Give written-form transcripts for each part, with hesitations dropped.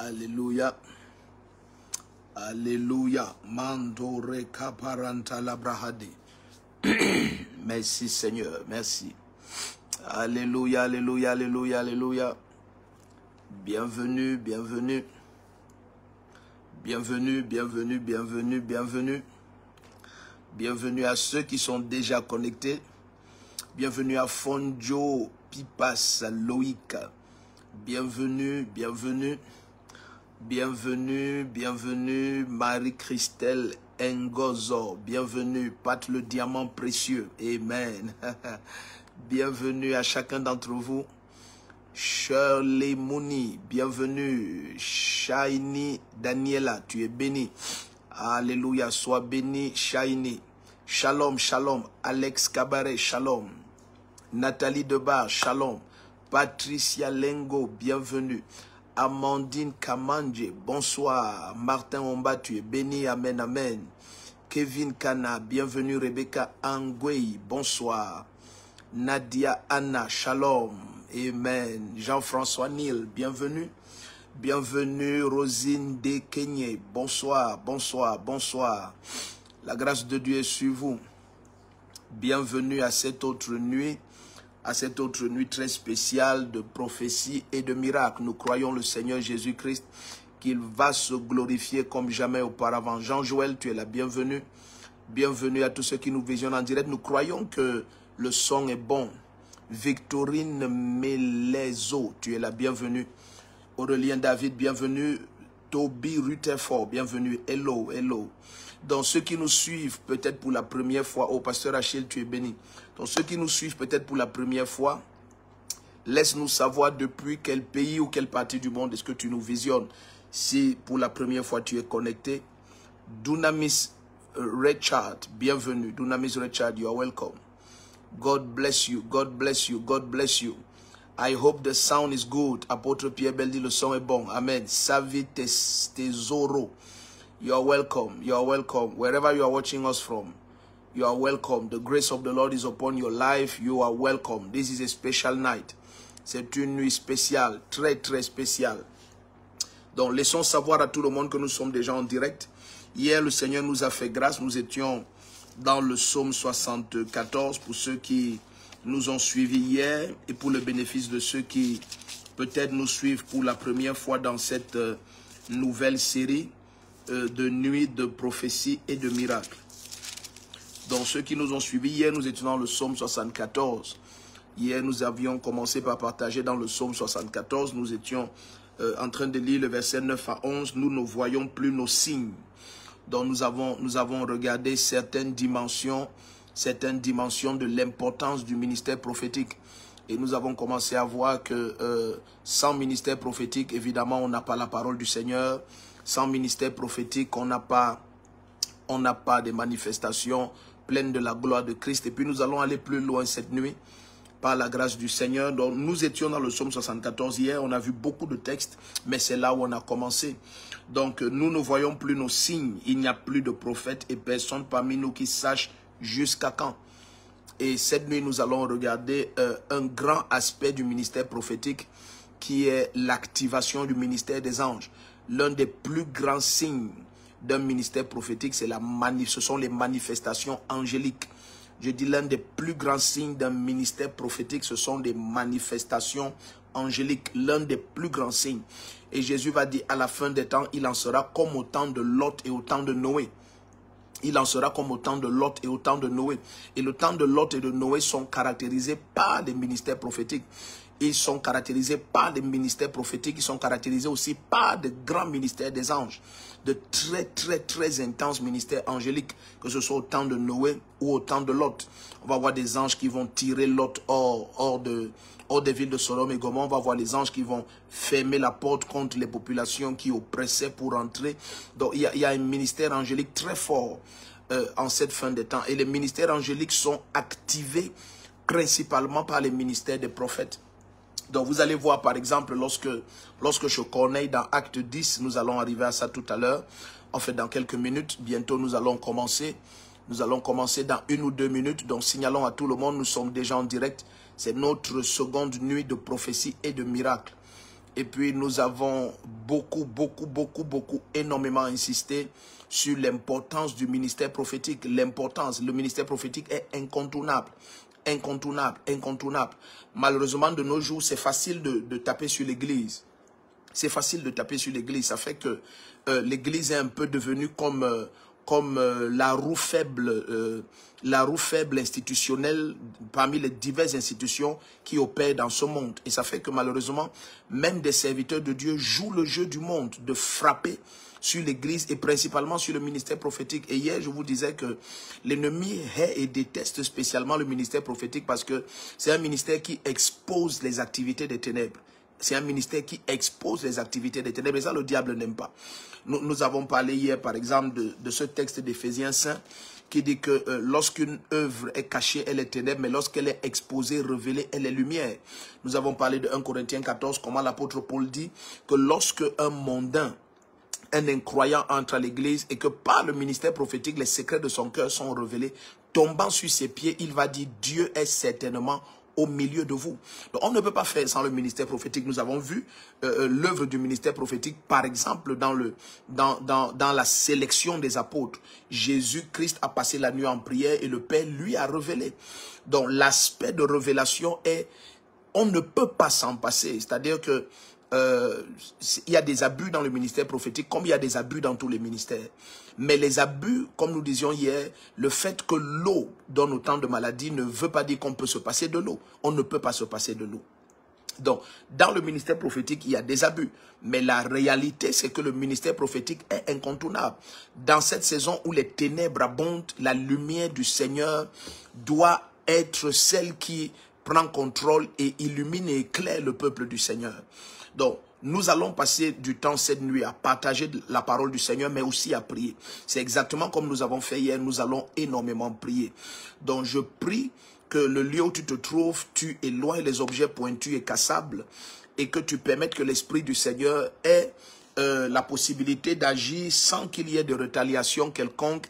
Alléluia. Alléluia. Mandore kaparanta labrahade. Merci Seigneur, merci. Alléluia, alléluia, alléluia, alléluia. Bienvenue, bienvenue. Bienvenue, bienvenue, bienvenue, bienvenue. Bienvenue à ceux qui sont déjà connectés. Bienvenue à Fonjo, Pipas, Loïc. Bienvenue, bienvenue. Bienvenue, bienvenue, Marie-Christelle Ngozo. Bienvenue, Pat le diamant précieux. Amen. Bienvenue à chacun d'entre vous. Shirley Mouni, bienvenue. Shiny Daniela, tu es béni. Alléluia, sois béni, Shiny. Shalom, shalom. Alex Cabaret, shalom. Nathalie Debar, shalom. Patricia Lengo, bienvenue. Amandine Kamanje, bonsoir. Martin Omba, tu es béni, amen, amen. Kevin Kana, bienvenue. Rebecca Angwei, bonsoir. Nadia Anna, shalom, amen. Jean-François Nil, bienvenue. Bienvenue. Rosine De Kenyé, bonsoir, bonsoir, bonsoir. La grâce de Dieu est sur vous. Bienvenue à cette autre nuit. À cette autre nuit très spéciale de prophétie et de miracles. Nous croyons le Seigneur Jésus-Christ qu'il va se glorifier comme jamais auparavant. Jean-Joël, tu es la bienvenue. Bienvenue à tous ceux qui nous visionnent en direct. Nous croyons que le son est bon. Victorine Melezo, tu es la bienvenue. Aurélien David, bienvenue. Toby Rutherford, bienvenue. Hello, hello. Dans ceux qui nous suivent peut-être pour la première fois, oh pasteur Achille, tu es béni. Dans ceux qui nous suivent peut-être pour la première fois, laisse-nous savoir depuis quel pays ou quelle partie du monde est-ce que tu nous visionnes. Si pour la première fois tu es connecté, Dunamis Richard, bienvenue. Dunamis Richard, you are welcome. God bless you, God bless you, God bless you. I hope the sound is good. Apôtre Pierre Beldi, le son est bon. Amen. Savi Tesoro. You are welcome. You are welcome. Wherever you are watching us from, you are welcome. The grace of the Lord is upon your life. You are welcome. This is a special night. C'est une nuit spéciale, très très spéciale. Donc laissons savoir à tout le monde que nous sommes déjà en direct. Hier, le Seigneur nous a fait grâce. Nous étions dans le psaume 74 pour ceux qui nous ont suivis hier et pour le bénéfice de ceux qui peut-être nous suivent pour la première fois dans cette nouvelle série de nuits de prophétie et de miracles. Donc ceux qui nous ont suivis hier, nous étions dans le psaume 74. Hier, nous avions commencé par partager dans le psaume 74. Nous étions en train de lire le verset 9 à 11. Nous ne voyons plus nos signes. Donc nous avons regardé certaines dimensions de l'importance du ministère prophétique. Et nous avons commencé à voir que sans ministère prophétique, évidemment, on n'a pas la parole du Seigneur. Sans ministère prophétique, on n'a pas de manifestations pleines de la gloire de Christ. Et puis nous allons aller plus loin cette nuit par la grâce du Seigneur. Donc nous étions dans le psaume 74 hier, on a vu beaucoup de textes, mais c'est là où on a commencé. Donc nous ne voyons plus nos signes, il n'y a plus de prophètes et personne parmi nous qui sache jusqu'à quand. Et cette nuit, nous allons regarder un grand aspect du ministère prophétique qui est l'activation du ministère des anges. L'un des plus grands signes d'un ministère prophétique, ce sont les manifestations angéliques. Je dis l'un des plus grands signes d'un ministère prophétique, ce sont des manifestations angéliques. L'un des plus grands signes. Et Jésus va dire à la fin des temps, il en sera comme au temps de Lot et au temps de Noé. Il en sera comme au temps de Lot et au temps de Noé. Et le temps de Lot et de Noé sont caractérisés par des ministères prophétiques. Ils sont caractérisés par des ministères prophétiques. Ils sont caractérisés aussi par de grands ministères des anges. De très, très, très intenses ministères angéliques. Que ce soit au temps de Noé ou au temps de Lot. On va voir des anges qui vont tirer Lot hors des villes de Sodome et Gomorrhe. On va voir les anges qui vont fermer la porte contre les populations qui oppressaient pour entrer. Donc il y a un ministère angélique très fort en cette fin des temps. Et les ministères angéliques sont activés principalement par les ministères des prophètes. Donc vous allez voir par exemple lorsque je connais dans Acte 10, nous allons arriver à ça tout à l'heure. En fait dans quelques minutes, bientôt nous allons commencer. Nous allons commencer dans 1 ou 2 minutes. Donc signalons à tout le monde, nous sommes déjà en direct. C'est notre seconde nuit de prophétie et de miracles. Et puis nous avons énormément insisté sur l'importance du ministère prophétique. L'importance, le ministère prophétique est incontournable. Incontournable. Malheureusement, de nos jours, c'est facile de taper sur l'église. C'est facile de taper sur l'église. Ça fait que l'église est un peu devenue comme la roue faible institutionnelle parmi les diverses institutions qui opèrent dans ce monde. Et ça fait que malheureusement, même des serviteurs de Dieu jouent le jeu du monde de frapper sur l'église et principalement sur le ministère prophétique. Et hier, je vous disais que l'ennemi hait et déteste spécialement le ministère prophétique parce que c'est un ministère qui expose les activités des ténèbres. C'est un ministère qui expose les activités des ténèbres et ça, le diable n'aime pas. Nous avons parlé hier, par exemple, de ce texte d'Éphésiens 5 qui dit que lorsqu'une œuvre est cachée, elle est ténèbres, mais lorsqu'elle est exposée, révélée, elle est lumière. Nous avons parlé de 1 Corinthiens 14, comment l'apôtre Paul dit que lorsque un mondain, un incroyant entre à l'église et que par le ministère prophétique, les secrets de son cœur sont révélés, tombant sur ses pieds, il va dire « Dieu est certainement au milieu de vous ». Donc, on ne peut pas faire sans le ministère prophétique. Nous avons vu l'œuvre du ministère prophétique, par exemple, dans la sélection des apôtres. Jésus-Christ a passé la nuit en prière et le Père lui a révélé. Donc, l'aspect de révélation est, on ne peut pas s'en passer. C'est-à-dire que il y a des abus dans le ministère prophétique comme il y a des abus dans tous les ministères. Mais les abus, comme nous disions hier, le fait que l'eau donne autant de maladies ne veut pas dire qu'on peut se passer de l'eau. On ne peut pas se passer de l'eau. Donc, dans le ministère prophétique, il y a des abus. Mais la réalité, c'est que le ministère prophétique est incontournable. Dans cette saison où les ténèbres abondent, la lumière du Seigneur doit être celle qui prend contrôle et illumine et éclaire le peuple du Seigneur. Donc, nous allons passer du temps cette nuit à partager la parole du Seigneur, mais aussi à prier. C'est exactement comme nous avons fait hier, nous allons énormément prier. Donc, je prie que le lieu où tu te trouves, tu éloignes les objets pointus et cassables et que tu permettes que l'Esprit du Seigneur ait la possibilité d'agir sans qu'il y ait de retaliation quelconque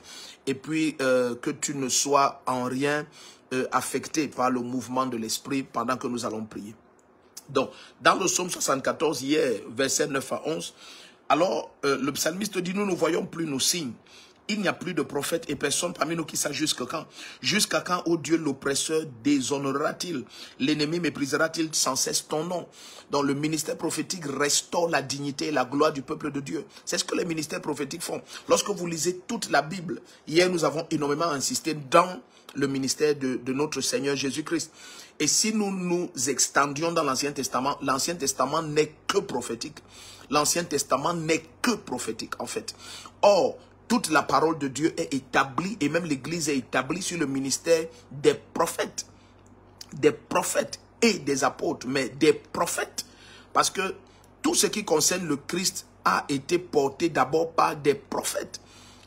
et puis que tu ne sois en rien affecté par le mouvement de l'Esprit pendant que nous allons prier. Donc, dans le psaume 74, hier, versets 9 à 11, alors le psalmiste dit, nous ne voyons plus nos signes. Il n'y a plus de prophète et personne parmi nous qui sache jusqu'à quand. Jusqu'à quand, ô Dieu, l'oppresseur déshonorera-t-il? L'ennemi méprisera-t-il sans cesse ton nom? Donc le ministère prophétique restaure la dignité et la gloire du peuple de Dieu. C'est ce que les ministères prophétiques font. Lorsque vous lisez toute la Bible, hier nous avons énormément insisté dans le ministère de notre Seigneur Jésus-Christ. Et si nous nous extendions dans l'Ancien Testament n'est que prophétique. L'Ancien Testament n'est que prophétique en fait. Or, toute la parole de Dieu est établie et même l'Église est établie sur le ministère des prophètes. Des prophètes et des apôtres, mais des prophètes. Parce que tout ce qui concerne le Christ a été porté d'abord par des prophètes.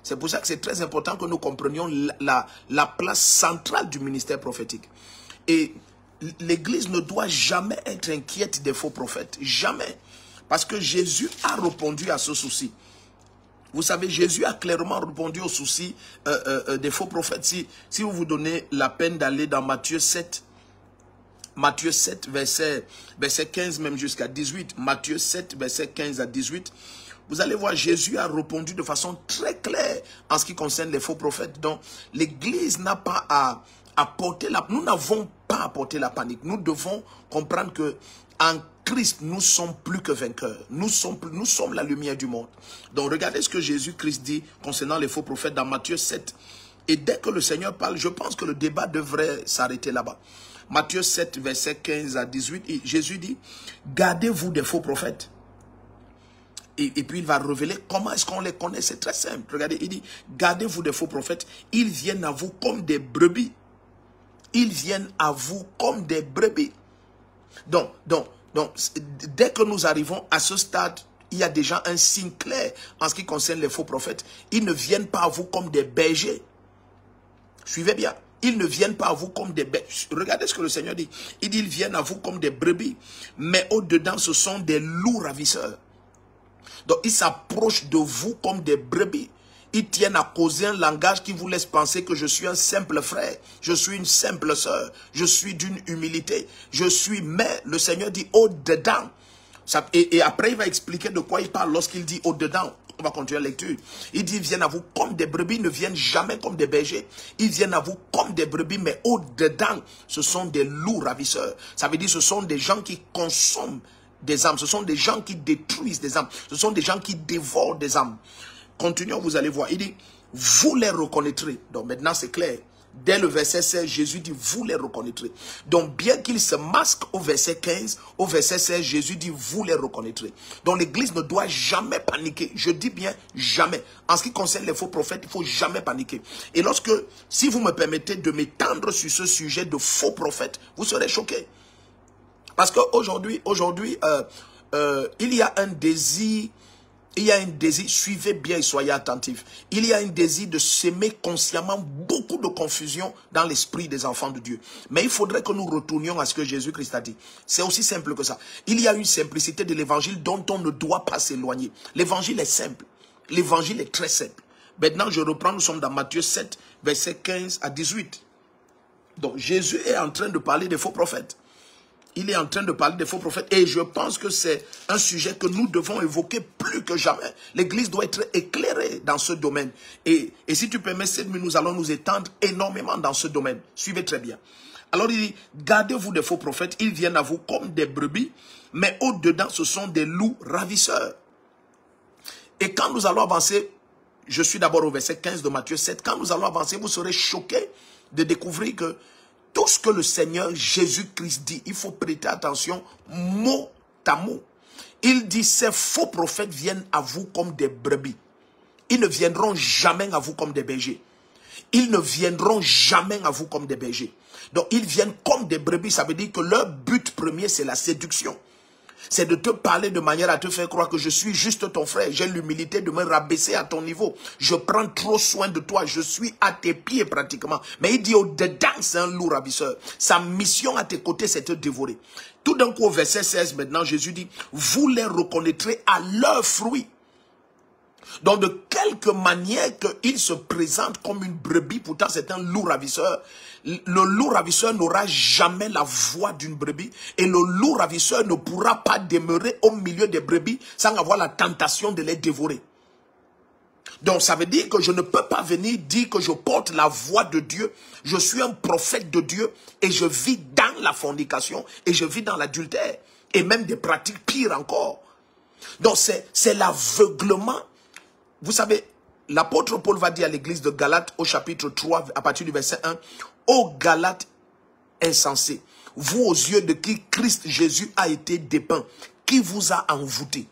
C'est pour ça que c'est très important que nous comprenions la place centrale du ministère prophétique. Et l'Église ne doit jamais être inquiète des faux prophètes. Jamais. Parce que Jésus a répondu à ce souci. Vous savez, Jésus a clairement répondu au souci des faux prophètes. Si vous vous donnez la peine d'aller dans Matthieu 7, verset 15 même jusqu'à 18, Matthieu 7, verset 15 à 18, vous allez voir, Jésus a répondu de façon très claire en ce qui concerne les faux prophètes. Donc, l'Église n'a pas à porter nous n'avons pas à porter la panique. Nous devons comprendre que en Christ, nous sommes plus que vainqueurs. Nous sommes la lumière du monde. Donc, regardez ce que Jésus-Christ dit concernant les faux prophètes dans Matthieu 7. Et dès que le Seigneur parle, je pense que le débat devrait s'arrêter là-bas. Matthieu 7, verset 15 à 18, Jésus dit, gardez-vous des faux prophètes. Et puis il va révéler comment est-ce qu'on les connaît. C'est très simple. Regardez, il dit, gardez-vous des faux prophètes. Ils viennent à vous comme des brebis. Ils viennent à vous comme des brebis. Donc, dès que nous arrivons à ce stade, il y a déjà un signe clair en ce qui concerne les faux prophètes. Ils ne viennent pas à vous comme des bergers. Suivez bien. Ils ne viennent pas à vous comme des bergers. Regardez ce que le Seigneur dit. Il dit, ils viennent à vous comme des brebis. Mais au-dedans, ce sont des loups ravisseurs. Donc, ils s'approchent de vous comme des brebis. Ils tiennent à causer un langage qui vous laisse penser que je suis un simple frère, je suis une simple sœur, je suis d'une humilité, mais le Seigneur dit au-dedans, Et après, il va expliquer de quoi il parle lorsqu'il dit au-dedans. On va continuer la lecture. Il dit, ils viennent à vous comme des brebis, ne viennent jamais comme des bergers. Ils viennent à vous comme des brebis, mais au-dedans, ce sont des loups ravisseurs. Ça veut dire ce sont des gens qui consomment des âmes. Ce sont des gens qui détruisent des âmes. Ce sont des gens qui dévorent des âmes. Continuons, vous allez voir. Il dit, vous les reconnaîtrez. Donc maintenant, c'est clair. Dès le verset 16, Jésus dit, vous les reconnaîtrez. Donc, bien qu'il se masque au verset 15, au verset 16, Jésus dit, vous les reconnaîtrez. Donc, l'église ne doit jamais paniquer. Je dis bien jamais. En ce qui concerne les faux prophètes, il ne faut jamais paniquer. Et lorsque, si vous me permettez de m'étendre sur ce sujet de faux prophètes, vous serez choqués. Parce qu'aujourd'hui, il y a un désir. Il y a un désir, suivez bien et soyez attentifs. Il y a un désir de s'aimer consciemment beaucoup de confusion dans l'esprit des enfants de Dieu. Mais il faudrait que nous retournions à ce que Jésus-Christ a dit. C'est aussi simple que ça. Il y a une simplicité de l'évangile dont on ne doit pas s'éloigner. L'évangile est simple. L'évangile est très simple. Maintenant, je reprends, nous sommes dans Matthieu 7, versets 15 à 18. Donc, Jésus est en train de parler des faux prophètes. Il est en train de parler des faux prophètes et je pense que c'est un sujet que nous devons évoquer plus que jamais. L'église doit être éclairée dans ce domaine. Et si tu permets, nous allons nous étendre énormément dans ce domaine. Suivez très bien. Alors il dit, gardez-vous des faux prophètes, ils viennent à vous comme des brebis, mais au-dedans, ce sont des loups ravisseurs. Et quand nous allons avancer, je suis d'abord au verset 15 de Matthieu 7, quand nous allons avancer, vous serez choqués de découvrir que tout ce que le Seigneur Jésus-Christ dit, il faut prêter attention mot à mot. Il dit, ces faux prophètes viennent à vous comme des brebis. Ils ne viendront jamais à vous comme des bergers. Ils ne viendront jamais à vous comme des bergers. Donc, ils viennent comme des brebis. Ça veut dire que leur but premier, c'est la séduction. C'est de te parler de manière à te faire croire que je suis juste ton frère. J'ai l'humilité de me rabaisser à ton niveau. Je prends trop soin de toi. Je suis à tes pieds pratiquement. Mais il dit au-dedans, c'est un loup ravisseur. Sa mission à tes côtés, c'est te dévorer. Tout d'un coup, au verset 16, maintenant, Jésus dit, vous les reconnaîtrez à leurs fruits. Donc, de quelque manière qu'il se présente comme une brebis, pourtant c'est un loup ravisseur. Le loup ravisseur n'aura jamais la voix d'une brebis et le loup ravisseur ne pourra pas demeurer au milieu des brebis sans avoir la tentation de les dévorer. Donc ça veut dire que je ne peux pas venir dire que je porte la voix de Dieu, je suis un prophète de Dieu et je vis dans la fornication et je vis dans l'adultère et même des pratiques pires encore. Donc c'est l'aveuglement. Vous savez, l'apôtre Paul va dire à l'église de Galates au chapitre 3 à partir du verset 1, « Ô Galates insensés, vous aux yeux de qui Christ Jésus a été dépeint, qui vous a envoûté. »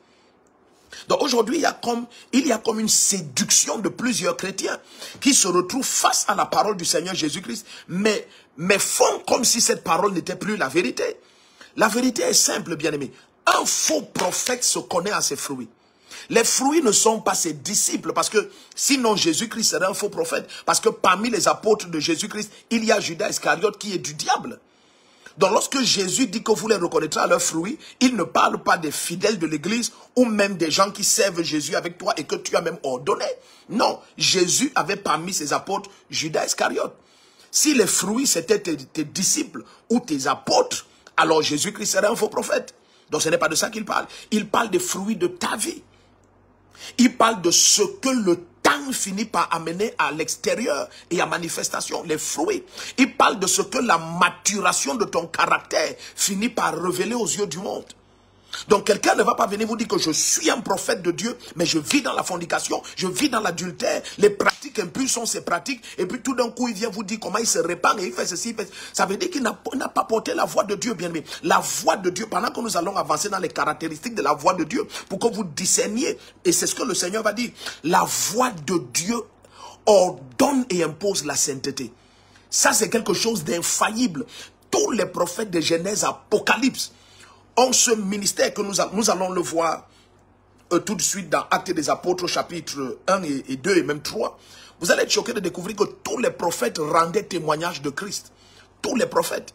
Donc aujourd'hui, il y a comme une séduction de plusieurs chrétiens qui se retrouvent face à la parole du Seigneur Jésus-Christ, mais font comme si cette parole n'était plus la vérité. La vérité est simple, bien-aimé. Un faux prophète se connaît à ses fruits. Les fruits ne sont pas ses disciples, parce que sinon Jésus-Christ serait un faux prophète. Parce que parmi les apôtres de Jésus-Christ, il y a Judas Iscariote qui est du diable. Donc lorsque Jésus dit que vous les reconnaîtrez à leurs fruits, il ne parle pas des fidèles de l'église ou même des gens qui servent Jésus avec toi et que tu as même ordonné. Non, Jésus avait parmi ses apôtres Judas Iscariote. Si les fruits c'était tes disciples ou tes apôtres, alors Jésus-Christ serait un faux prophète. Donc ce n'est pas de ça qu'il parle. Il parle des fruits de ta vie. Il parle de ce que le temps finit par amener à l'extérieur et à manifestation, les fruits. Il parle de ce que la maturation de ton caractère finit par révéler aux yeux du monde. Donc quelqu'un ne va pas venir vous dire que je suis un prophète de Dieu, mais je vis dans la fornication, je vis dans l'adultère, les pratiques impures sont ces pratiques, et puis tout d'un coup il vient vous dire comment il se répand et il fait ceci, ça veut dire qu'il n'a pas porté la voix de Dieu, bien aimé. La voix de Dieu, pendant que nous allons avancer dans les caractéristiques de la voix de Dieu, pour que vous discerniez, et c'est ce que le Seigneur va dire, la voix de Dieu ordonne et impose la sainteté. Ça c'est quelque chose d'infaillible. Tous les prophètes de Genèse, Apocalypse, ont ce ministère que nous allons le voir tout de suite dans Actes des Apôtres, chapitre 1 et 2 et même 3. Vous allez être choqués de découvrir que tous les prophètes rendaient témoignage de Christ. Tous les prophètes.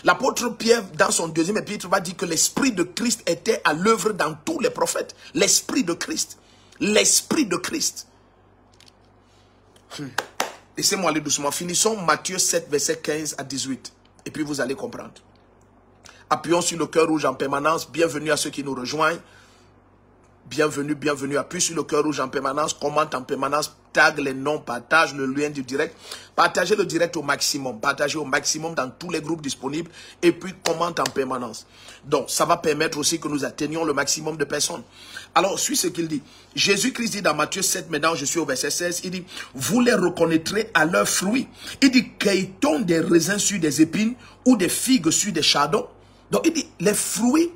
L'apôtre Pierre, dans son deuxième épître, va dire que l'esprit de Christ était à l'œuvre dans tous les prophètes. L'esprit de Christ. L'esprit de Christ. Laissez-moi aller doucement. Finissons Matthieu 7, verset 15 à 18. Et puis vous allez comprendre. Appuyons sur le cœur rouge en permanence. Bienvenue à ceux qui nous rejoignent. Bienvenue, bienvenue. Appuie sur le cœur rouge en permanence. Commente en permanence. Tag les noms. Partage le lien du direct. Partagez le direct au maximum. Partagez au maximum dans tous les groupes disponibles. Et puis commente en permanence. Donc, ça va permettre aussi que nous atteignions le maximum de personnes. Alors, suis ce qu'il dit. Jésus-Christ dit dans Matthieu 7, maintenant je suis au verset 16. Il dit, vous les reconnaîtrez à leurs fruits. Il dit, cueille-t-on des raisins sur des épines ou des figues sur des chardons? Donc, il dit, les fruits.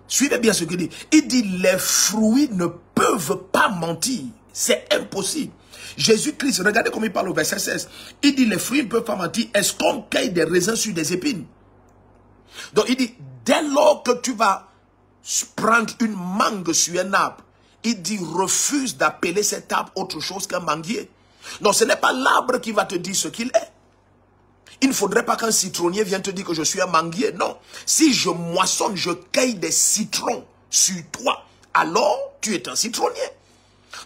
Suivez bien ce qu'il dit. Il dit, les fruits ne peuvent pas mentir. C'est impossible. Jésus-Christ, regardez comme il parle au verset 16. Il dit, les fruits ne peuvent pas mentir. Est-ce qu'on cueille des raisins sur des épines? Donc il dit, dès lors que tu vas prendre une mangue sur un arbre, il dit, refuse d'appeler cet arbre autre chose qu'un manguier. Non, ce n'est pas l'arbre qui va te dire ce qu'il est. Il ne faudrait pas qu'un citronnier vienne te dire que je suis un manguier. Non. Si je moissonne, je cueille des citrons sur toi, alors tu es un citronnier.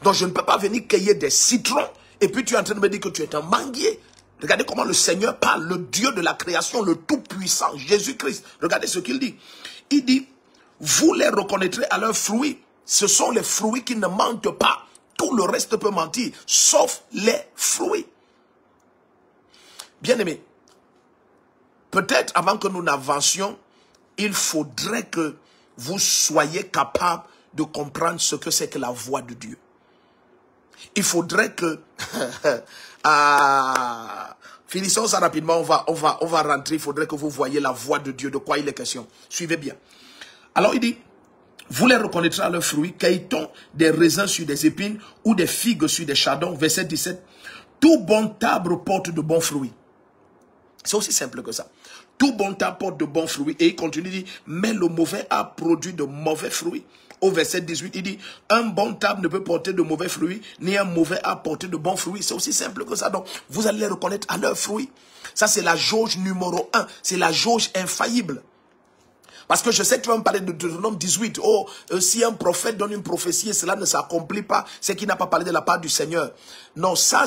Donc je ne peux pas venir cueillir des citrons et puis tu es en train de me dire que tu es un manguier. Regardez comment le Seigneur parle, le Dieu de la création, le Tout-Puissant, Jésus-Christ. Regardez ce qu'il dit. Il dit, vous les reconnaîtrez à leurs fruits. Ce sont les fruits qui ne mentent pas. Tout le reste peut mentir, sauf les fruits. Bien-aimés, peut-être avant que nous n'avancions, il faudrait que vous soyez capable de comprendre ce que c'est que la voix de Dieu. Il faudrait que... finissons ça rapidement, on va rentrer. Il faudrait que vous voyez la voix de Dieu, de quoi il est question. Suivez bien. Alors il dit, vous les reconnaîtrez à leurs fruits, cueille-t-on des raisins sur des épines ou des figues sur des chardons. Verset 17. Tout bon arbre porte de bons fruits. C'est aussi simple que ça. Tout bon arbre porte de bons fruits. Et il continue, il dit, mais le mauvais arbre produit de mauvais fruits. Au verset 18, il dit, un bon arbre ne peut porter de mauvais fruits, ni un mauvais arbre porter de bons fruits. C'est aussi simple que ça. Donc, vous allez les reconnaître à leurs fruits. Ça, c'est la jauge numéro 1. C'est la jauge infaillible. Parce que je sais que tu vas me parler de Deutéronome 18. Oh, si un prophète donne une prophétie et cela ne s'accomplit pas, c'est qu'il n'a pas parlé de la part du Seigneur. Non, ça,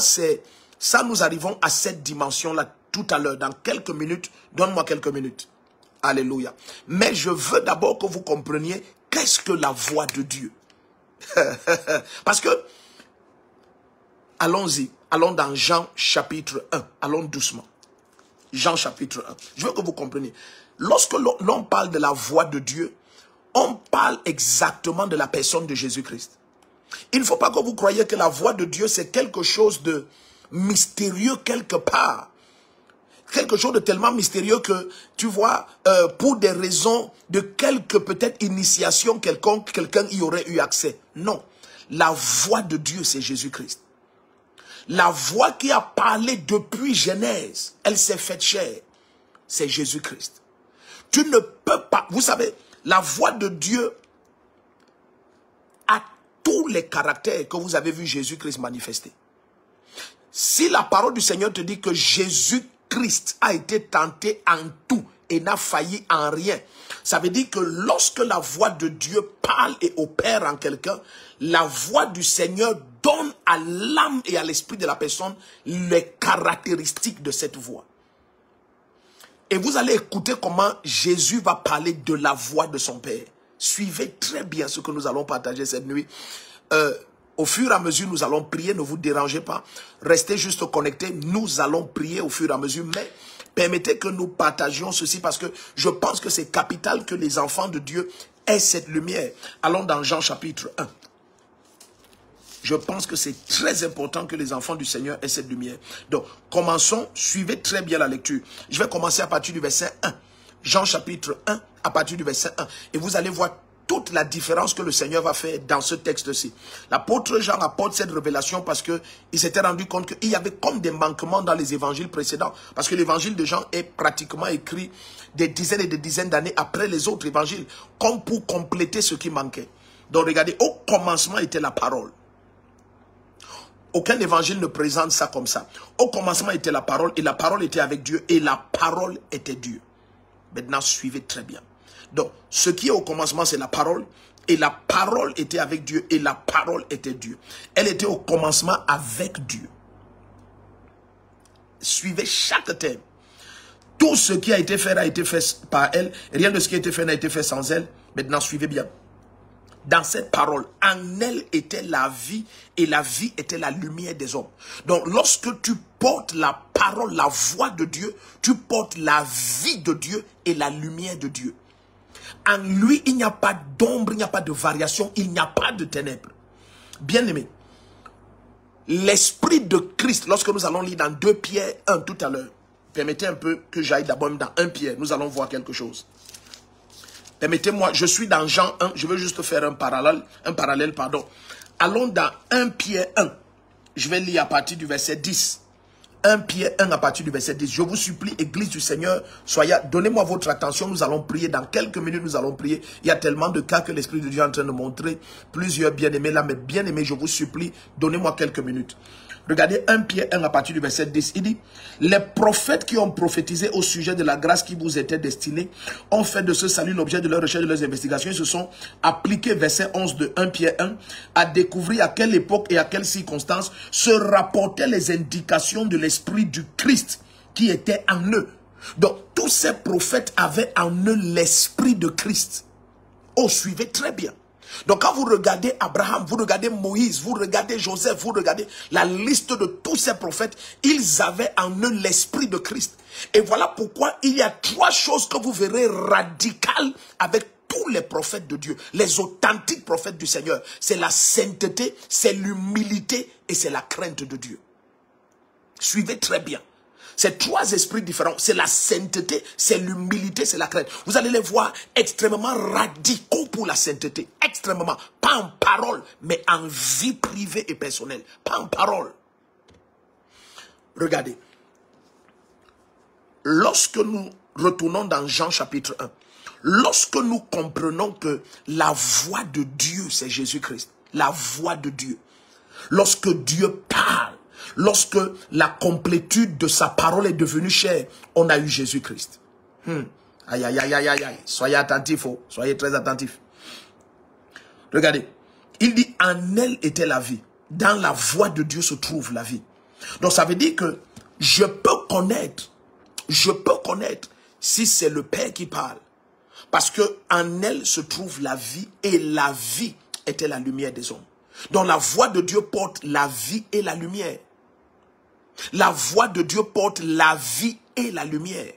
nous arrivons à cette dimension-là tout à l'heure. Dans quelques minutes, donne-moi quelques minutes. Alléluia. Mais je veux d'abord que vous compreniez qu'est-ce que la voix de Dieu. Parce que, allons-y, allons dans Jean chapitre 1. Allons doucement. Jean chapitre 1. Je veux que vous compreniez. Lorsque l'on parle de la voix de Dieu, on parle exactement de la personne de Jésus-Christ. Il ne faut pas que vous croyiez que la voix de Dieu, c'est quelque chose de mystérieux quelque part. Quelque chose de tellement mystérieux que, tu vois, pour des raisons de quelque peut-être initiation quelconque, quelqu'un y aurait eu accès. Non. La voix de Dieu, c'est Jésus-Christ. La voix qui a parlé depuis Genèse, elle s'est faite chair. C'est Jésus-Christ. Tu ne peux pas, vous savez, la voix de Dieu a tous les caractères que vous avez vu Jésus-Christ manifester. Si la parole du Seigneur te dit que Jésus-Christ a été tenté en tout et n'a failli en rien, ça veut dire que lorsque la voix de Dieu parle et opère en quelqu'un, la voix du Seigneur donne à l'âme et à l'esprit de la personne les caractéristiques de cette voix. Et vous allez écouter comment Jésus va parler de la voix de son Père. Suivez très bien ce que nous allons partager cette nuit. Au fur et à mesure, nous allons prier. Ne vous dérangez pas. Restez juste connectés. Nous allons prier au fur et à mesure. Mais permettez que nous partagions ceci parce que je pense que c'est capital que les enfants de Dieu aient cette lumière. Allons dans Jean chapitre 1. Je pense que c'est très important que les enfants du Seigneur aient cette lumière. Donc, commençons. Suivez très bien la lecture. Je vais commencer à partir du verset 1. Jean chapitre 1, à partir du verset 1. Et vous allez voir toute la différence que le Seigneur va faire dans ce texte-ci. L'apôtre Jean apporte cette révélation parce qu'il s'était rendu compte qu'il y avait comme des manquements dans les évangiles précédents. Parce que l'évangile de Jean est pratiquement écrit des dizaines et des dizaines d'années après les autres évangiles, comme pour compléter ce qui manquait. Donc regardez, au commencement était la parole. Aucun évangile ne présente ça comme ça. Au commencement était la parole et la parole était avec Dieu et la parole était Dieu. Maintenant, suivez très bien. Donc, ce qui est au commencement, c'est la parole. Et la parole était avec Dieu et la parole était Dieu. Elle était au commencement avec Dieu. Suivez chaque thème. Tout ce qui a été fait par elle. Rien de ce qui a été fait n'a été fait sans elle. Maintenant, suivez bien. Dans cette parole, en elle était la vie et la vie était la lumière des hommes. Donc, lorsque tu portes la parole, la voix de Dieu, tu portes la vie de Dieu et la lumière de Dieu. En lui, il n'y a pas d'ombre, il n'y a pas de variation, il n'y a pas de ténèbres. Bien-aimé, l'esprit de Christ, lorsque nous allons lire dans 2 Pierre 1 tout à l'heure, permettez un peu que j'aille d'abord dans 1 Pierre, nous allons voir quelque chose. Permettez-moi, je suis dans Jean 1, je veux juste faire un parallèle. Allons dans 1 Pierre 1, je vais lire à partir du verset 10. 1 Pierre 1 à partir du verset 10. Je vous supplie, Église du Seigneur, donnez-moi votre attention, nous allons prier. Dans quelques minutes, nous allons prier. Il y a tellement de cas que l'Esprit de Dieu est en train de montrer. Plusieurs bien-aimés là, mais bien-aimés, je vous supplie, donnez-moi quelques minutes. Regardez 1 Pierre 1 à partir du verset 10. Il dit, les prophètes qui ont prophétisé au sujet de la grâce qui vous était destinée ont fait de ce salut l'objet de leurs recherches, de leurs investigations. Ils se sont appliqués, verset 11 de 1 Pierre 1, à découvrir à quelle époque et à quelles circonstances se rapportaient les indications de l'esprit du Christ qui était en eux. Donc, tous ces prophètes avaient en eux l'esprit de Christ. Oh, suivez très bien. Donc quand vous regardez Abraham, vous regardez Moïse, vous regardez Joseph, vous regardez la liste de tous ces prophètes, ils avaient en eux l'esprit de Christ. Et voilà pourquoi il y a 3 choses que vous verrez radicales avec tous les prophètes de Dieu, les authentiques prophètes du Seigneur. C'est la sainteté, c'est l'humilité et c'est la crainte de Dieu. Suivez très bien. C'est 3 esprits différents. C'est la sainteté, c'est l'humilité, c'est la crainte. Vous allez les voir extrêmement radicaux pour la sainteté. Extrêmement. Pas en parole, mais en vie privée et personnelle. Pas en parole. Regardez. Lorsque nous retournons dans Jean chapitre 1, lorsque nous comprenons que la voix de Dieu, c'est Jésus-Christ. La voix de Dieu. Lorsque Dieu parle, lorsque la complétude de sa parole est devenue chair, on a eu Jésus-Christ. Aïe, aïe, aïe, aïe, aïe. Soyez attentifs, oh. Soyez très attentifs. Regardez. Il dit, en elle était la vie. Dans la voix de Dieu se trouve la vie. Donc ça veut dire que je peux connaître si c'est le Père qui parle. Parce que en elle se trouve la vie et la vie était la lumière des hommes. Donc la voix de Dieu porte la vie et la lumière. La voix de Dieu porte la vie et la lumière.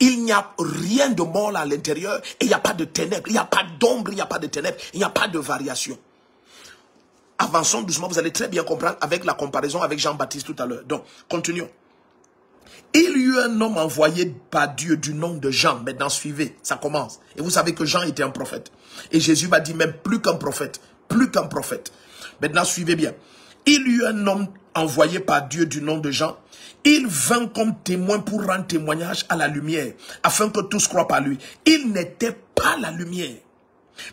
Il n'y a rien de mort à l'intérieur et il n'y a pas de ténèbres, il n'y a pas d'ombre, il n'y a pas de ténèbres, il n'y a pas de variation. Avançons doucement, vous allez très bien comprendre avec la comparaison avec Jean-Baptiste tout à l'heure. Donc, continuons. Il y eut un homme envoyé par Dieu du nom de Jean. Maintenant, suivez, ça commence. Et vous savez que Jean était un prophète. Et Jésus va dire même plus qu'un prophète. Plus qu'un prophète. Maintenant, suivez bien. Il y eut un homme envoyé par Dieu du nom de Jean. Il vint comme témoin pour rendre témoignage à la lumière, afin que tous croient par lui. Il n'était pas la lumière,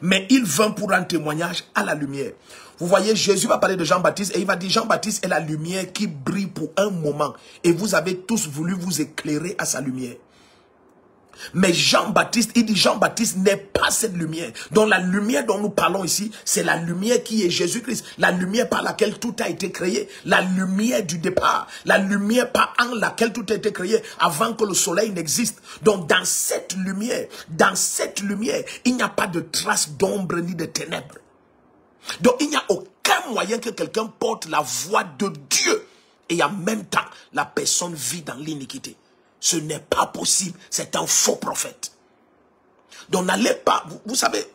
mais il vint pour rendre témoignage à la lumière. Vous voyez, Jésus va parler de Jean-Baptiste et il va dire, Jean-Baptiste est la lumière qui brille pour un moment. Et vous avez tous voulu vous éclairer à sa lumière. Mais Jean-Baptiste, il dit Jean-Baptiste n'est pas cette lumière. Donc la lumière dont nous parlons ici, c'est la lumière qui est Jésus-Christ. La lumière par laquelle tout a été créé. La lumière du départ. La lumière par laquelle tout a été créé avant que le soleil n'existe. Donc dans cette lumière, il n'y a pas de trace d'ombre ni de ténèbres. Donc il n'y a aucun moyen que quelqu'un porte la voix de Dieu et en même temps la personne vit dans l'iniquité. Ce n'est pas possible. C'est un faux prophète. Donc n'allez pas... Vous savez,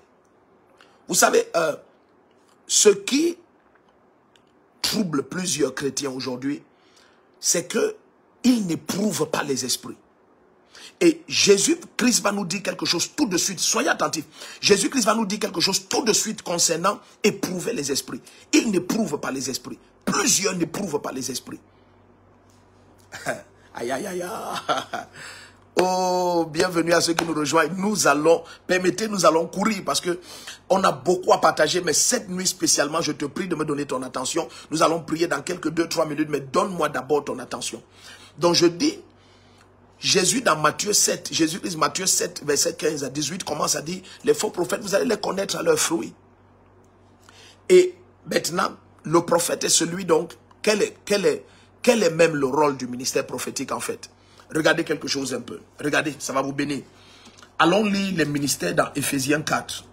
ce qui trouble plusieurs chrétiens aujourd'hui, c'est qu'ils n'éprouvent pas les esprits. Et Jésus-Christ va nous dire quelque chose tout de suite. Soyez attentifs. Jésus-Christ va nous dire quelque chose tout de suite concernant éprouver les esprits. Il n'éprouve pas les esprits. Plusieurs n'éprouvent pas les esprits. Aïe, aïe, aïe, aïe. Oh, bienvenue à ceux qui nous rejoignent. Nous allons courir parce que on a beaucoup à partager. Mais cette nuit spécialement, je te prie de me donner ton attention. Nous allons prier dans quelques 2-3 minutes, mais donne-moi d'abord ton attention. Donc je dis, Jésus dans Matthieu 7, Jésus-Christ Matthieu 7, verset 15 à 18, commence à dire, les faux prophètes, vous allez les connaître à leurs fruits. Et maintenant, le prophète est celui donc, quel est même le rôle du ministère prophétique en fait? Regardez quelque chose un peu. Regardez, ça va vous bénir. Allons lire les ministères dans Éphésiens 4.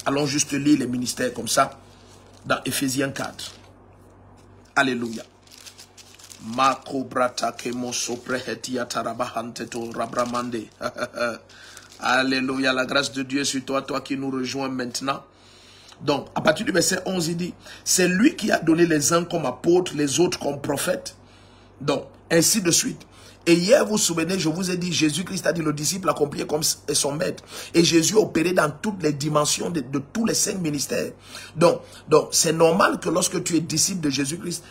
Allons juste lire les ministères comme ça. Dans Éphésiens 4. Alléluia. Alléluia, la grâce de Dieu est sur toi, toi qui nous rejoins maintenant. Donc, à partir du verset 11, il dit, c'est lui qui a donné les uns comme apôtres, les autres comme prophètes. Donc, ainsi de suite. Et hier, vous vous souvenez, je vous ai dit, Jésus-Christ a dit, le disciple accompli comme son maître. Et Jésus a opéré dans toutes les dimensions de tous les 5 ministères. Donc c'est normal que lorsque tu es disciple de Jésus-Christ,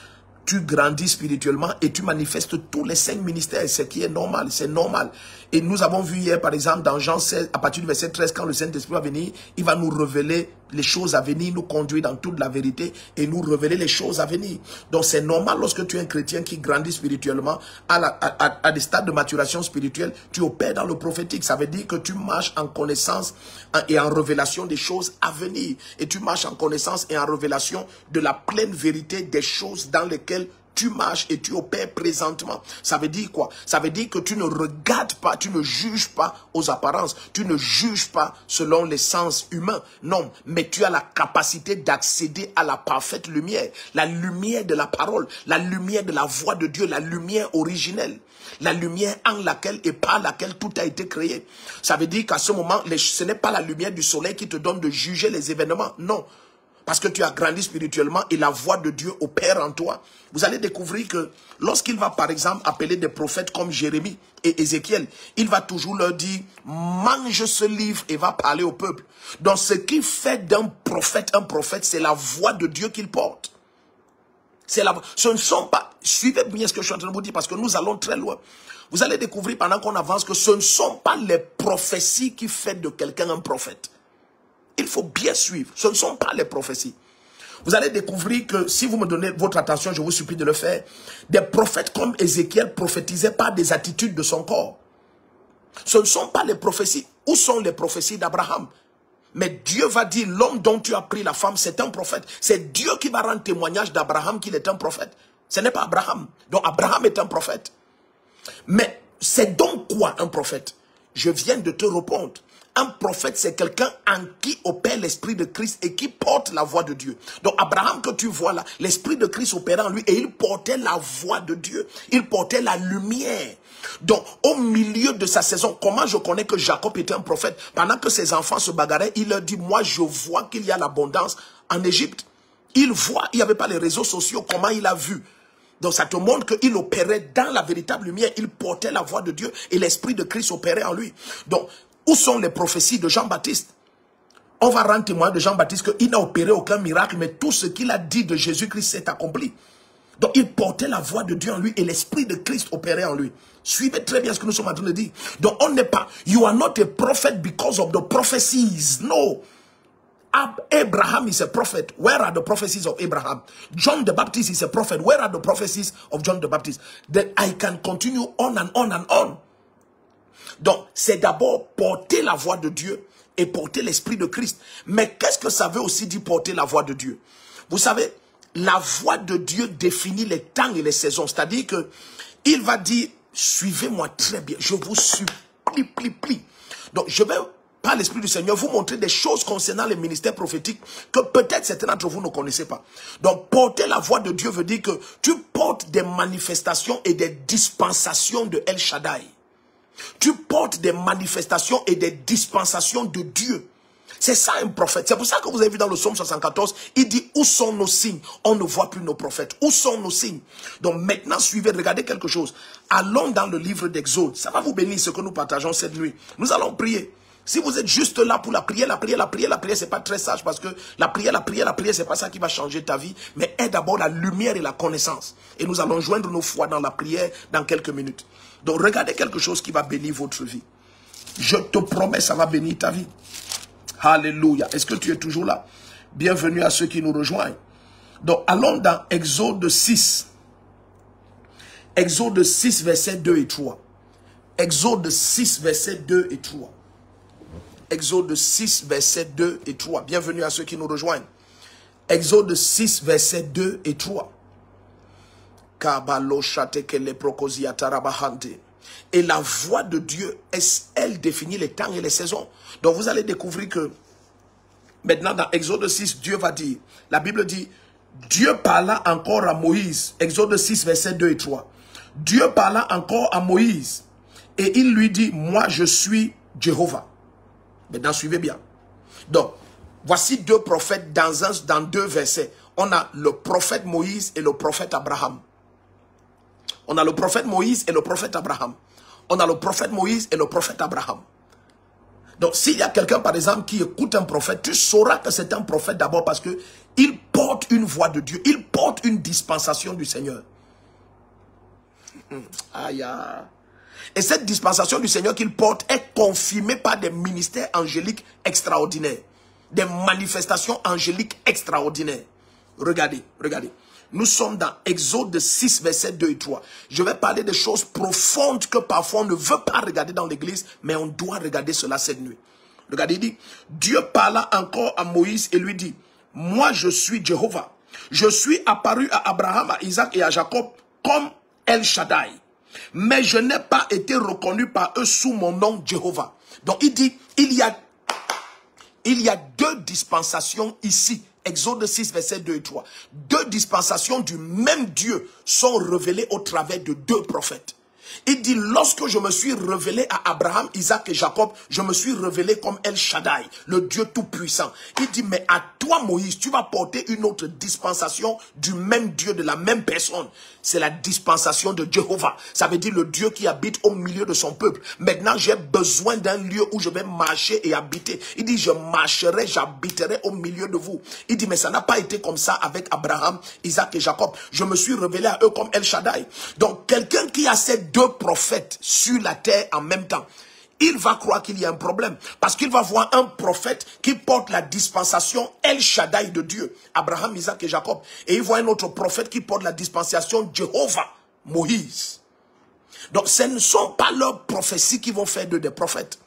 tu grandis spirituellement et tu manifestes tous les 5 ministères, ce qui est normal, c'est normal. Et nous avons vu hier, par exemple, dans Jean 16, à partir du verset 13, quand le Saint-Esprit va venir, il va nous révéler les choses à venir, nous conduire dans toute la vérité et nous révéler les choses à venir. Donc c'est normal lorsque tu es un chrétien qui grandit spirituellement, à des stades de maturation spirituelle, tu opères dans le prophétique. Ça veut dire que tu marches en connaissance et en révélation des choses à venir. Et tu marches en connaissance et en révélation de la pleine vérité des choses dans lesquelles tu marches et tu opères présentement. Ça veut dire quoi? Ça veut dire que tu ne regardes pas, tu ne juges pas aux apparences. Tu ne juges pas selon les sens humains. Non, mais tu as la capacité d'accéder à la parfaite lumière. La lumière de la parole, la lumière de la voix de Dieu, la lumière originelle. La lumière en laquelle et par laquelle tout a été créé. Ça veut dire qu'à ce moment, ce n'est pas la lumière du soleil qui te donne de juger les événements. Non. Parce que tu as grandi spirituellement et la voix de Dieu opère en toi. Vous allez découvrir que lorsqu'il va par exemple appeler des prophètes comme Jérémie et Ézéchiel, il va toujours leur dire, mange ce livre et va parler au peuple. Donc ce qui fait d'un prophète un prophète, c'est la voix de Dieu qu'il porte. Ce ne sont pas, suivez bien ce que je suis en train de vous dire parce que nous allons très loin. Vous allez découvrir pendant qu'on avance que ce ne sont pas les prophéties qui font de quelqu'un un prophète. Il faut bien suivre. Ce ne sont pas les prophéties. Vous allez découvrir que si vous me donnez votre attention, je vous supplie de le faire. Des prophètes comme Ézéchiel prophétisaient par des attitudes de son corps. Ce ne sont pas les prophéties. Où sont les prophéties d'Abraham? Mais Dieu va dire, l'homme dont tu as pris la femme, c'est un prophète. C'est Dieu qui va rendre témoignage d'Abraham qu'il est un prophète. Ce n'est pas Abraham. Donc Abraham est un prophète. Mais c'est donc quoi un prophète? Je viens de te répondre. Un prophète, c'est quelqu'un en qui opère l'esprit de Christ et qui porte la voix de Dieu. Donc Abraham que tu vois là, l'esprit de Christ opérait en lui et il portait la voix de Dieu. Il portait la lumière. Donc au milieu de sa saison, comment je connais que Jacob était un prophète? Pendant que ses enfants se bagarraient, il leur dit, moi je vois qu'il y a l'abondance en Égypte. Il voit, il n'y avait pas les réseaux sociaux, comment il a vu? Donc ça te montre qu'il opérait dans la véritable lumière. Il portait la voix de Dieu et l'esprit de Christ opérait en lui. Donc, où sont les prophéties de Jean-Baptiste? On va rendre témoin de Jean-Baptiste qu'il n'a opéré aucun miracle, mais tout ce qu'il a dit de Jésus-Christ s'est accompli. Donc il portait la voix de Dieu en lui et l'esprit de Christ opérait en lui. Suivez très bien ce que nous sommes en train de dire. Donc on n'est pas, you are not a prophet because of the prophecies. No. Abraham is a prophet. Where are the prophecies of Abraham? John the Baptist is a prophet. Where are the prophecies of John the Baptist? Then I can continue on and on and on. Donc, c'est d'abord porter la voix de Dieu et porter l'esprit de Christ. Mais qu'est-ce que ça veut aussi dire porter la voix de Dieu? Vous savez, la voix de Dieu définit les temps et les saisons. C'est-à-dire que il va dire, suivez-moi très bien, je vous supplie. Donc, je vais, par l'Esprit du Seigneur, vous montrer des choses concernant les ministères prophétiques que peut-être certains d'entre vous ne connaissez pas. Donc, porter la voix de Dieu veut dire que tu portes des manifestations et des dispensations de El Shaddai. Tu portes des manifestations et des dispensations de Dieu. C'est ça un prophète. C'est pour ça que vous avez vu dans le psaume 74, il dit, où sont nos signes? On ne voit plus nos prophètes. Où sont nos signes? Donc maintenant, suivez, regardez quelque chose. Allons dans le livre d'Exode. Ça va vous bénir ce que nous partageons cette nuit. Nous allons prier. Si vous êtes juste là pour la prière, c'est pas très sage parce que la prière, c'est pas ça qui va changer ta vie. Mais aie d'abord la lumière et la connaissance. Et nous allons joindre nos foi dans la prière dans quelques minutes. Donc regardez quelque chose qui va bénir votre vie. Je te promets, ça va bénir ta vie. Alléluia. Est-ce que tu es toujours là? Bienvenue à ceux qui nous rejoignent. Donc allons dans Exode 6. Exode 6, versets 2 et 3. Exode 6, versets 2 et 3. Exode 6, versets 2 et 3. Bienvenue à ceux qui nous rejoignent. Exode 6, versets 2 et 3. Et la voix de Dieu, elle définit les temps et les saisons. Donc vous allez découvrir que maintenant dans Exode 6, Dieu va dire, la Bible dit, Dieu parla encore à Moïse. Exode 6, versets 2 et 3. Dieu parla encore à Moïse. Et il lui dit, moi je suis Jéhovah. Maintenant suivez bien. Donc, voici deux prophètes dans deux versets. On a le prophète Moïse et le prophète Abraham. On a le prophète Moïse et le prophète Abraham. On a le prophète Moïse et le prophète Abraham. Donc, s'il y a quelqu'un, par exemple, qui écoute un prophète, tu sauras que c'est un prophète d'abord parce que il porte une voix de Dieu. Il porte une dispensation du Seigneur. Aïe. Et cette dispensation du Seigneur qu'il porte est confirmée par des ministères angéliques extraordinaires. Des manifestations angéliques extraordinaires. Regardez, regardez. Nous sommes dans Exode 6, versets 2 et 3. Je vais parler des choses profondes que parfois on ne veut pas regarder dans l'église, mais on doit regarder cela cette nuit. Regardez, il dit, Dieu parla encore à Moïse et lui dit, moi je suis Jéhovah. Je suis apparu à Abraham, à Isaac et à Jacob comme El Shaddai. Mais je n'ai pas été reconnu par eux sous mon nom Jéhovah. Donc il dit, il y a deux dispensations ici. Exode 6, versets 2 et 3. Deux dispensations du même Dieu sont révélées au travers de deux prophètes. Il dit, lorsque je me suis révélé à Abraham, Isaac et Jacob, je me suis révélé comme El Shaddai, le Dieu tout-puissant. Il dit, mais à toi Moïse, tu vas porter une autre dispensation du même Dieu, de la même personne. C'est la dispensation de Jéhovah. Ça veut dire le Dieu qui habite au milieu de son peuple. Maintenant, j'ai besoin d'un lieu où je vais marcher et habiter. Il dit, je marcherai, j'habiterai au milieu de vous. Il dit, mais ça n'a pas été comme ça avec Abraham, Isaac et Jacob. Je me suis révélé à eux comme El Shaddai. Donc, quelqu'un qui a ces deux prophètes sur la terre en même temps, il va croire qu'il y a un problème. Parce qu'il va voir un prophète qui porte la dispensation El Shaddai de Dieu, Abraham, Isaac et Jacob. Et il voit un autre prophète qui porte la dispensation Jéhovah, Moïse. Donc ce ne sont pas leurs prophéties qui vont faire d'eux des prophètes.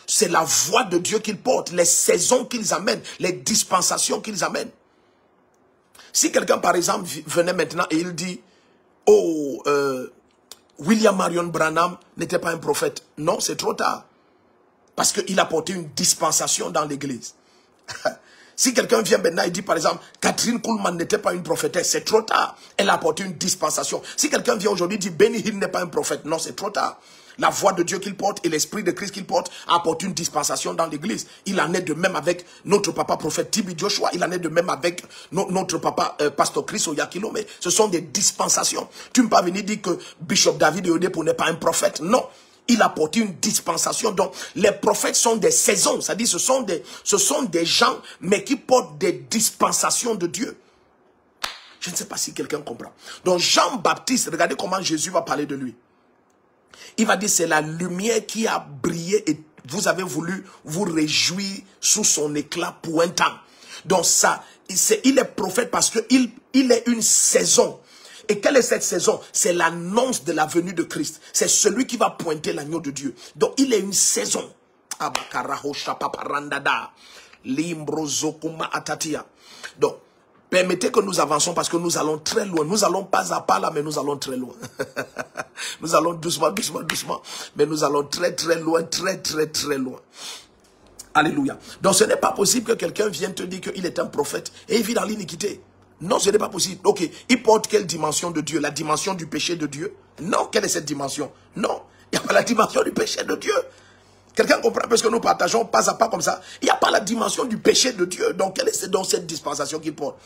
C'est la voix de Dieu qu'ils portent, les saisons qu'ils amènent, les dispensations qu'ils amènent. Si quelqu'un par exemple venait maintenant et il dit, oh, William Marion Branham n'était pas un prophète. Non, c'est trop tard. Parce qu'il a porté une dispensation dans l'église. Si quelqu'un vient maintenant et dit par exemple, Catherine Kuhlman n'était pas une prophétesse, c'est trop tard. Elle a apporté une dispensation. Si quelqu'un vient aujourd'hui et dit, Benny Hinn n'est pas un prophète, non, c'est trop tard. La voix de Dieu qu'il porte et l'esprit de Christ qu'il porte apporte une dispensation dans l'église. Il en est de même avec notre papa prophète Tibi Joshua. Il en est de même avec notre papa pasteur Chris Oyakilome. Ce sont des dispensations. Tu ne peux pas venir dire que Bishop David Oyedepo n'est pas un prophète. Non. Il a porté une dispensation. Donc, les prophètes sont des saisons. C'est-à-dire, ce sont des gens, mais qui portent des dispensations de Dieu. Je ne sais pas si quelqu'un comprend. Donc, Jean-Baptiste, regardez comment Jésus va parler de lui. Il va dire, c'est la lumière qui a brillé et vous avez voulu vous réjouir sous son éclat pour un temps. Donc ça, il est prophète parce qu'il est une saison. Et quelle est cette saison? C'est l'annonce de la venue de Christ. C'est celui qui va pointer l'agneau de Dieu. Donc il est une saison. Donc, permettez que nous avançons parce que nous allons très loin. Nous allons pas à pas là, mais nous allons très loin. Nous allons doucement, doucement, doucement. Mais nous allons très, très loin, très, très, très loin. Alléluia. Donc ce n'est pas possible que quelqu'un vienne te dire qu'il est un prophète et il vit dans l'iniquité. Non, ce n'est pas possible. Ok, il porte quelle dimension de Dieu? La dimension du péché de Dieu? Non, quelle est cette dimension? Non, il n'y a pas la dimension du péché de Dieu. Quelqu'un comprend parce que nous partageons pas à pas comme ça. Il n'y a pas la dimension du péché de Dieu. Donc, quelle est donc cette dispensation qu'il porte?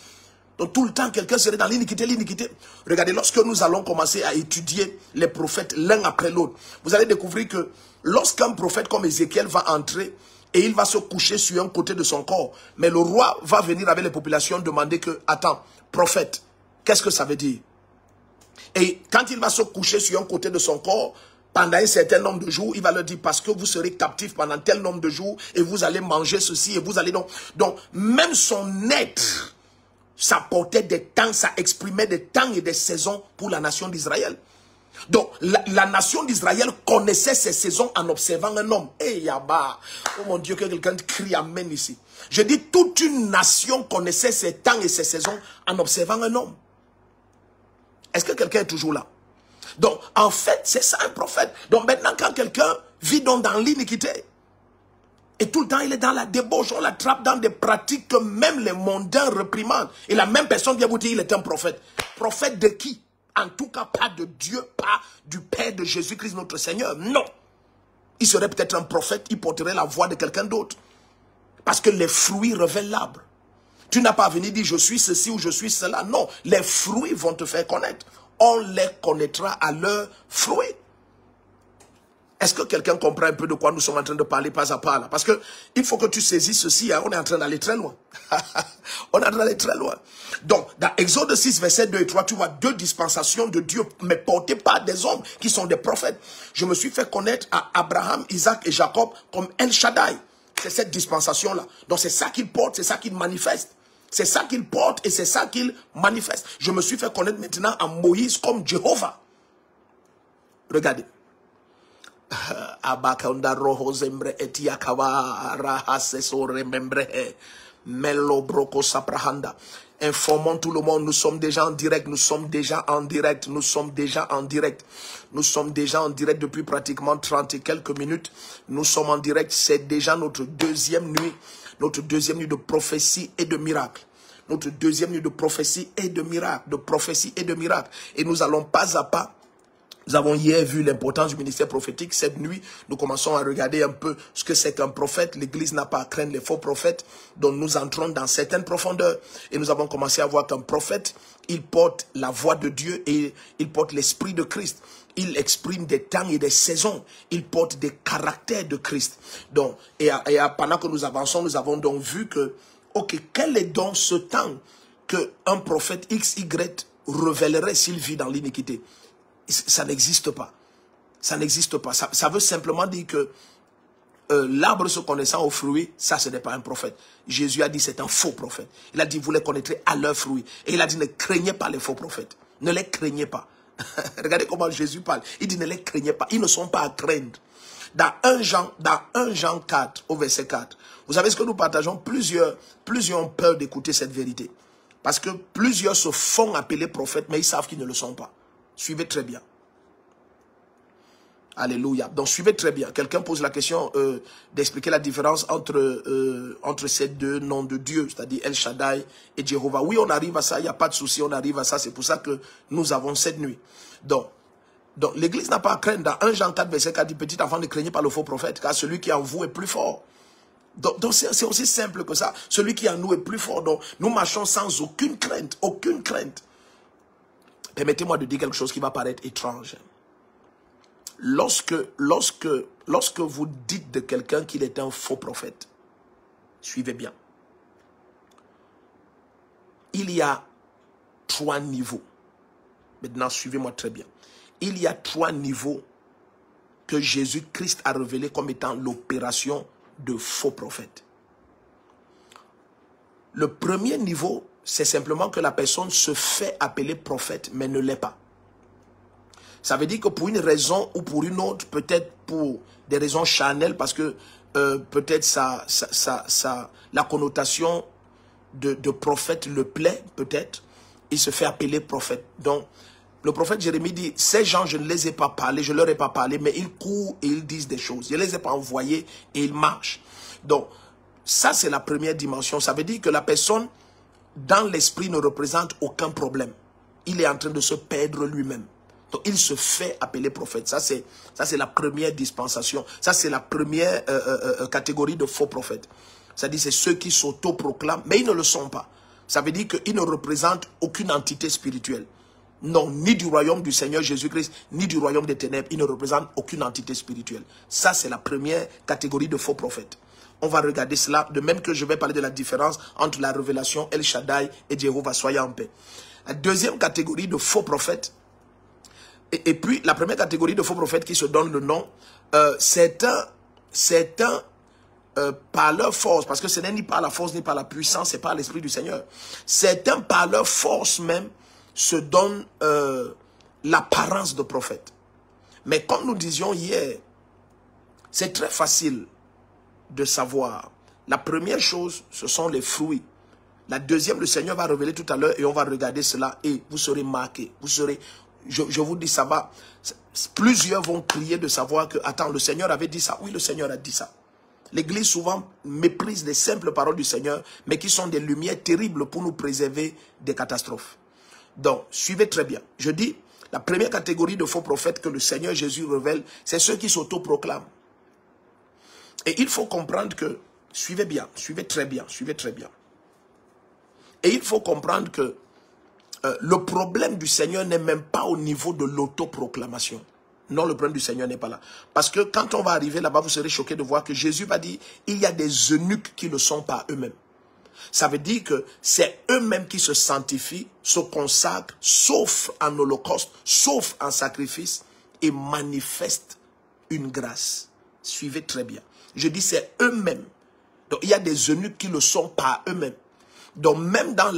Donc, tout le temps, quelqu'un serait dans l'iniquité, l'iniquité. Regardez, lorsque nous allons commencer à étudier les prophètes l'un après l'autre, vous allez découvrir que lorsqu'un prophète comme Ézéchiel va entrer et il va se coucher sur un côté de son corps, mais le roi va venir avec les populations demander que, attends, prophète, qu'est-ce que ça veut dire? Et quand il va se coucher sur un côté de son corps, pendant un certain nombre de jours, il va leur dire parce que vous serez captifs pendant tel nombre de jours et vous allez manger ceci et vous allez donc... Donc, même son être, ça portait des temps, ça exprimait des temps et des saisons pour la nation d'Israël. Donc, la nation d'Israël connaissait ces saisons en observant un homme. Eh, yaba, oh mon Dieu, que quelqu'un crie amen ici. Je dis, toute une nation connaissait ces temps et ces saisons en observant un homme. Est-ce que quelqu'un est toujours là? Donc, en fait, c'est ça un prophète. Donc maintenant, quand quelqu'un vit donc dans l'iniquité, et tout le temps, il est dans la débauche, on l'attrape dans des pratiques que même les mondains réprimandent. Et la même personne vient vous dire, il est un prophète. Prophète de qui? En tout cas, pas de Dieu, pas du Père de Jésus-Christ, notre Seigneur. Non. Il serait peut-être un prophète, il porterait la voix de quelqu'un d'autre. Parce que les fruits révèlent l'arbre. Tu n'as pas à venir dire, je suis ceci ou je suis cela. Non, les fruits vont te faire connaître. On les connaîtra à leurs fruits. Est-ce que quelqu'un comprend un peu de quoi nous sommes en train de parler pas à pas là? Parce que il faut que tu saisisses ceci, hein, on est en train d'aller très loin. On est en train d'aller très loin. Donc, dans Exode 6, verset 2 et 3, tu vois deux dispensations de Dieu, mais portées par des hommes qui sont des prophètes. Je me suis fait connaître à Abraham, Isaac et Jacob comme El Shaddai. C'est cette dispensation-là. Donc, c'est ça qu'il porte, c'est ça qu'il manifeste. C'est ça qu'il porte et c'est ça qu'il manifeste. Je me suis fait connaître maintenant à Moïse comme Jéhovah. Regardez. Abakanda roho zembre etiakawa rahaseso remembre melo broko saprahanda. Informons tout le monde, nous sommes déjà en direct, nous sommes déjà en direct, nous sommes déjà en direct. Nous sommes déjà en direct depuis pratiquement 30 et quelques minutes. Nous sommes en direct, c'est déjà notre deuxième nuit de prophétie et de miracle. Notre deuxième nuit de prophétie et de miracle, Et nous allons pas à pas. Nous avons hier vu l'importance du ministère prophétique. Cette nuit, nous commençons à regarder un peu ce que c'est qu'un prophète. L'Église n'a pas à craindre les faux prophètes. Donc nous entrons dans certaines profondeurs. Et nous avons commencé à voir qu'un prophète, il porte la voix de Dieu et il porte l'esprit de Christ. Il exprime des temps et des saisons. Il porte des caractères de Christ. Donc, pendant que nous avançons, nous avons donc vu que, ok, quel est donc ce temps qu'un prophète XY révélerait s'il vit dans l'iniquité? Ça n'existe pas. Ça n'existe pas. Ça veut simplement dire que l'arbre se connaissant aux fruits, ça ce n'est pas un prophète. Jésus a dit c'est un faux prophète. Il a dit vous les connaîtrez à leurs fruits. Et il a dit ne craignez pas les faux prophètes. Ne les craignez pas. Regardez comment Jésus parle. Il dit ne les craignez pas. Ils ne sont pas à craindre. Dans 1 Jean 4 au verset 4, vous savez ce que nous partageons, plusieurs ont peur d'écouter cette vérité. Parce que plusieurs se font appeler prophètes, mais ils savent qu'ils ne le sont pas. Suivez très bien. Alléluia. Donc suivez très bien. Quelqu'un pose la question d'expliquer la différence entre ces deux noms de Dieu, c'est-à-dire El Shaddai et Jéhovah. Oui, on arrive à ça, il n'y a pas de souci, on arrive à ça. C'est pour ça que nous avons cette nuit. Donc l'Église n'a pas à craindre. Dans 1 Jean 4, verset 4, dit, petit enfant, ne craignez pas le faux prophète, car celui qui est en vous est plus fort. Donc c'est aussi simple que ça. Celui qui est en nous est plus fort. Donc nous marchons sans aucune crainte, aucune crainte. Permettez-moi de dire quelque chose qui va paraître étrange. Lorsque vous dites de quelqu'un qu'il est un faux prophète, suivez bien. Il y a 3 niveaux. Maintenant, suivez-moi très bien. Il y a 3 niveaux que Jésus-Christ a révélés comme étant l'opération de faux prophète. Le premier niveau, c'est simplement que la personne se fait appeler prophète, mais ne l'est pas. Ça veut dire que pour une raison ou pour une autre, peut-être pour des raisons charnelles, parce que peut-être la connotation de prophète le plaît, peut-être, il se fait appeler prophète. Donc, le prophète Jérémie dit, ces gens, je ne les ai pas parlé, je ne leur ai pas parlé, mais ils courent et ils disent des choses. Je ne les ai pas envoyés et ils marchent. Donc, ça c'est la première dimension. Ça veut dire que la personne, dans l'esprit, ne représente aucun problème. Il est en train de se perdre lui-même. Donc, il se fait appeler prophète. Ça, c'est la première dispensation. Ça, c'est la première catégorie de faux prophètes. C'est-à-dire, c'est ceux qui s'autoproclament, mais ils ne le sont pas. Ça veut dire qu'ils ne représentent aucune entité spirituelle. Non, ni du royaume du Seigneur Jésus-Christ, ni du royaume des ténèbres. Ils ne représentent aucune entité spirituelle. Ça, c'est la première catégorie de faux prophètes. On va regarder cela, de même que je vais parler de la différence entre la révélation El Shaddai et Jéhovah. Soyez en paix. La deuxième catégorie de faux prophètes, et puis la première catégorie de faux prophètes qui se donne le nom, certains par leur force, parce que ce n'est ni par la force ni par la puissance, c'est par l'Esprit du Seigneur. Certains par leur force même se donnent l'apparence de prophète. Mais comme nous disions hier, c'est très facile de savoir. La première chose, ce sont les fruits. La deuxième, le Seigneur va révéler tout à l'heure et on va regarder cela et vous serez marqués. je vous dis, ça va. Plusieurs vont crier de savoir que, attends, le Seigneur avait dit ça. Oui, le Seigneur a dit ça. L'Église souvent méprise les simples paroles du Seigneur, mais qui sont des lumières terribles pour nous préserver des catastrophes. Donc, suivez très bien. Je dis, la première catégorie de faux prophètes que le Seigneur Jésus révèle, c'est ceux qui s'autoproclament. Et il faut comprendre que, suivez bien, suivez très bien, suivez très bien. Et il faut comprendre que le problème du Seigneur n'est même pas au niveau de l'autoproclamation. Non, le problème du Seigneur n'est pas là. Parce que quand on va arriver là-bas, vous serez choqués de voir que Jésus va dire, il y a des eunuques qui ne le sont pas eux-mêmes. Ça veut dire que c'est eux-mêmes qui se sanctifient, se consacrent, sauf en holocauste, sauf en sacrifice, et manifestent une grâce. Suivez très bien. Je dis c'est eux-mêmes. Donc il y a des eunuques qui ne le sont pas eux-mêmes. Donc même dans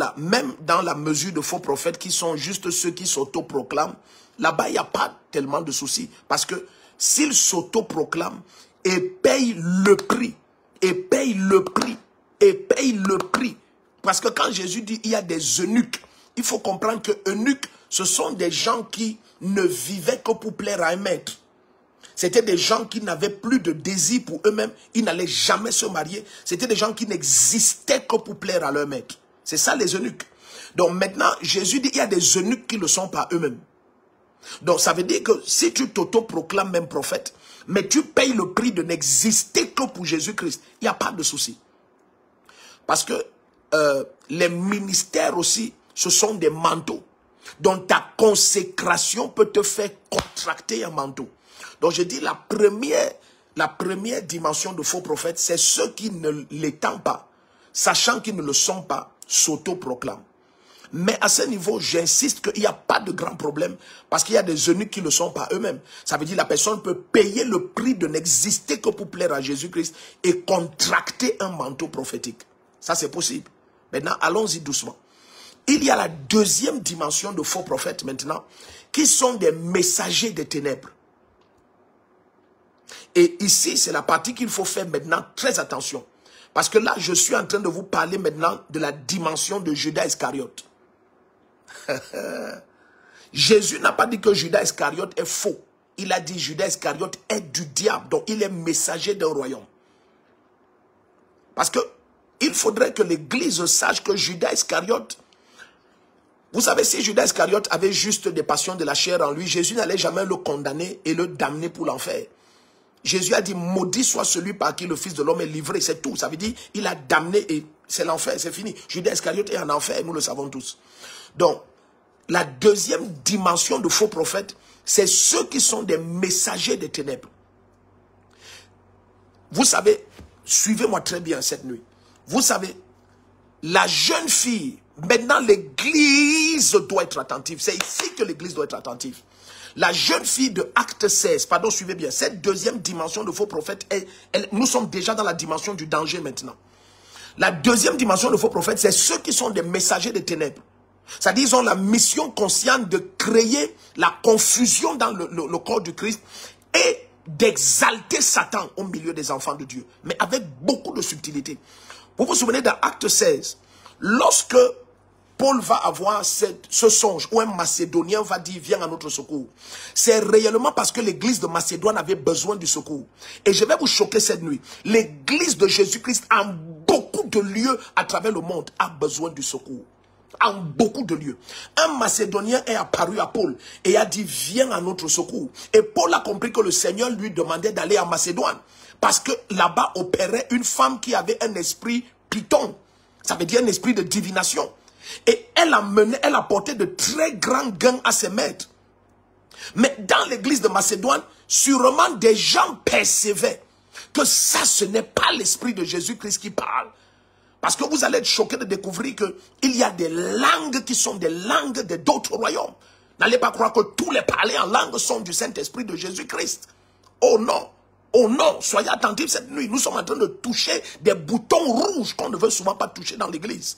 la mesure de faux prophètes qui sont juste ceux qui s'autoproclament, là-bas il n'y a pas tellement de soucis. Parce que s'ils s'autoproclament et payent le prix, parce que quand Jésus dit il y a des eunuques, il faut comprendre que eunuques, ce sont des gens qui ne vivaient que pour plaire à un maître. C'était des gens qui n'avaient plus de désir pour eux-mêmes. Ils n'allaient jamais se marier. C'était des gens qui n'existaient que pour plaire à leur maître. C'est ça les eunuques. Donc maintenant, Jésus dit il y a des eunuques qui ne le sont pas eux-mêmes. Donc ça veut dire que si tu t'autoproclames même prophète, mais tu payes le prix de n'exister que pour Jésus-Christ, il n'y a pas de souci. Parce que les ministères aussi, ce sont des manteaux. Donc ta consécration peut te faire contracter un manteau. Donc je dis la première dimension de faux prophètes, c'est ceux qui ne l'étant pas, sachant qu'ils ne le sont pas, s'autoproclament. Mais à ce niveau, j'insiste qu'il n'y a pas de grand problème parce qu'il y a des eunuques qui ne le sont pas eux-mêmes. Ça veut dire que la personne peut payer le prix de n'exister que pour plaire à Jésus-Christ et contracter un manteau prophétique. Ça, c'est possible. Maintenant, allons-y doucement. Il y a la deuxième dimension de faux prophètes maintenant qui sont des messagers des ténèbres. Et ici, c'est la partie qu'il faut faire maintenant très attention. Parce que là, je suis en train de vous parler maintenant de la dimension de Judas Iscariote. Jésus n'a pas dit que Judas Iscariote est faux. Il a dit Judas Iscariote est du diable. Donc, il est messager d'un royaume. Parce que il faudrait que l'Église sache que Judas Iscariote, vous savez, si Judas Iscariote avait juste des passions de la chair en lui, Jésus n'allait jamais le condamner et le damner pour l'enfer. Jésus a dit, maudit soit celui par qui le Fils de l'homme est livré, c'est tout. Ça veut dire, il a damné et c'est l'enfer, c'est fini. Judas Iscariote est en enfer, nous le savons tous. Donc, la deuxième dimension de faux prophètes, c'est ceux qui sont des messagers des ténèbres. Vous savez, suivez-moi très bien cette nuit. Vous savez, la jeune fille, maintenant l'église doit être attentive. C'est ici que l'église doit être attentive. La jeune fille de Acte 16, pardon, suivez bien, cette deuxième dimension de faux prophètes, nous sommes déjà dans la dimension du danger maintenant. La deuxième dimension de faux prophètes, c'est ceux qui sont des messagers des ténèbres. C'est-à-dire, ils ont la mission consciente de créer la confusion dans le corps du Christ et d'exalter Satan au milieu des enfants de Dieu, mais avec beaucoup de subtilité. Vous vous souvenez dans Acte 16, lorsque Paul va avoir ce songe où un Macédonien va dire viens à notre secours. C'est réellement parce que l'église de Macédoine avait besoin du secours. Et je vais vous choquer cette nuit. L'église de Jésus-Christ en beaucoup de lieux à travers le monde a besoin du secours. En beaucoup de lieux. Un Macédonien est apparu à Paul et a dit viens à notre secours. Et Paul a compris que le Seigneur lui demandait d'aller à Macédoine. Parce que là-bas opérait une femme qui avait un esprit python. Ça veut dire un esprit de divination. Et elle apportait de très grands gains à ses maîtres. Mais dans l'église de Macédoine, sûrement des gens percevaient que ça, ce n'est pas l'esprit de Jésus-Christ qui parle. Parce que vous allez être choqués de découvrir qu'il y a des langues qui sont des langues d'autres royaumes. N'allez pas croire que tous les parlers en langue sont du Saint-Esprit de Jésus-Christ. Oh non! Oh non! Soyez attentifs cette nuit. Nous sommes en train de toucher des boutons rouges qu'on ne veut souvent pas toucher dans l'église.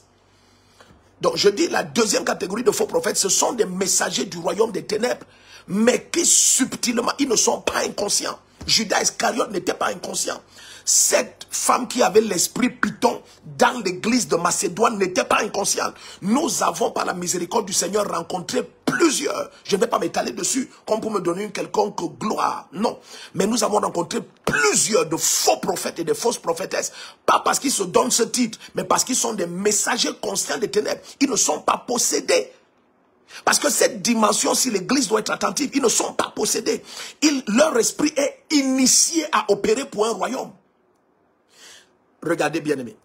Donc je dis la deuxième catégorie de faux prophètes, ce sont des messagers du royaume des ténèbres, mais qui subtilement, ils ne sont pas inconscients. Judas Iscariote n'était pas inconscient. Cette femme qui avait l'esprit python dans l'église de Macédoine n'était pas inconsciente. Nous avons par la miséricorde du Seigneur rencontré plusieurs. Je ne vais pas m'étaler dessus comme pour me donner une quelconque gloire. Non. Mais nous avons rencontré plusieurs de faux prophètes et de fausses prophétesses. Pas parce qu'ils se donnent ce titre, mais parce qu'ils sont des messagers conscients des ténèbres. Ils ne sont pas possédés. Parce que cette dimension, si l'église doit être attentive, ils ne sont pas possédés. Leur esprit est initié à opérer pour un royaume. Regardez bien aimé.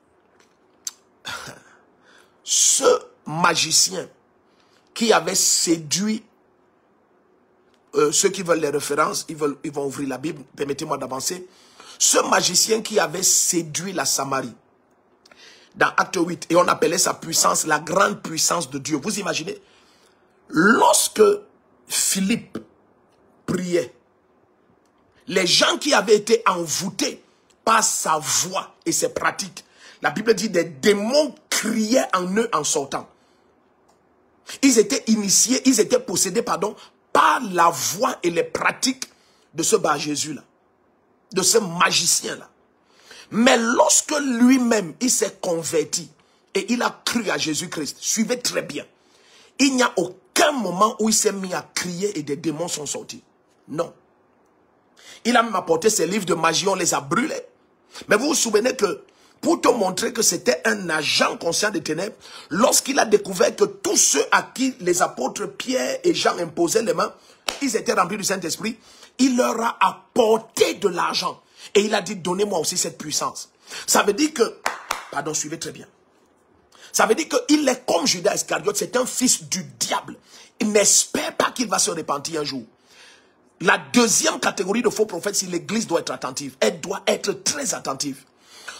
Ce magicien qui avait séduit ceux qui veulent les références, ils vont ouvrir la Bible, permettez-moi d'avancer. Ce magicien qui avait séduit la Samarie, dans Acte 8, et on appelait sa puissance la grande puissance de Dieu. Vous imaginez? Lorsque Philippe priait, les gens qui avaient été envoûtés par sa voix et ses pratiques, la Bible dit des démons criaient en eux en sortant. Ils étaient initiés, ils étaient possédés, pardon, par la voix et les pratiques de ce Bar Jésus-là, de ce magicien-là. Mais lorsque lui-même, il s'est converti et il a cru à Jésus-Christ, suivez très bien, il n'y a aucun moment où il s'est mis à crier et des démons sont sortis. Non. Il a même apporté ses livres de magie, on les a brûlés. Mais vous vous souvenez que, pour te montrer que c'était un agent conscient des ténèbres, lorsqu'il a découvert que tous ceux à qui les apôtres Pierre et Jean imposaient les mains, ils étaient remplis du Saint-Esprit, il leur a apporté de l'argent. Et il a dit, donnez-moi aussi cette puissance. Ça veut dire que, pardon, suivez très bien. Ça veut dire qu'il est comme Judas Iscariote, c'est un fils du diable. Il n'espère pas qu'il va se repentir un jour. La deuxième catégorie de faux prophètes, si l'église doit être attentive, elle doit être très attentive.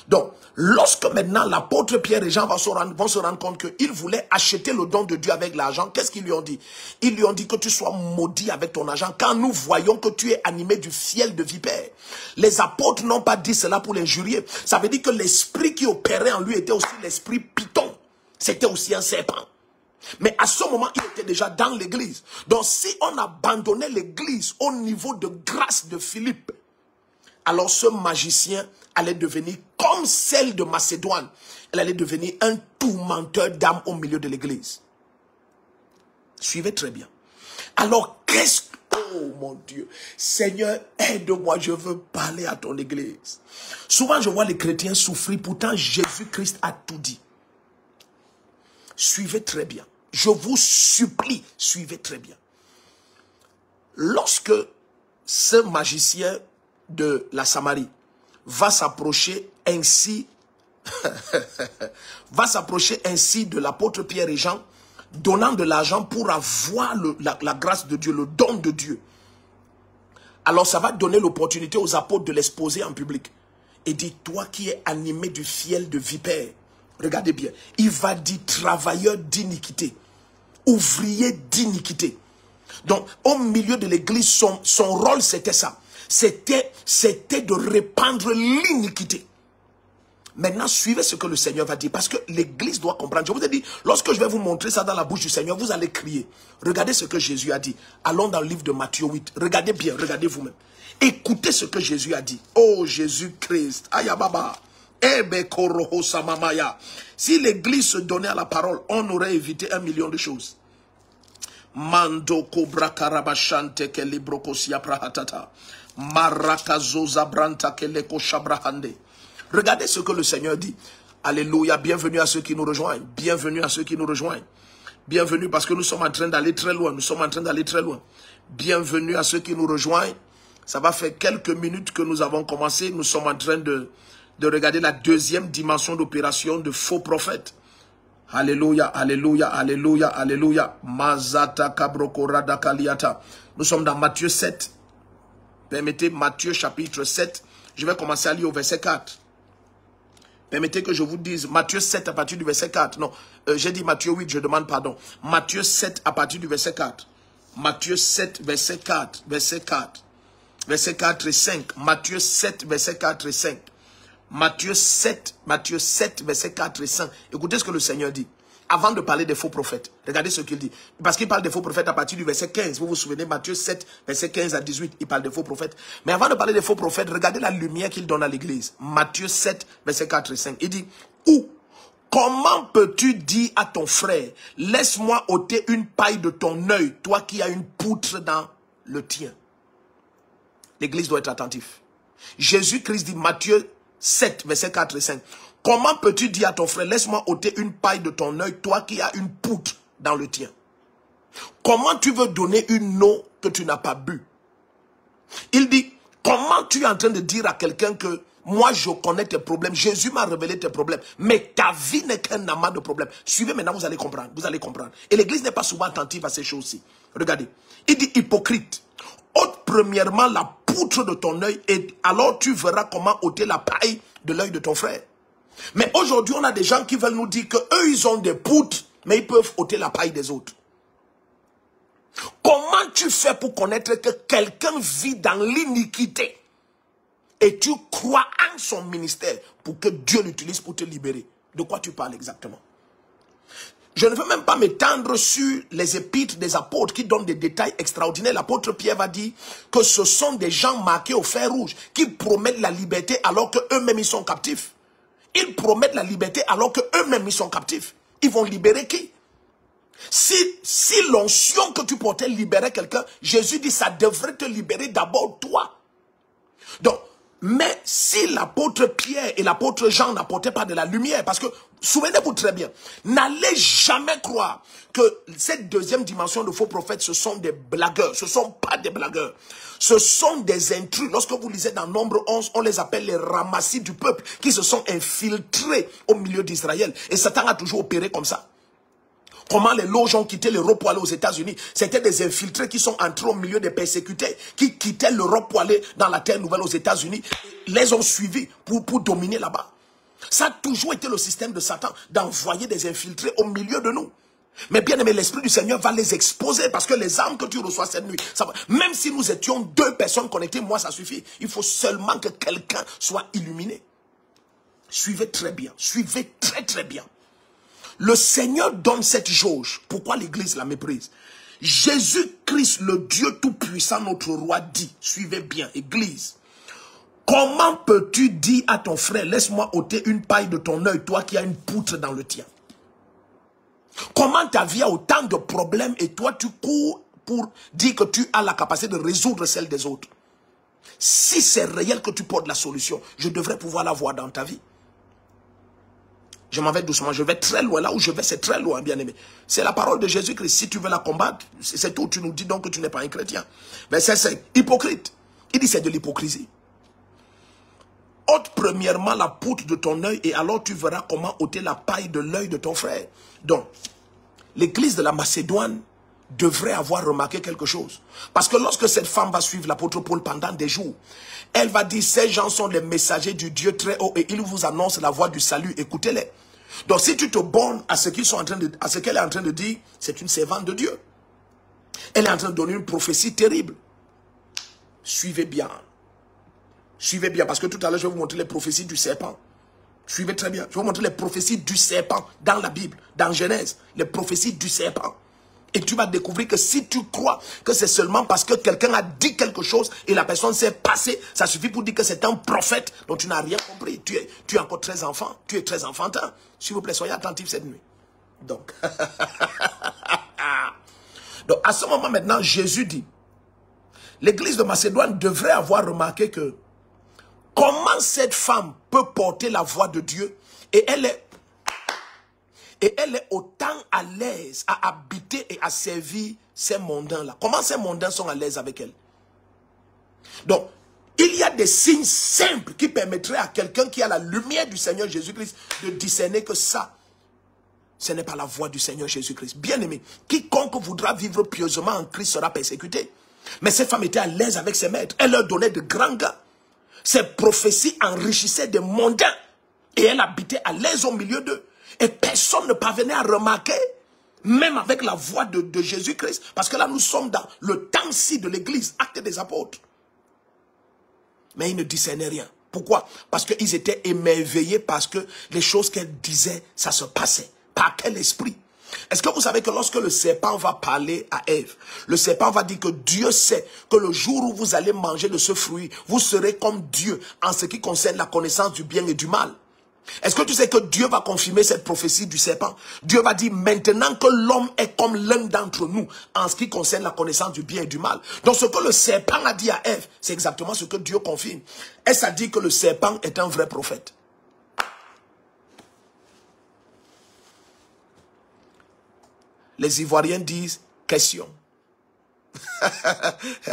Donc, lorsque maintenant l'apôtre Pierre et Jean vont se rendre compte qu'ils voulaient acheter le don de Dieu avec l'argent, qu'est-ce qu'ils lui ont dit? Ils lui ont dit que tu sois maudit avec ton argent, quand nous voyons que tu es animé du fiel de vipère. Les apôtres n'ont pas dit cela pour l'injurier. Ça veut dire que l'esprit qui opérait en lui était aussi l'esprit python. C'était aussi un serpent. Mais à ce moment, il était déjà dans l'église. Donc si on abandonnait l'église au niveau de grâce de Philippe, alors ce magicien allait devenir comme celle de Macédoine. Elle allait devenir un tourmenteur d'âmes au milieu de l'église. Suivez très bien. Alors qu'est-ce que... Oh mon Dieu, Seigneur, aide-moi, je veux parler à ton église. Souvent je vois les chrétiens souffrir, pourtant Jésus-Christ a tout dit. Suivez très bien. Je vous supplie, suivez très bien. Lorsque ce magicien de la Samarie va s'approcher ainsi de l'apôtre Pierre et Jean, donnant de l'argent pour avoir la grâce de Dieu, le don de Dieu. Alors ça va donner l'opportunité aux apôtres de l'exposer en public. Et dit, toi qui es animé du fiel de vipère, regardez bien, il va dire travailleur d'iniquité, ouvrier d'iniquité. Donc au milieu de l'église, son rôle c'était ça. C'était de répandre l'iniquité. Maintenant, suivez ce que le Seigneur va dire. Parce que l'église doit comprendre. Je vous ai dit, lorsque je vais vous montrer ça dans la bouche du Seigneur, vous allez crier. Regardez ce que Jésus a dit. Allons dans le livre de Matthieu 8. Regardez bien, regardez vous-même. Écoutez ce que Jésus a dit. Oh Jésus-Christ. Ayababa. Si l'église se donnait à la parole, on aurait évité 1 million de choses. Mando cobra karabashante ke librokosia prahatata. Marakazoza branta ke leko shabrahande. Regardez ce que le Seigneur dit. Alléluia, bienvenue à ceux qui nous rejoignent. Bienvenue à ceux qui nous rejoignent. Bienvenue parce que nous sommes en train d'aller très loin. Nous sommes en train d'aller très loin. Bienvenue à ceux qui nous rejoignent. Ça va faire quelques minutes que nous avons commencé. Nous sommes en train de regarder la deuxième dimension d'opération de faux prophètes. Alléluia, alléluia, alléluia, alléluia. Mazata kabrokorada kaliata. Nous sommes dans Matthieu 7. Permettez, Matthieu chapitre 7. Je vais commencer à lire au verset 4. Permettez que je vous dise Matthieu 7 à partir du verset 4. Non, j'ai dit Matthieu 8, je demande pardon. Matthieu 7 à partir du verset 4. Matthieu 7, verset 4. Verset 4. Verset 4 et 5. Matthieu 7, verset 4 et 5. Matthieu 7, verset 4 et 5. Écoutez ce que le Seigneur dit. Avant de parler des faux prophètes, regardez ce qu'il dit. Parce qu'il parle des faux prophètes à partir du verset 15. Vous vous souvenez, Matthieu 7, verset 15 à 18, il parle des faux prophètes. Mais avant de parler des faux prophètes, regardez la lumière qu'il donne à l'église. Matthieu 7, verset 4 et 5. Il dit, ou Comment peux-tu dire à ton frère, laisse-moi ôter une paille de ton œil, toi qui as une poutre dans le tien? L'église doit être attentive. Jésus-Christ dit, Matthieu 7, verset 4 et 5. Comment peux-tu dire à ton frère, laisse-moi ôter une paille de ton œil, toi qui as une poutre dans le tien? Comment tu veux donner une eau que tu n'as pas bu? Il dit, comment tu es en train de dire à quelqu'un que moi je connais tes problèmes, Jésus m'a révélé tes problèmes, mais ta vie n'est qu'un amas de problèmes. Suivez maintenant, vous allez comprendre, vous allez comprendre. Et l'église n'est pas souvent attentive à ces choses-ci. Regardez, il dit, hypocrite, ôte premièrement la poutre de ton œil et alors tu verras comment ôter la paille de l'œil de ton frère. Mais aujourd'hui, on a des gens qui veulent nous dire qu'eux, ils ont des poutres, mais ils peuvent ôter la paille des autres. Comment tu fais pour connaître que quelqu'un vit dans l'iniquité et tu crois en son ministère pour que Dieu l'utilise pour te libérer? De quoi tu parles exactement? Je ne veux même pas m'étendre sur les épîtres des apôtres qui donnent des détails extraordinaires. L'apôtre Pierre va dire que ce sont des gens marqués au fer rouge qui promettent la liberté alors qu'eux-mêmes ils sont captifs. Ils promettent la liberté alors qu'eux-mêmes ils sont captifs. Ils vont libérer qui? Si l'onction que tu portais libérait quelqu'un, Jésus dit ça devrait te libérer d'abord toi. Donc, mais si l'apôtre Pierre et l'apôtre Jean n'apportaient pas de la lumière, parce que, souvenez-vous très bien, n'allez jamais croire que cette deuxième dimension de faux prophètes, ce sont des blagueurs. Ce ne sont pas des blagueurs. Ce sont des intrus. Lorsque vous lisez dans Nombre 11, on les appelle les ramassis du peuple qui se sont infiltrés au milieu d'Israël. Et Satan a toujours opéré comme ça. Comment les loges ont quitté l'Europe pour aller aux États-Unis? C'était des infiltrés qui sont entrés au milieu des persécutés, qui quittaient l'Europe pour aller dans la terre nouvelle aux États-Unis, les ont suivis pour dominer là-bas. Ça a toujours été le système de Satan, d'envoyer des infiltrés au milieu de nous. Mais bien aimé, l'Esprit du Seigneur va les exposer parce que les armes que tu reçois cette nuit, ça va. Même si nous étions 2 personnes connectées, moi ça suffit. Il faut seulement que quelqu'un soit illuminé. Suivez très bien, suivez très très bien. Le Seigneur donne cette jauge. Pourquoi l'Église la méprise? Jésus-Christ, le Dieu Tout-Puissant, notre roi, dit, suivez bien, Église, comment peux-tu dire à ton frère, laisse-moi ôter une paille de ton œil, toi qui as une poutre dans le tien? Comment ta vie a autant de problèmes et toi tu cours pour dire que tu as la capacité de résoudre celle des autres? Si c'est réel que tu portes la solution, je devrais pouvoir la voir dans ta vie. Je m'en vais doucement, je vais très loin. Là où je vais, c'est très loin, bien aimé. C'est la parole de Jésus-Christ. Si tu veux la combattre, c'est tout. Tu nous dis donc que tu n'es pas un chrétien. Verset 5, hypocrite. Il dit c'est de l'hypocrisie. Ôte premièrement la poutre de ton œil et alors tu verras comment ôter la paille de l'œil de ton frère. Donc, l'église de la Macédoine devrait avoir remarqué quelque chose. Parce que lorsque cette femme va suivre l'apôtre Paul pendant des jours, elle va dire, ces gens sont les messagers du Dieu très haut et ils vous annoncent la voie du salut, écoutez-les. Donc si tu te bornes à ce qu'ils sont en train de, à ce qu'elle est en train de dire, c'est une servante de Dieu. Elle est en train de donner une prophétie terrible. Suivez bien. Suivez bien, parce que tout à l'heure, je vais vous montrer les prophéties du serpent. Suivez très bien. Je vais vous montrer les prophéties du serpent dans la Bible, dans Genèse. Les prophéties du serpent. Et tu vas découvrir que si tu crois que c'est seulement parce que quelqu'un a dit quelque chose et la personne s'est passée, ça suffit pour dire que c'est un prophète dont tu n'as rien compris. Tu es encore très enfant, tu es très enfantin. S'il vous plaît, soyez attentifs cette nuit. Donc, à ce moment maintenant, Jésus dit, l'église de Macédoine devrait avoir remarqué que comment cette femme peut porter la voix de Dieu et elle est autant à l'aise à habiter et à servir ces mondains-là. Comment ces mondains sont à l'aise avec elle? Donc, il y a des signes simples qui permettraient à quelqu'un qui a la lumière du Seigneur Jésus-Christ de discerner que ça, ce n'est pas la voix du Seigneur Jésus-Christ. Bien aimé, quiconque voudra vivre pieusement en Christ sera persécuté. Mais cette femme était à l'aise avec ses maîtres. Elle leur donnait de grands gains. Ses prophéties enrichissaient des mondains. Et elle habitait à l'aise au milieu d'eux. Et personne ne parvenait à remarquer, même avec la voix de Jésus-Christ. Parce que là, nous sommes dans le temps-ci de l'église, acte des apôtres. Mais ils ne discernaient rien. Pourquoi? Parce qu'ils étaient émerveillés, parce que les choses qu'elle disait, ça se passait. Par quel esprit? Est-ce que vous savez que lorsque le serpent va parler à Ève, le serpent va dire que Dieu sait que le jour où vous allez manger de ce fruit, vous serez comme Dieu en ce qui concerne la connaissance du bien et du mal. Est-ce que tu sais que Dieu va confirmer cette prophétie du serpent? Dieu va dire maintenant que l'homme est comme l'un d'entre nous en ce qui concerne la connaissance du bien et du mal. Donc ce que le serpent a dit à Ève, c'est exactement ce que Dieu confirme. Est-ce à dire que le serpent est un vrai prophète? Les Ivoiriens disent question.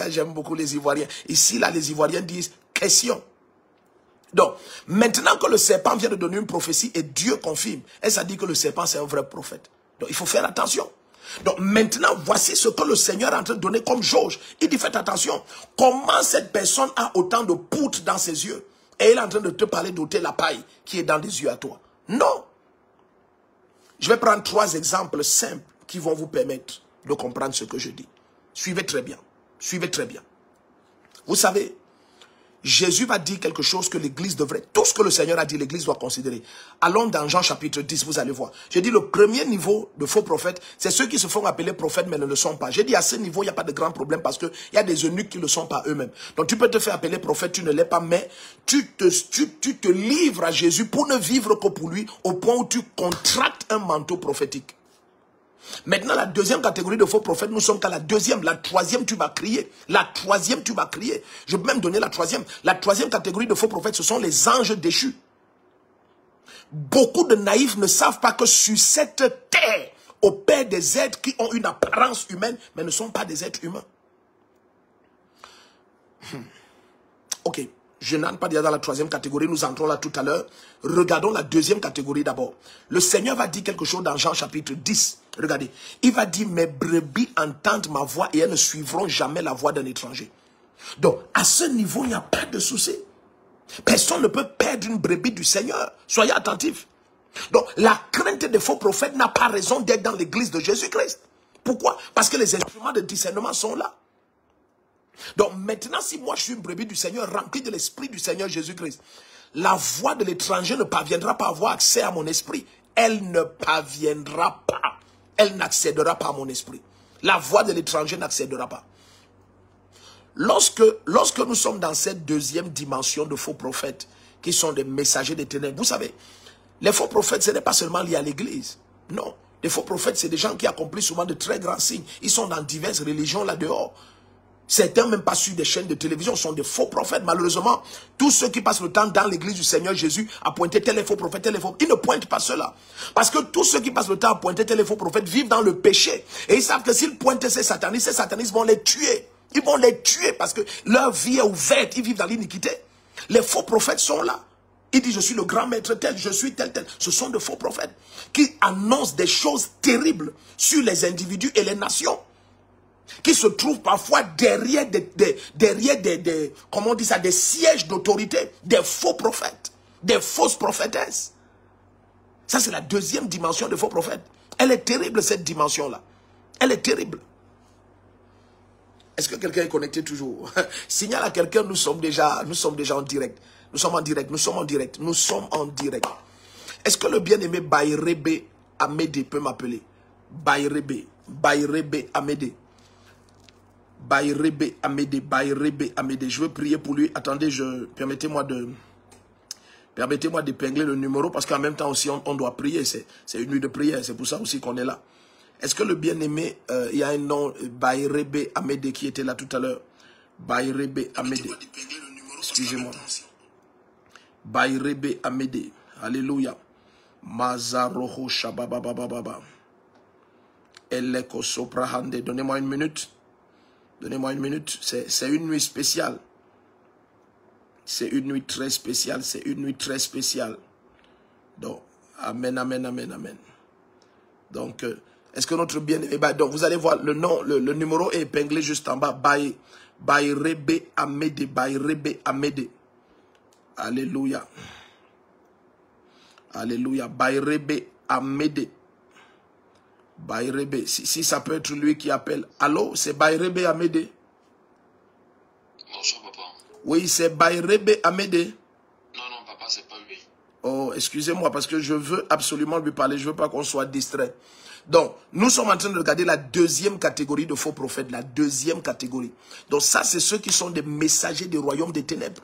J'aime beaucoup les Ivoiriens. Ici, là, les Ivoiriens disent question. Donc, maintenant que le serpent vient de donner une prophétie et Dieu confirme, est-ce à dire que le serpent c'est un vrai prophète? Donc, il faut faire attention. Donc, maintenant, voici ce que le Seigneur est en train de donner comme jauge. Il dit, faites attention. Comment cette personne a autant de poutres dans ses yeux et il est en train de te parler d'ôter la paille qui est dans les yeux à toi? Non. Je vais prendre 3 exemples simples qui vont vous permettre de comprendre ce que je dis. Suivez très bien. Suivez très bien. Vous savez, Jésus va dire quelque chose que l'Église devrait... Tout ce que le Seigneur a dit, l'Église doit considérer. Allons dans Jean chapitre 10, vous allez voir. J'ai dit le premier niveau de faux prophètes, c'est ceux qui se font appeler prophètes mais ne le sont pas. J'ai dit à ce niveau, il n'y a pas de grand problème parce qu'il y a des eunuques qui ne le sont pas eux-mêmes. Donc tu peux te faire appeler prophète, tu ne l'es pas, mais tu te livres à Jésus pour ne vivre que pour lui au point où tu contractes un manteau prophétique. Maintenant, la deuxième catégorie de faux prophètes, nous sommes qu'à la deuxième. La troisième, tu vas crier. La troisième, tu vas crier. Je peux même donner la troisième. La troisième catégorie de faux prophètes, ce sont les anges déchus. Beaucoup de naïfs ne savent pas que sur cette terre opèrent des êtres qui ont une apparence humaine, mais ne sont pas des êtres humains. Ok. Je n'entre pas déjà dans la troisième catégorie, nous entrons là tout à l'heure. Regardons la deuxième catégorie d'abord. Le Seigneur va dire quelque chose dans Jean chapitre 10. Regardez, il va dire, mes brebis entendent ma voix et elles ne suivront jamais la voix d'un étranger. Donc, à ce niveau, il n'y a pas de souci. Personne ne peut perdre une brebis du Seigneur. Soyez attentifs. Donc, la crainte des faux prophètes n'a pas raison d'être dans l'église de Jésus-Christ. Pourquoi? Parce que les instruments de discernement sont là. Donc maintenant, si moi je suis une brebis du Seigneur, remplie de l'esprit du Seigneur Jésus-Christ, la voix de l'étranger ne parviendra pas à avoir accès à mon esprit. Elle ne parviendra pas. Elle n'accédera pas à mon esprit. La voix de l'étranger n'accédera pas. Lorsque nous sommes dans cette deuxième dimension de faux prophètes, qui sont des messagers des ténèbres, vous savez, les faux prophètes, ce n'est pas seulement lié à l'église. Non. Les faux prophètes, c'est des gens qui accomplissent souvent de très grands signes. Ils sont dans diverses religions là-dehors. Certains, même pas sur des chaînes de télévision, sont des faux prophètes. Malheureusement, tous ceux qui passent le temps dans l'église du Seigneur Jésus à pointer tel est faux prophète, tel est faux, ils ne pointent pas cela. Parce que tous ceux qui passent le temps à pointer tel est faux prophète vivent dans le péché. Et ils savent que s'ils pointent ces satanistes vont les tuer. Ils vont les tuer parce que leur vie est ouverte. Ils vivent dans l'iniquité. Les faux prophètes sont là. Ils disent, je suis le grand maître tel, je suis tel, tel. Ce sont de faux prophètes qui annoncent des choses terribles sur les individus et les nations, qui se trouvent parfois derrière comment on dit ça, des sièges d'autorité, des faux prophètes, des fausses prophétesses. Ça, c'est la deuxième dimension des faux prophètes. Elle est terrible, cette dimension-là. Elle est terrible. Est-ce que quelqu'un est connecté toujours? Signale à quelqu'un, nous sommes déjà en direct. Nous sommes en direct, nous sommes en direct, nous sommes en direct. Est-ce que le bien-aimé Bayrebe Amédée peut m'appeler? Bayrebe Amédée. Bayrebe Amédée. Je veux prier pour lui. Attendez, permettez-moi d'épingler le numéro parce qu'en même temps aussi on doit prier. C'est une nuit de prière, c'est pour ça aussi qu'on est là. Est-ce que le bien-aimé, il y a un nom, Bayrebe Amédée qui était là tout à l'heure? Bayrebe Amédée. Excusez-moi. Bayrebe Amédée. Alléluia. Mazaroho Shabababababa. Eleko Soprahande. Donnez-moi une minute. Donnez-moi une minute. C'est une nuit spéciale. C'est une nuit très spéciale. C'est une nuit très spéciale. Donc, amen, amen, amen, amen. Donc, est-ce que notre bien-aimé... Donc, vous allez voir le nom, le numéro est épinglé juste en bas. Bayrebe Amédée. Bayrebe Amédée. Alléluia. Alléluia. Bayrebe Amédée. Bayrebe, si ça peut être lui qui appelle. Allô, c'est Bayrebe Amédée? Bonjour, papa. Oui, c'est Bayrebe Amédée. Non, papa, c'est pas lui. Oh, excusez-moi, parce que je veux absolument lui parler. Je ne veux pas qu'on soit distrait. Donc, nous sommes en train de regarder la deuxième catégorie de faux prophètes. La deuxième catégorie. Donc ça, c'est ceux qui sont des messagers du royaume des ténèbres.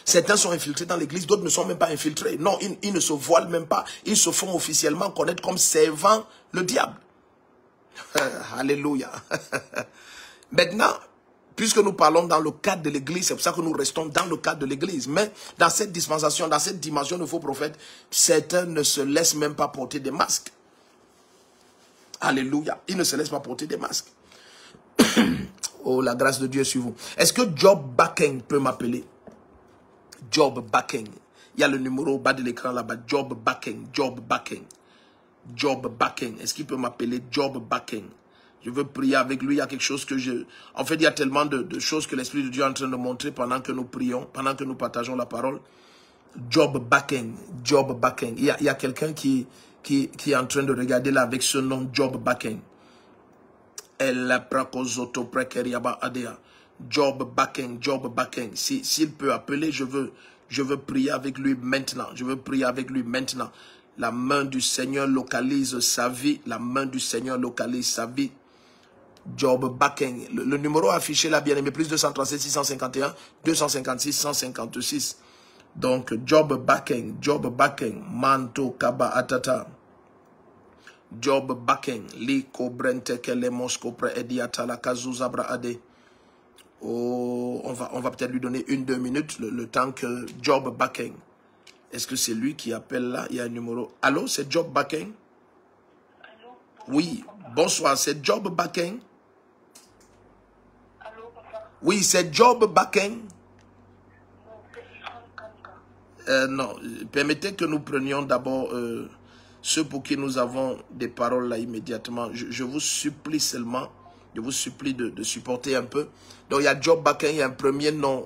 Certains sont infiltrés dans l'église, d'autres ne sont même pas infiltrés. Non, ils ne se voilent même pas. Ils se font officiellement connaître comme servant le diable. Alléluia. Maintenant, puisque nous parlons dans le cadre de l'église, c'est pour ça que nous restons dans le cadre de l'église. Mais dans cette dispensation, dans cette dimension de faux prophètes, certains ne se laissent même pas porter des masques. Alléluia. Ils ne se laissent pas porter des masques. Oh, la grâce de Dieu est sur vous. Est-ce que Job Bakeng peut m'appeler? Job Bakeng. Il y a le numéro au bas de l'écran là-bas. Job Bakeng. Job Bakeng. Job Bakeng. Est-ce qu'il peut m'appeler Job Bakeng? Je veux prier avec lui. Il y a quelque chose que je... En fait, il y a tellement de choses que l'Esprit de Dieu est en train de montrer pendant que nous prions, pendant que nous partageons la parole. Job Bakeng. Job Bakeng. Il y a quelqu'un qui est en train de regarder là avec ce nom, Job Bakeng. Job Bakeng. Job Bakeng. S'il peut appeler, je veux prier avec lui maintenant. Je veux prier avec lui maintenant. La main du Seigneur localise sa vie. La main du Seigneur localise sa vie. Job Bakeng. Le numéro affiché là, bien aimé, plus 237 651 256 156. Donc, Job Bakeng. Job Bakeng. Manto Kaba Atata. Job Bakeng. Liko Brente Kele Mosko Pre Ediata la Kazuzabra Ade. Oh, on va peut-être lui donner 1-2 minutes, le temps que Job Bakeng. Est-ce que c'est lui qui appelle là? Il y a un numéro. Allô, c'est Job Bakeng? Allô? Oui, bonsoir, c'est Job Bakeng? Allô, papa? Oui, c'est Job Bakeng? Non, c'est Ifran Kanga. Non, permettez que nous prenions d'abord ceux pour qui nous avons des paroles là immédiatement. Je vous supplie seulement, je vous supplie de supporter un peu. Donc il y a Job Bakeng, il y a un premier nom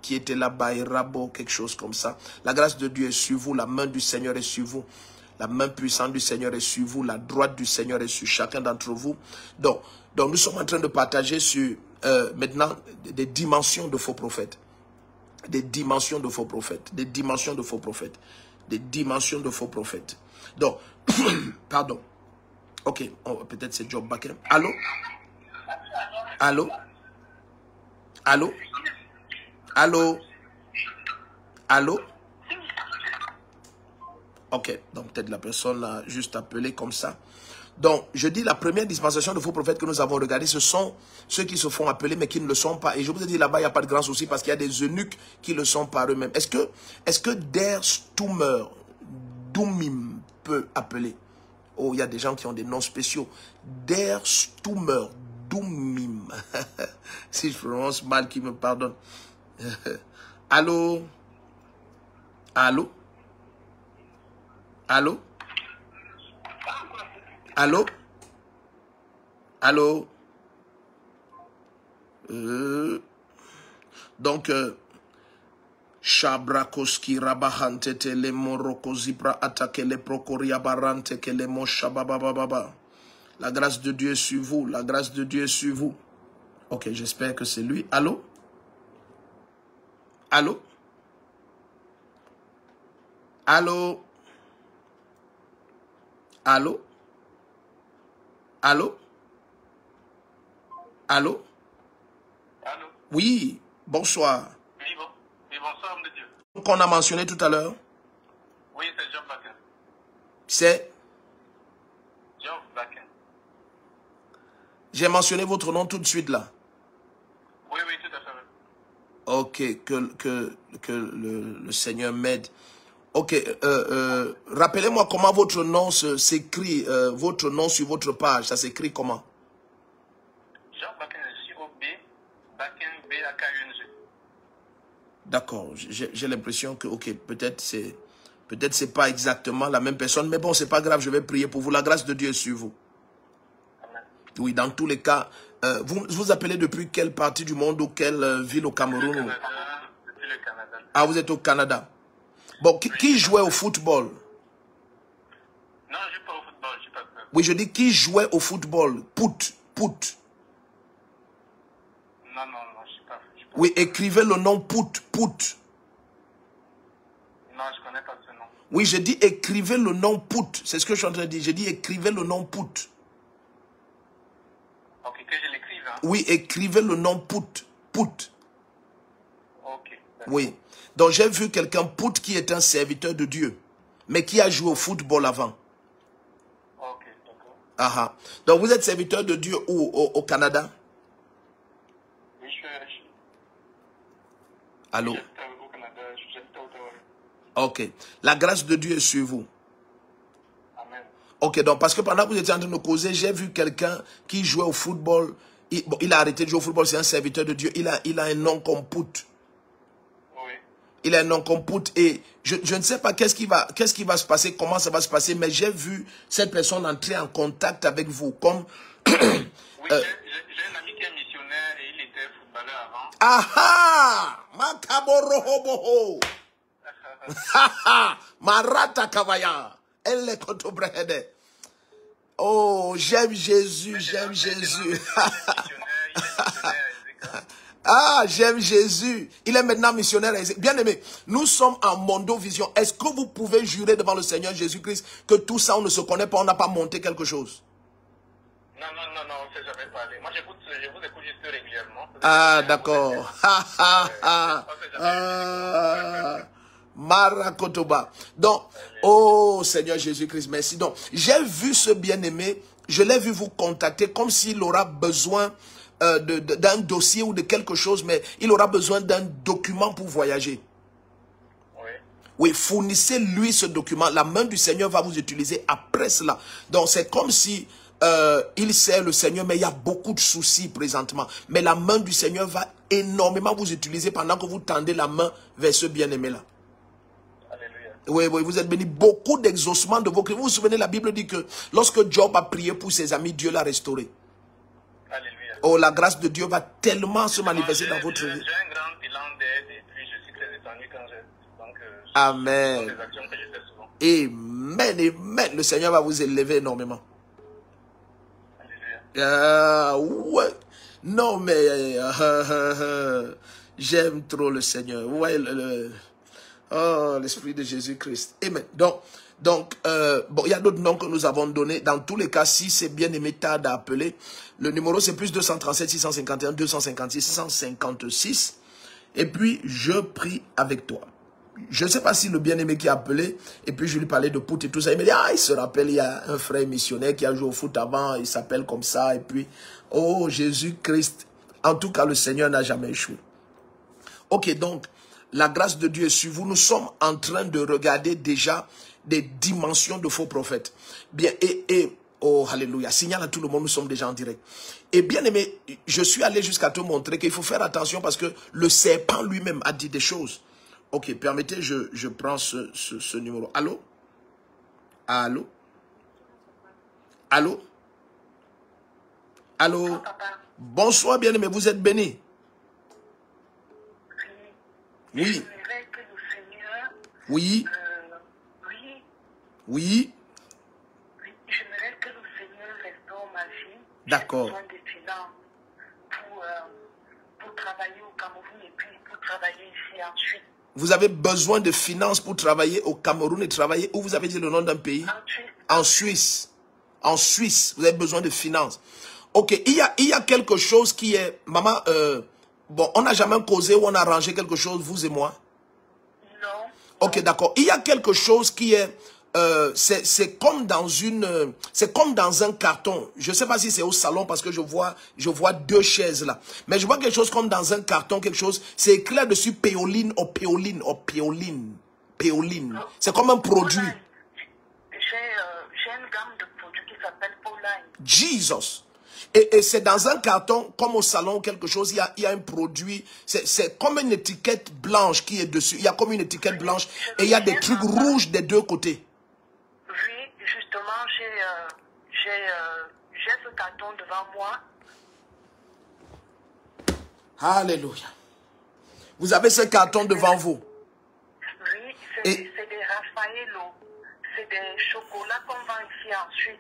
qui était là, Bayrabo, quelque chose comme ça. La grâce de Dieu est sur vous, la main du Seigneur est sur vous. La main puissante du Seigneur est sur vous, la droite du Seigneur est sur chacun d'entre vous. Donc nous sommes en train de partager sur maintenant des dimensions de faux prophètes. Des dimensions de faux prophètes. Des dimensions de faux prophètes. Des dimensions de faux prophètes. Donc, pardon. Ok, peut-être c'est Job Bakeng. Allô? Allô? Allô? Allô? Allô? Ok, donc peut-être la personne a juste appelé comme ça. Donc, je dis la première dispensation de faux prophètes que nous avons regardé, ce sont ceux qui se font appeler mais qui ne le sont pas. Et je vous ai dit là-bas, il n'y a pas de grand souci parce qu'il y a des eunuques qui le sont par eux-mêmes. Est-ce que Der Stummer, Doumim peut appeler? Oh, il y a des gens qui ont des noms spéciaux. Der Stummer, Doumim. Si je prononce mal, qui me pardonne. Allô? Allô? Allô? Allô? Allô? Donc, Shabrakoski Rabahante Tele Morokozibra attaque les Procoria Barante que les Moshababababa. La grâce de Dieu est sur vous. La grâce de Dieu est sur vous. Ok, j'espère que c'est lui. Allô? Allô? Allô? Allô? Allô? Allô? Allô? Oui, bonsoir. Oui, bonsoir, homme de Dieu. Qu'on a mentionné tout à l'heure, Oui, c'est Job Bakeng. c'est... Job Bakeng. J'ai mentionné votre nom tout de suite là. Oui, tout à fait. Ok, que le Seigneur m'aide. Ok, rappelez-moi comment votre nom s'écrit, votre nom sur votre page, ça s'écrit comment? Job Bakeng, J-O-B, Bakeng, B-A-K-U-N-G. D'accord, j'ai l'impression que, ok, peut-être c'est pas exactement la même personne, mais bon, c'est pas grave, je vais prier pour vous. La grâce de Dieu est sur vous. Amen. Oui, dans tous les cas, vous appelez depuis quelle partie du monde ou quelle ville au Cameroun? Depuis le Canada. Ah, vous êtes au Canada. Bon, qui jouait au football? Non, je joue pas au football, je suis pas peur. Oui, je dis qui jouait au football? Put. Non, je suis pas. Oui, écrivez le nom Put. Non, je connais pas ce nom. Oui, je dis écrivez le nom Put. C'est ce que je suis en train de dire. Je dis écrivez le nom Put. Ok, que je l'écrive, hein? Oui, écrivez le nom Put. Ok, Oui. Donc j'ai vu quelqu'un Pout qui est un serviteur de Dieu, mais qui a joué au football avant. Ok, d'accord. Ah. Donc vous êtes serviteur de Dieu où? Au Canada? Oui, je suis Allô? au Canada, j'habite à Ottawa. Ok. La grâce de Dieu est sur vous. Amen. Ok, donc parce que pendant que vous étiez en train de causer, j'ai vu quelqu'un qui jouait au football. Il a arrêté de jouer au football, c'est un serviteur de Dieu. Il a un nom comme Pout. Oui. Il a un nom comme Pout. Et je ne sais pas qu'est-ce qui va se passer, comment ça va se passer, mais j'ai vu cette personne entrer en contact avec vous. Comme Oui, j'ai un ami qui est missionnaire et il était footballeur avant. Ah! Makaborohoboho! Marata Kavaya! Elle kotobrehede. Oh, j'aime Jésus, j'aime Jésus. Ah, j'aime Jésus. Il est maintenant missionnaire. Bien aimé, nous sommes en Mondovision. Est-ce que vous pouvez jurer devant le Seigneur Jésus-Christ que tout ça, on ne se connaît pas, on n'a pas monté quelque chose? Non, on ne s'est jamais parlé. Moi, je vous écoute juste régulièrement. Ah, d'accord. Marakotoba. Donc, oh Seigneur Jésus-Christ, merci. Donc, j'ai vu ce bien-aimé, je l'ai vu vous contacter comme s'il aura besoin d'un dossier ou de quelque chose, mais il aura besoin d'un document pour voyager. Oui. Oui, fournissez-lui ce document. La main du Seigneur va vous utiliser après cela. Donc, c'est comme si il sert le Seigneur, mais il y a beaucoup de soucis présentement. Mais la main du Seigneur va énormément vous utiliser pendant que vous tendez la main vers ce bien-aimé-là. Oui, vous êtes bénis. Beaucoup d'exaucements de vos cris. Vous vous souvenez, la Bible dit que lorsque Job a prié pour ses amis, Dieu l'a restauré. Alléluia. Oh, la grâce de Dieu va tellement se manifester dans votre vie. J'ai un grand bilan d'aide et puis je suis très étonné quand j'ai... Donc, Amen. des actions que je fais souvent. Amen, amen. Le Seigneur va vous élever énormément. Alléluia. Ouais. Non, mais j'aime trop le Seigneur. Ouais, oh, l'Esprit de Jésus-Christ. Amen. Donc, bon, il y a d'autres noms que nous avons donnés. Dans tous les cas, si c'est bien aimé, tarde à appeler. Le numéro, c'est plus 237 651 256 156. Et puis, je prie avec toi. Je ne sais pas si le bien-aimé qui a appelé, et puis je lui parlais de foot et tout ça. Il me dit, ah, il se rappelle, il y a un frère missionnaire qui a joué au foot avant, il s'appelle comme ça. Et puis, oh, Jésus-Christ. En tout cas, le Seigneur n'a jamais échoué. Ok, donc, la grâce de Dieu est sur vous. Nous sommes en train de regarder déjà des dimensions de faux prophètes. Bien, oh, alléluia, signale à tout le monde, nous sommes déjà en direct. Et bien aimé, je suis allé jusqu'à te montrer qu'il faut faire attention parce que le serpent lui-même a dit des choses. Ok, permettez, je prends ce numéro. Allô? Allô? Allô? Allô? Bonsoir, bien aimé, vous êtes béni? Oui. Oui. Oui. J'aimerais que le Seigneur restaure ma vie. D'accord. J'ai besoin de finances pour travailler au Cameroun et puis pour travailler ici en Suisse. Vous avez besoin de finances pour travailler au Cameroun et travailler où? Vous avez dit le nom d'un pays? En Suisse. En Suisse, vous avez besoin de finances. Ok, il y a quelque chose qui est... Maman, bon, on n'a jamais causé ou on a arrangé quelque chose, vous et moi? Non. Ok, d'accord. Il y a quelque chose qui est... c'est comme dans une... c'est comme dans un carton. Je ne sais pas si c'est au salon parce que je vois deux chaises là. Mais je vois quelque chose comme dans un carton, quelque chose... C'est écrit là-dessus péoline ou péoline ou péoline. Péoline. C'est comme un produit. J'ai une gamme de produits qui s'appelle Pauline. Jesus. Et c'est dans un carton, comme au salon, quelque chose, il y a un produit, c'est comme une étiquette blanche qui est dessus. Il y a comme une étiquette blanche et il y a des trucs rouges des deux côtés. Oui, justement, j'ai ce carton devant moi. Alléluia. Vous avez ce carton devant vous. Oui, c'est des Raffaello. C'est des chocolats qu'on vend ici en Suisse.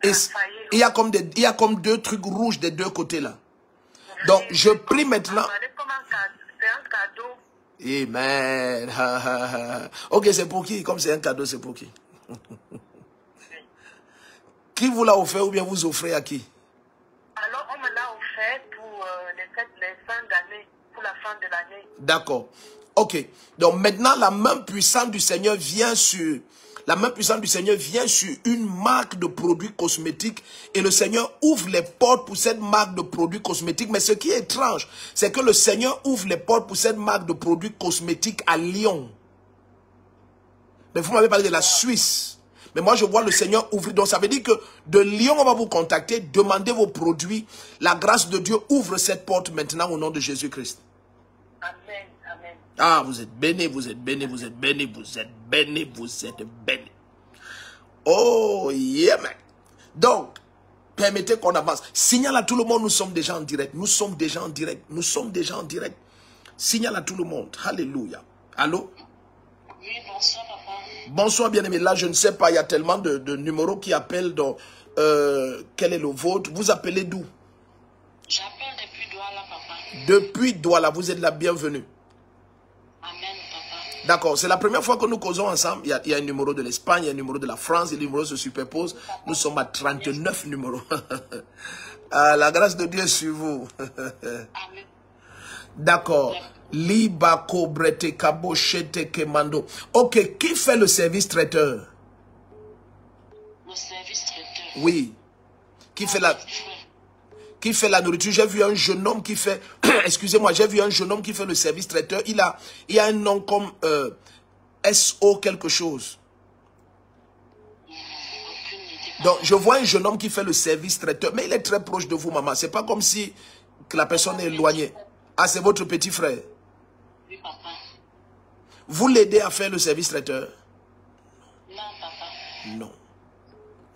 Et il y a comme deux trucs rouges des deux côtés là. Donc je prie maintenant. C'est un cadeau. Amen. Ok, c'est pour qui? Comme c'est un cadeau, c'est pour qui? Qui vous l'a offert ou bien vous offrez à qui? Alors on me l'a offert pour les fins d'année, pour la fin de l'année. D'accord. Ok. Donc maintenant, la main puissante du Seigneur vient sur... La main puissante du Seigneur vient sur une marque de produits cosmétiques et le Seigneur ouvre les portes pour cette marque de produits cosmétiques. Mais ce qui est étrange, c'est que le Seigneur ouvre les portes pour cette marque de produits cosmétiques à Lyon. Mais vous m'avez parlé de la Suisse. Mais moi, je vois le Seigneur ouvrir. Donc, ça veut dire que de Lyon, on va vous contacter, demandez vos produits. La grâce de Dieu ouvre cette porte maintenant au nom de Jésus-Christ. Amen. Amen. Ah, vous êtes bénis, vous êtes bénis, vous êtes bénis, vous êtes bénis, vous êtes bénis. Oh, yeah, man. Donc, permettez qu'on avance. Signale à tout le monde, nous sommes déjà en direct. Nous sommes déjà en direct. Nous sommes déjà en direct. Signale à tout le monde. Alléluia. Allô? Oui, bonsoir, papa. Bonsoir, bien-aimé. Là, je ne sais pas, il y a tellement de numéros qui appellent. Donc, quel est le vôtre? Vous appelez d'où? J'appelle depuis Douala, papa. Depuis Douala, vous êtes la bienvenue. Amen, papa. D'accord, c'est la première fois que nous causons ensemble. Il y a un numéro de l'Espagne, il y a un numéro de la France, et les numéros se superposent. Nous sommes à 39 numéros. Ah, la grâce de Dieu est sur vous. Amen. D'accord. Liba Kobrete Kaboshete Kemando. Ok, qui fait le service traiteur? Le service traiteur. Oui. Qui fait la nourriture? J'ai vu un jeune homme qui fait... Excusez-moi, j'ai vu un jeune homme qui fait le service traiteur. Il a un nom comme SO quelque chose. Donc, je vois un jeune homme qui fait le service traiteur. Mais il est très proche de vous, maman. C'est pas comme si que la personne est éloignée. Ah, c'est votre petit frère. Oui, papa. Vous l'aidez à faire le service traiteur? Non, papa. Non.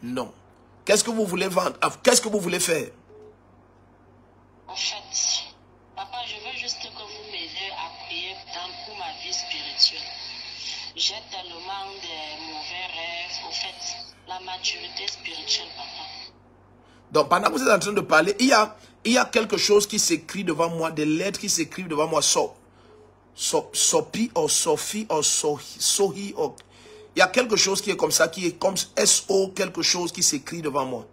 Non. Qu'est-ce que vous voulez vendre? Qu'est-ce que vous voulez faire? En fait, papa, je veux juste que vous m'aidez à prier pour ma vie spirituelle. J'ai tellement de mauvais rêves. Au fait, la maturité spirituelle, papa. Donc, pendant que vous êtes en train de parler, il y a quelque chose qui s'écrit devant moi, des lettres qui s'écrivent devant moi. Sopi, ou Sophie, ou Sohi, ou... Il y a quelque chose qui est comme ça, qui est comme SO, quelque chose qui s'écrit devant moi.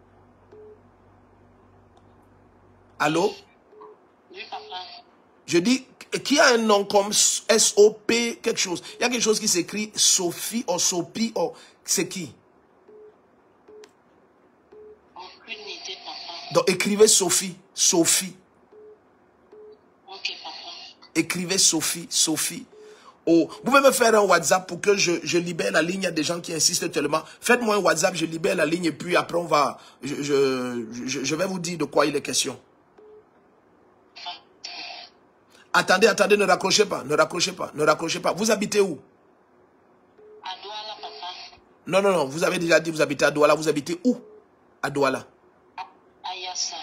Allô? Oui, papa. Je dis, qui a un nom comme SOP, quelque chose. Il y a quelque chose qui s'écrit Sophie, ou Sopi, ou... C'est qui? Aucune idée, papa. Donc, écrivez Sophie. Sophie. Ok, papa. Écrivez Sophie. Sophie. Oh, vous pouvez me faire un WhatsApp pour que je libère la ligne. Il y a des gens qui insistent tellement. Faites-moi un WhatsApp, je libère la ligne et puis après on va... Je vais vous dire de quoi il est question. Attendez, attendez, ne raccrochez pas, ne raccrochez pas, ne raccrochez pas. Vous habitez où? À Douala, papa. Non, non, non, vous avez déjà dit vous habitez à Douala. Vous habitez où? À Douala. À Yassa.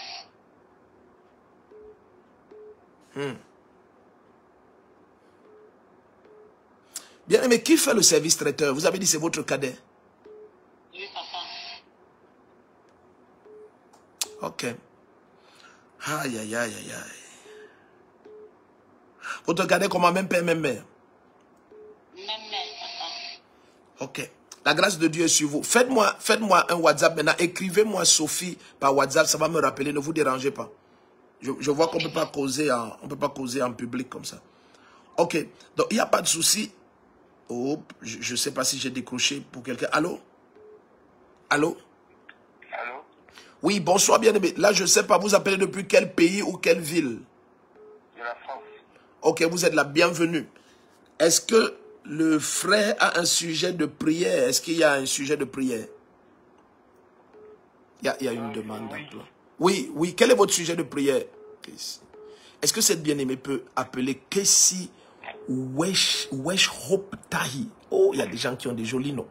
Bien aimé, qui fait le service traiteur? Vous avez dit c'est votre cadet. Oui, papa. Ok. Aïe, aïe, aïe, aïe, aïe. Votre cadet comment? Même père, même mère? Même mère, papa. Ok. La grâce de Dieu est sur vous. Faites-moi un WhatsApp maintenant. Écrivez-moi Sophie par WhatsApp. Ça va me rappeler. Ne vous dérangez pas. Je vois qu'on ne peut pas causer en public comme ça. Ok. Donc, il n'y a pas de souci. Oh, je ne sais pas si j'ai décroché pour quelqu'un. Allô? Allô? Allô? Oui, bonsoir, bien-aimé. Là, je ne sais pas. Vous appelez depuis quel pays ou quelle ville? De la France. Ok, vous êtes la bienvenue. Est-ce que le frère a un sujet de prière? Est-ce qu'il y a un sujet de prière? Il y a une demande d'emploi. Oui, oui. Quel est votre sujet de prière? Est-ce que cette bien-aimée peut appeler Kessi Wesh Hope Tahi? Oh, il y a des gens qui ont des jolis noms.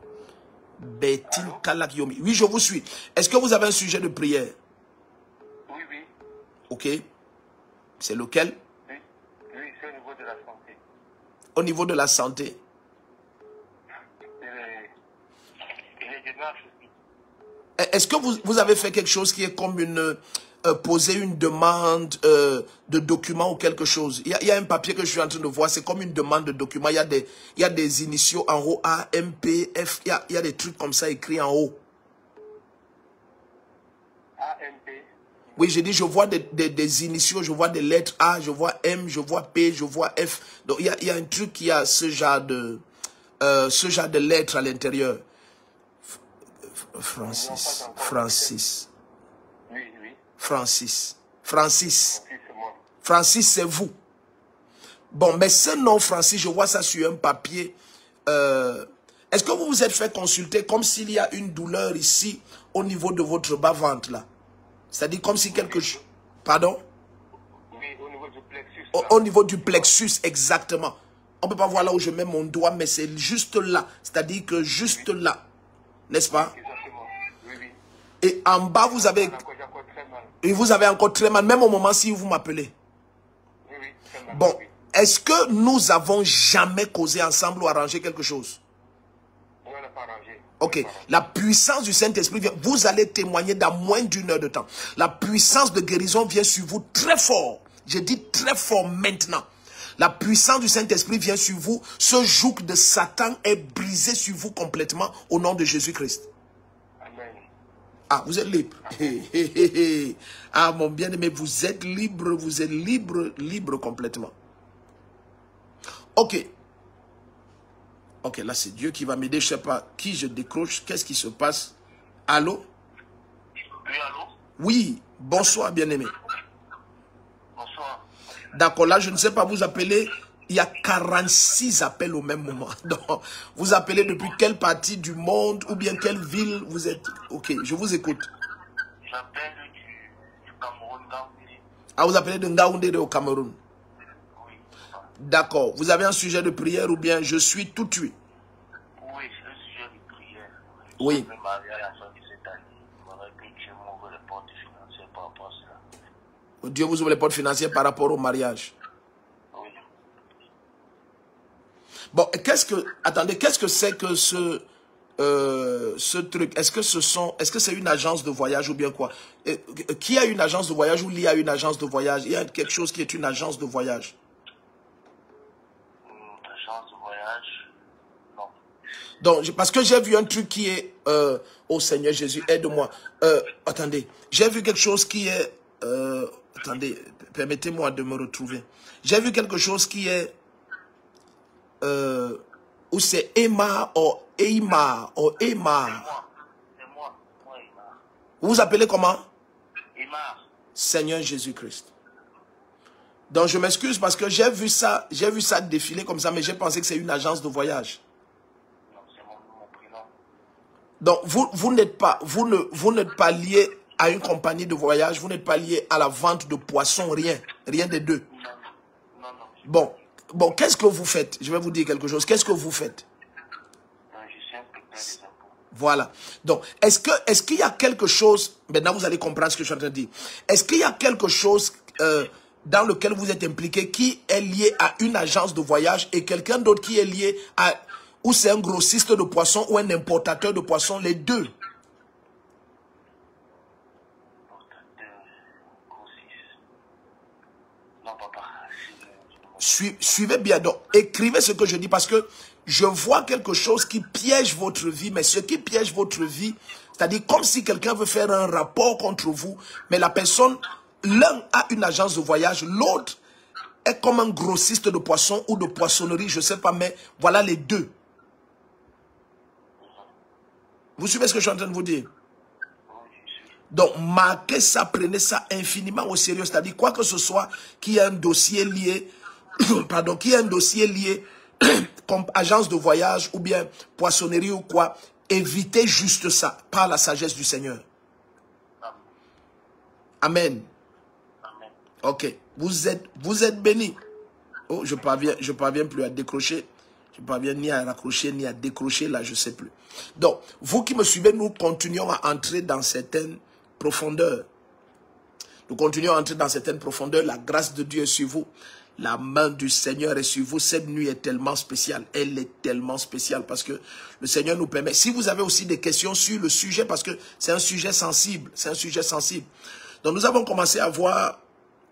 Betin Kalak Yomi. Oui, je vous suis. Est-ce que vous avez un sujet de prière? Oui, oui. Ok. C'est lequel? Oui, oui, c'est au niveau de la santé. Au niveau de la santé. Et les démarches aussi. Est-ce que vous avez fait quelque chose qui est comme poser une demande de document ou quelque chose? Il y a un papier que je suis en train de voir, c'est comme une demande de document. Il y a des initiaux en haut, A, M, P, F. Il y a des trucs comme ça écrits en haut. AMP. Oui, j'ai dit, je vois des initiaux, je vois des lettres A, je vois M, je vois P, je vois F. Donc, il y a un truc qui a ce genre de lettres à l'intérieur. Francis. Oui, oui. Francis, c'est vous. Bon, mais ce nom Francis, je vois ça sur un papier. Est-ce que vous vous êtes fait consulter comme s'il y a une douleur ici au niveau de votre bas-ventre là? C'est-à-dire comme si quelque chose... Pardon? Oui, au niveau du plexus. Au niveau du plexus, exactement. On ne peut pas voir là où je mets mon doigt, mais c'est juste là. C'est-à-dire que juste là. N'est-ce pas? Exactement. Oui, oui. Et en bas, vous avez... Et vous avez encore très mal, même au moment si vous m'appelez. Oui, oui, très mal. Bon, est-ce que nous avons jamais causé ensemble ou arrangé quelque chose? On n'a pas arrangé. Ok, la puissance du Saint-Esprit vient, vous allez témoigner dans moins d'1 heure de temps. La puissance de guérison vient sur vous très fort. Je dis très fort maintenant. La puissance du Saint-Esprit vient sur vous. Ce joug de Satan est brisé sur vous complètement au nom de Jésus-Christ. Amen. Ah, vous êtes libre. Ah, mon bien-aimé, vous êtes libre complètement. Ok. Ok, là, c'est Dieu qui va m'aider. Je ne sais pas qui je décroche. Qu'est-ce qui se passe? Allô? Oui, allô? Oui, bonsoir, bien-aimé. Bonsoir. D'accord, là, je ne sais pas, vous appelez... Il y a 46 appels au même moment. Donc, vous appelez depuis quelle partie du monde ou bien quelle ville vous êtes? Ok, je vous écoute. J'appelle du Cameroun, Ngaoundé. Ah, vous appelez de Ngaoundé au Cameroun? Oui. D'accord. Vous avez un sujet de prière ou bien je suis tout tué? Oui, c'est un sujet de prière. Oui. Je me marier à la fin de cette année. Il faudrait que Dieu m'ouvre les portes financières par rapport à cela. Dieu vous ouvre les portes financières par rapport au mariage. Oui. Bon, attendez, qu'est-ce que c'est que ce truc? Est-ce que c'est une agence de voyage ou bien quoi? Qui a une agence de voyage ou lié à une agence de voyage? Il y a quelque chose qui est une agence de voyage. Agence de voyage? Non. Donc, parce que j'ai vu un truc qui est, oh Seigneur Jésus, aide-moi. Attendez, j'ai vu quelque chose qui est, attendez, permettez-moi de me retrouver. J'ai vu quelque chose qui est, où c'est Emma ou Eimar ou Emar. C'est moi, Emar. Vous vous appelez comment? Emar. Seigneur Jésus-Christ. Donc je m'excuse parce que j'ai vu ça défiler comme ça, mais j'ai pensé que c'est une agence de voyage. Non, c'est mon prénom. Donc vous n'êtes pas lié à une compagnie de voyage, vous n'êtes pas lié à la vente de poissons, rien des deux. Non. Bon, qu'est-ce que vous faites? Je vais vous dire quelque chose. Qu'est-ce que vous faites? Je suis inspecteur des impôts. Voilà. Donc, est-ce qu'il y a quelque chose, maintenant vous allez comprendre ce que je suis en train de dire. Est-ce qu'il y a quelque chose dans lequel vous êtes impliqué qui est lié à une agence de voyage et quelqu'un d'autre qui est lié à, ou c'est un grossiste de poissons ou un importateur de poissons, les deux? Suivez bien, donc écrivez ce que je dis parce que je vois quelque chose qui piège votre vie, mais ce qui piège votre vie, c'est-à-dire comme si quelqu'un veut faire un rapport contre vous, mais la personne, l'un a une agence de voyage, l'autre est comme un grossiste de poissons ou de poissonnerie, je ne sais pas, mais voilà les deux. Vous suivez ce que je suis en train de vous dire? Donc, marquez ça, prenez ça infiniment au sérieux, c'est-à-dire quoi que ce soit qui est un dossier lié, pardon, qui est un dossier lié comme agence de voyage ou bien poissonnerie ou quoi, évitez juste ça par la sagesse du Seigneur. Amen. Amen. Ok, vous êtes bénis. Oh, je parviens plus à décrocher. Je ne parviens ni à raccrocher ni à décrocher, là je ne sais plus. Donc, vous qui me suivez, nous continuons à entrer dans certaines profondeurs. Nous continuons à entrer dans certaines profondeurs. La grâce de Dieu est sur vous. La main du Seigneur est sur vous. Cette nuit est tellement spéciale. Elle est tellement spéciale parce que le Seigneur nous permet. Si vous avez aussi des questions sur le sujet, parce que c'est un sujet sensible. C'est un sujet sensible. Donc nous avons commencé à voir...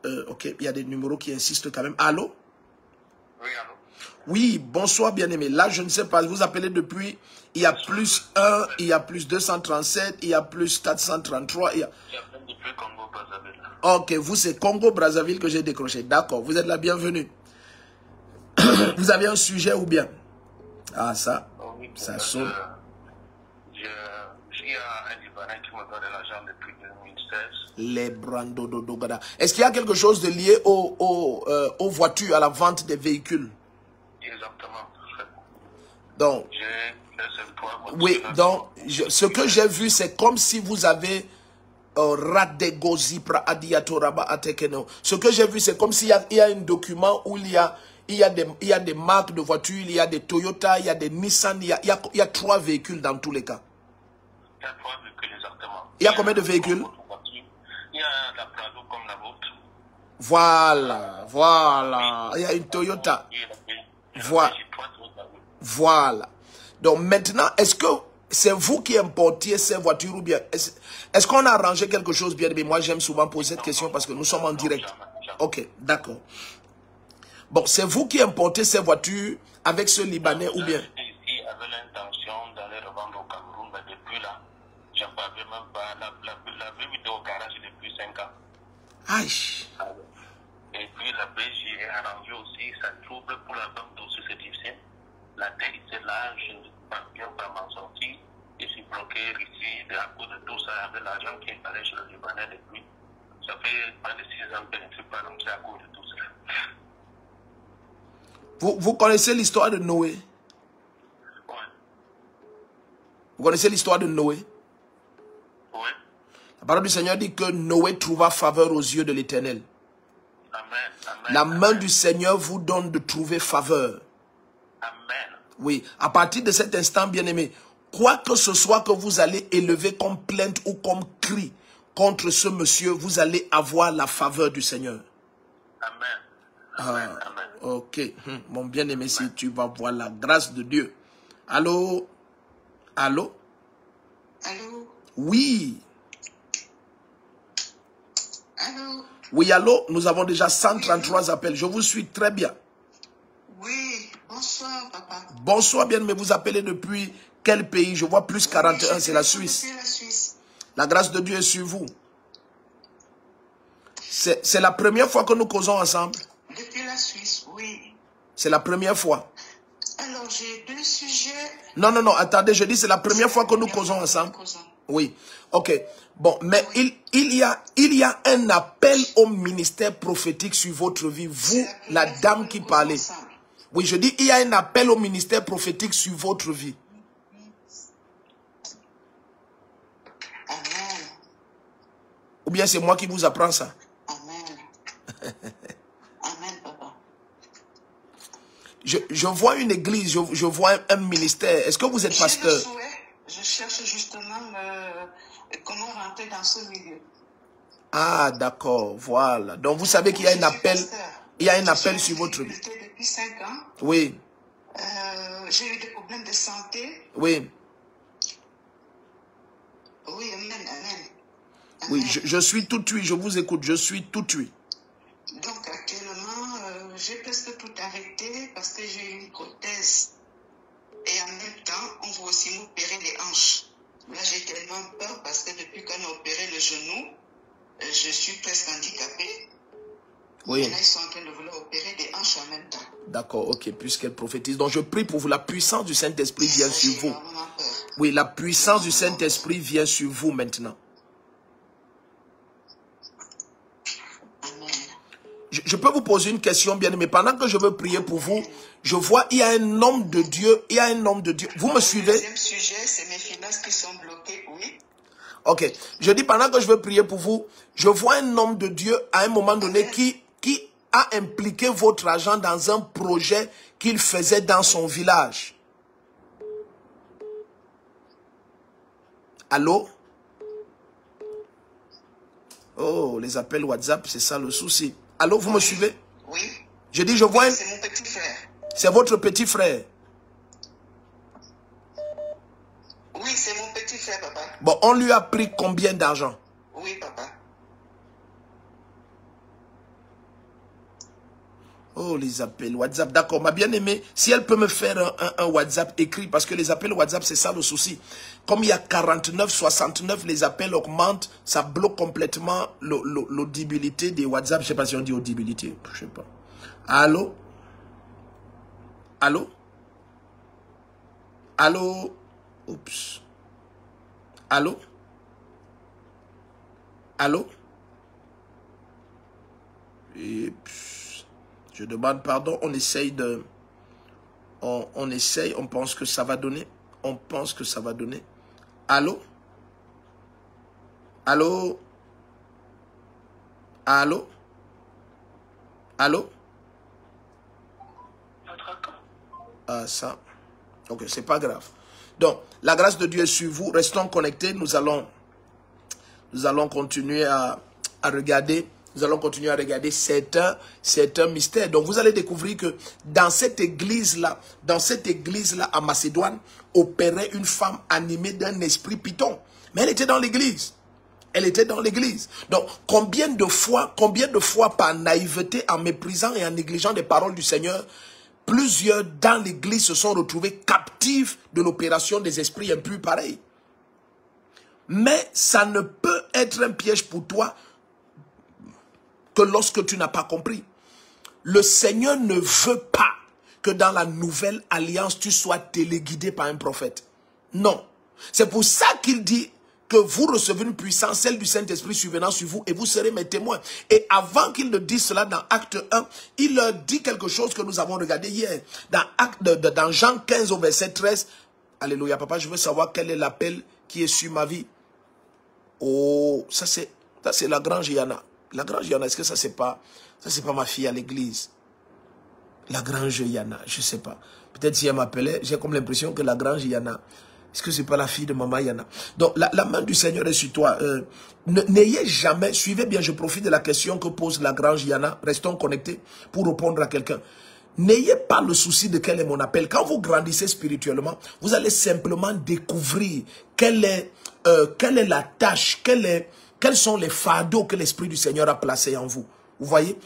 ok, il y a des numéros qui insistent quand même. Allô? Oui, allô? Oui, bonsoir bien-aimé. Là, je ne sais pas, vous appelez depuis... Il y a plus 1, il y a plus 237, il y a plus 433. J'appelle depuis Congo, Brazzaville. Ok, vous c'est Congo-Brazzaville que j'ai décroché. D'accord, vous êtes la bienvenue. Vous avez un sujet ou bien? Ah ça, Oui, ça sonne. Il y a un Libanais qui me donne de l'argent depuis 2016. Les Brando Dodogada. Est-ce qu'il y a quelque chose de lié aux voitures, à la vente des véhicules? Exactement. Donc, oui, donc, ce que j'ai vu, c'est comme si vous avez ce que j'ai vu, c'est comme s'il y a un document où il y a des marques de voitures, il y a des Toyota, il y a des Nissan, il y a 3 véhicules dans tous les cas. Il y a 3 véhicules exactement. Il y a combien de véhicules? Il y a la Prado comme la vôtre. Voilà, voilà. Il y a une Toyota. Voilà. Donc maintenant, est-ce que c'est vous qui importiez ces voitures ou bien est-ce qu'on a arrangé quelque chose bien? Mais moi, j'aime souvent poser cette question parce que nous sommes en direct. Ok, d'accord. Bon, c'est vous qui importez ces voitures avec ce Libanais ou bien? Ici, avait l'intention d'aller revendre au Cameroun, mais depuis là, je ne savais même pas. La vie au garage depuis 5 ans. Aïe. Et puis la BJ est arrangée aussi, ça trouble pour la vente aussi, c'est difficile. La dette, c'est là, je ne peux bien pas m'en sortir. Je suis bloqué ici, à cause de tout ça, avec l'argent qui est allé chez le Libanais depuis. Ça fait pas de 6 ans que je ne suis pas lancé à cause de tout ça. Vous connaissez l'histoire de Noé? Oui. Vous connaissez l'histoire de Noé? Oui. La parole du Seigneur dit que Noé trouva faveur aux yeux de l'Éternel. Amen. Amen. La main du Seigneur vous donne de trouver faveur. Amen. Oui, à partir de cet instant, bien-aimé, quoi que ce soit que vous allez élever comme plainte ou comme cri contre ce monsieur, vous allez avoir la faveur du Seigneur. Amen. Amen. Ah, Amen. ok, mon bien-aimé, si tu vas voir la grâce de Dieu. Allô? Allô? Allô? Oui. Allô? Oui, allô? Nous avons déjà 133 appels. Je vous suis très bien. Oui, bonsoir, papa. Bonsoir, bien-aimé. Vous appelez depuis quel pays? Je vois plus 41, c'est la Suisse. Depuis la Suisse. La grâce de Dieu est sur vous. C'est la première fois que nous causons ensemble? Depuis la Suisse, oui. C'est la première fois. Alors, j'ai 2 sujets. Non, non, non, attendez, je dis c'est la première fois que nous causons ensemble. Oui, ok. Bon, mais oui. il y a un appel au ministère prophétique sur votre vie. Vous, la dame qui parlait. Oui, je dis, il y a un appel au ministère prophétique sur votre vie. Amen. Ou bien c'est moi qui vous apprends ça? Amen. Amen, papa. Je vois une église, je vois un ministère. Est-ce que vous êtes pasteur? Je cherche justement comment rentrer dans ce milieu. Ah, d'accord, voilà. Donc vous savez qu'il y a un appel. Il y a un appel sur votre vie. Depuis 5 ans. Oui. J'ai eu des problèmes de santé. Oui. Oui, amen, amen. Oui, je suis tout oui, je vous écoute, je suis tout oui. Donc actuellement, j'ai presque tout arrêté parce que j'ai une prothèse. Et en même temps, on va aussi m'opérer les hanches. Là, j'ai tellement peur parce que depuis qu'on a opéré le genou, je suis presque handicapée. Oui. Et là, ils sont en train de vouloir opérer des hanches en même temps. D'accord, ok, puisqu'elle prophétise. Donc je prie pour vous, la puissance du Saint-Esprit vient sur vous. Peur. Oui, la puissance du Saint-Esprit vient sur vous maintenant. Je peux vous poser une question, bien-aimé. Pendant que je veux prier pour vous, je vois, il y a un homme de Dieu. Il y a un homme de Dieu. Vous me suivez? Le deuxième sujet, c'est mes finances qui sont bloquées, oui. Ok. Je dis, pendant que je veux prier pour vous, je vois un homme de Dieu à un moment donné qui a impliqué votre argent dans un projet qu'il faisait dans son village. Allô? Oh, les appels WhatsApp, c'est ça le souci. Allô, vous me suivez? Oui. Je dis, je vois... C'est mon petit frère. C'est votre petit frère. Oui, c'est mon petit frère, papa. Bon, on lui a pris combien d'argent? Oui, papa. Oh, les appels WhatsApp. D'accord, ma bien-aimée, si elle peut me faire un WhatsApp écrit, parce que les appels WhatsApp, c'est ça le souci. Comme il y a 49, 69, les appels augmentent, ça bloque complètement l'audibilité des WhatsApp. Je ne sais pas si on dit audibilité, je ne sais pas. Allô? Allô? Allô? Oups. Allô? Allô? Et je demande pardon, on essaye de... On essaye, on pense que ça va donner. On pense que ça va donner. Allô? Allô? Allô? Allô? Ah, ça. Ok, c'est pas grave. Donc, la grâce de Dieu est sur vous. Restons connectés. Nous allons continuer à regarder. Nous allons continuer à regarder. C'est un mystère. Donc, vous allez découvrir que dans cette église-là à Macédoine, opérait une femme animée d'un esprit python. Mais elle était dans l'église. Elle était dans l'église. Donc, combien de fois par naïveté, en méprisant et en négligeant les paroles du Seigneur, plusieurs dans l'église se sont retrouvés captifs de l'opération des esprits impurs pareils. Mais ça ne peut être un piège pour toi que lorsque tu n'as pas compris. Le Seigneur ne veut pas que dans la nouvelle alliance, tu sois téléguidé par un prophète. Non. C'est pour ça qu'il dit que vous recevez une puissance, celle du Saint-Esprit survenant sur vous, et vous serez mes témoins. Et avant qu'il ne dise cela dans Acte 1, il leur dit quelque chose que nous avons regardé hier. Dans Jean 15 au verset 13, alléluia, papa, je veux savoir quel est l'appel qui est sur ma vie. Oh, ça c'est la grange Yana. La grange Yana, est-ce que ça c'est pas ma fille à l'église? La grange Yana, je sais pas. Peut-être si elle m'appelait, j'ai comme l'impression que la grange Yana, est-ce que c'est pas la fille de maman Yana? Donc la main du Seigneur est sur toi. N'ayez jamais, suivez bien, je profite de la question que pose la grange Yana. Restons connectés pour répondre à quelqu'un. N'ayez pas le souci de quel est mon appel. Quand vous grandissez spirituellement, vous allez simplement découvrir quelle est la tâche, quels sont les fardeaux que l'Esprit du Seigneur a placés en vous. Vous voyez,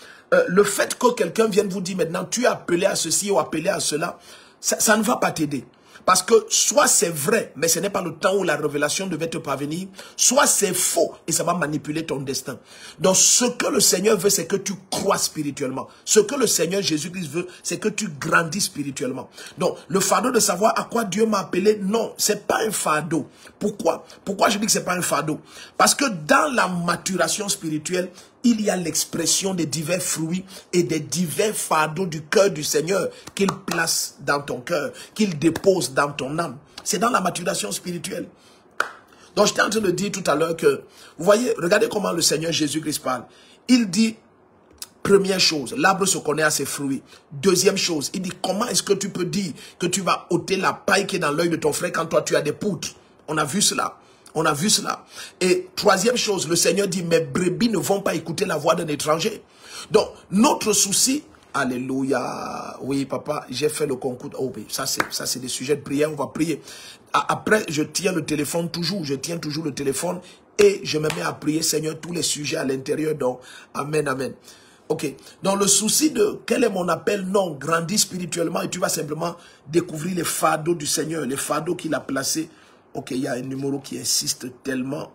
le fait que quelqu'un vienne vous dire maintenant, tu es appelé à ceci ou appelé à cela, ça ne va pas t'aider. Parce que soit c'est vrai, mais ce n'est pas le temps où la révélation devait te parvenir, soit c'est faux et ça va manipuler ton destin. Donc ce que le Seigneur veut, c'est que tu crois spirituellement. Ce que le Seigneur Jésus-Christ veut, c'est que tu grandis spirituellement. Donc le fardeau de savoir à quoi Dieu m'a appelé, non, c'est pas un fardeau. Pourquoi? Pourquoi je dis que c'est pas un fardeau? Parce que dans la maturation spirituelle, il y a l'expression des divers fruits et des divers fardeaux du cœur du Seigneur qu'il place dans ton cœur, qu'il dépose dans ton âme. C'est dans la maturation spirituelle. Donc j'étais en train de dire tout à l'heure que, vous voyez, regardez comment le Seigneur Jésus-Christ parle. Il dit, première chose, l'arbre se connaît à ses fruits. Deuxième chose, il dit, comment est-ce que tu peux dire que tu vas ôter la paille qui est dans l'œil de ton frère quand toi tu as des poutres? On a vu cela. On a vu cela. Et troisième chose, le Seigneur dit, mes brebis ne vont pas écouter la voix d'un étranger. Donc, notre souci, alléluia, oui papa, j'ai fait le concours. Oh, ça c'est des sujets de prière, on va prier. Après, je tiens le téléphone toujours, le téléphone et je me mets à prier, Seigneur, tous les sujets à l'intérieur. Donc, amen, amen. Ok, donc le souci de quel est mon appel, non, grandis spirituellement et tu vas simplement découvrir les fardeaux du Seigneur, les fardeaux qu'il a placés. Ok, il y a un numéro qui insiste tellement.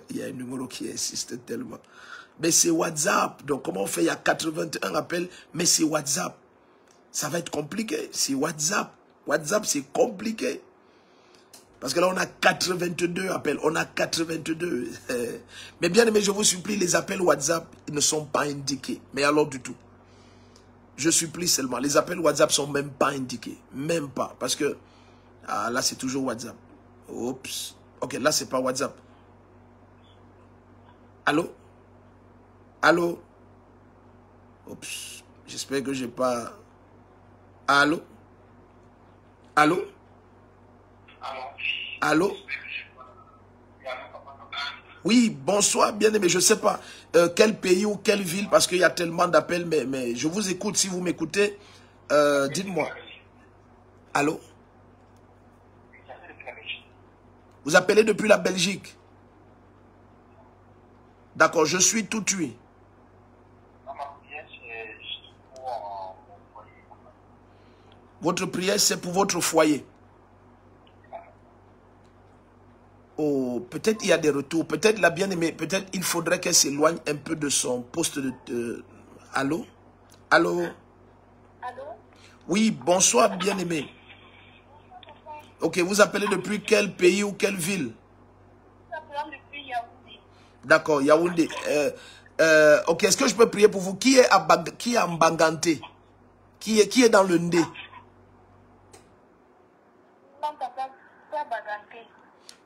Il y a un numéro qui insiste tellement. Mais c'est WhatsApp. Donc, comment on fait? Il y a 81 appels, mais c'est WhatsApp. Ça va être compliqué. C'est WhatsApp. WhatsApp, c'est compliqué. Parce que là, on a 82 appels. On a 82. Mais bien aimé, je vous supplie, les appels WhatsApp ils ne sont pas indiqués. Mais alors du tout. Je supplie seulement. Les appels WhatsApp ne sont même pas indiqués. Même pas. Parce que ah, là, c'est toujours WhatsApp. Oups. Ok, là, c'est pas WhatsApp. Allô? Allô? Oups. J'espère que j'ai pas... Allô? Allô? Allô? Oui, bonsoir, bien-aimé. Je ne sais pas quel pays ou quelle ville, parce qu'il y a tellement d'appels, mais je vous écoute. Si vous m'écoutez, dites-moi. Allô? Vous appelez depuis la Belgique. D'accord, je suis tout oui. Votre prière, c'est pour votre foyer. Oh, peut-être il y a des retours. Peut-être la bien-aimée, peut-être il faudrait qu'elle s'éloigne un peu de son poste de... Allô? Allô? Allô? Oui, bonsoir, bien-aimée. Ok, vous appelez depuis quel pays ou quelle ville? Depuis Yaoundé. D'accord, Yaoundé. Ok, est-ce que je peux prier pour vous? Qui est en Banganté? Qui est dans le Ndé?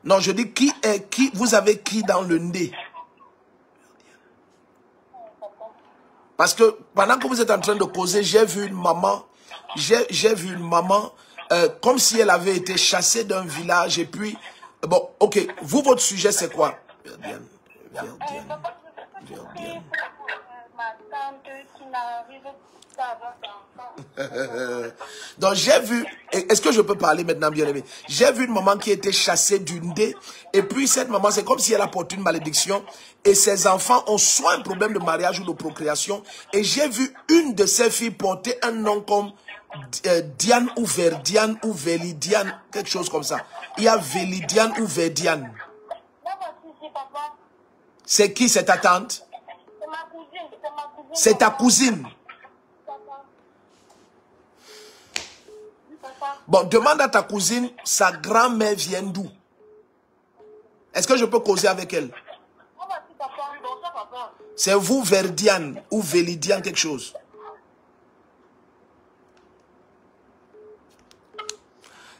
Non, je dis qui vous avez qui dans le Ndé? Parce que pendant que vous êtes en train de causer, j'ai vu une maman, comme si elle avait été chassée d'un village et puis, bon, ok, vous, votre sujet c'est quoi? Verdiane. Ma tante qui n'arrive pas à avoir d'enfant. Donc j'ai vu, est-ce que je peux parler maintenant, bien-aimé? J'ai vu une maman qui était chassée du Ndé, et puis cette maman, c'est comme si elle apportait une malédiction, et ses enfants ont soit un problème de mariage ou de procréation, et j'ai vu une de ses filles porter un nom comme Diane ou Verdiane ou Vélidiane, quelque chose comme ça. Il y a Vélidiane ou Verdiane. C'est qui, c'est ta tante? C'est ma cousine, c'est ma cousine. C'est ta cousine. Bon, demande à ta cousine, sa grand-mère vient d'où? Est-ce que je peux causer avec elle? C'est vous, Verdiane ou Vélidiane, quelque chose?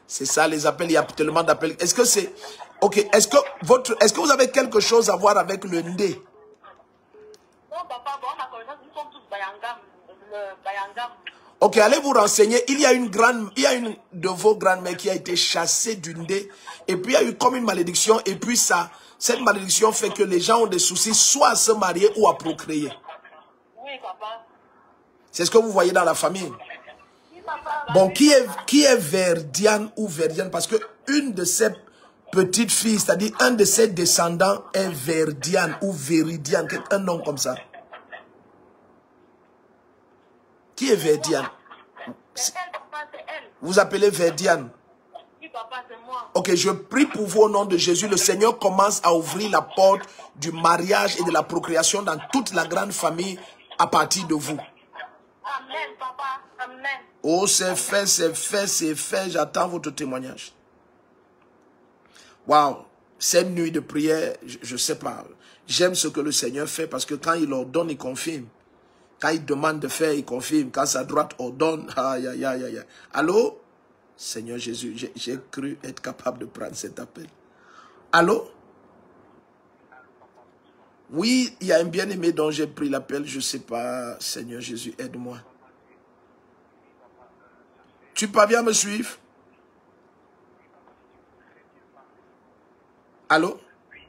C'est ça, les appels, il y a tellement d'appels. Est-ce que c'est... Ok, est-ce que vous avez quelque chose à voir avec le Ndé? Non, papa, bon, ma connaissance, nous sommes tous Bayangam. Le Bayangam. Ok, allez vous renseigner. Il y a une de vos grandes-mères qui a été chassée du Ndé. Et puis il y a eu comme une malédiction. Et puis cette malédiction fait que les gens ont des soucis soit à se marier ou à procréer. Oui, papa. C'est ce que vous voyez dans la famille. Oui, papa. Bon, qui est Verdiane ou Verdiane? Parce que une de ces petites filles, c'est-à-dire un de ses descendants est Verdiane ou Véridiane, un nom comme ça. Qui est Verdiane? C'est elle, papa, c'est elle. Vous appelez Verdiane? Oui, papa, c'est moi. Ok, je prie pour vous au nom de Jésus. Le Seigneur commence à ouvrir la porte du mariage et de la procréation dans toute la grande famille à partir de vous. Amen, papa. Amen. Oh, c'est fait, c'est fait, c'est fait. J'attends votre témoignage. Waouh, cette nuit de prière, je ne sais pas. J'aime ce que le Seigneur fait parce que quand il ordonne, il confirme. Quand il demande de faire, il confirme. Quand sa droite ordonne, aïe, aïe, aïe, aïe. Allô? Seigneur Jésus, j'ai cru être capable de prendre cet appel. Allô? Oui, il y a un bien-aimé dont j'ai pris l'appel. Je ne sais pas. Seigneur Jésus, aide-moi. Tu parviens à me suivre? Allô? Oui,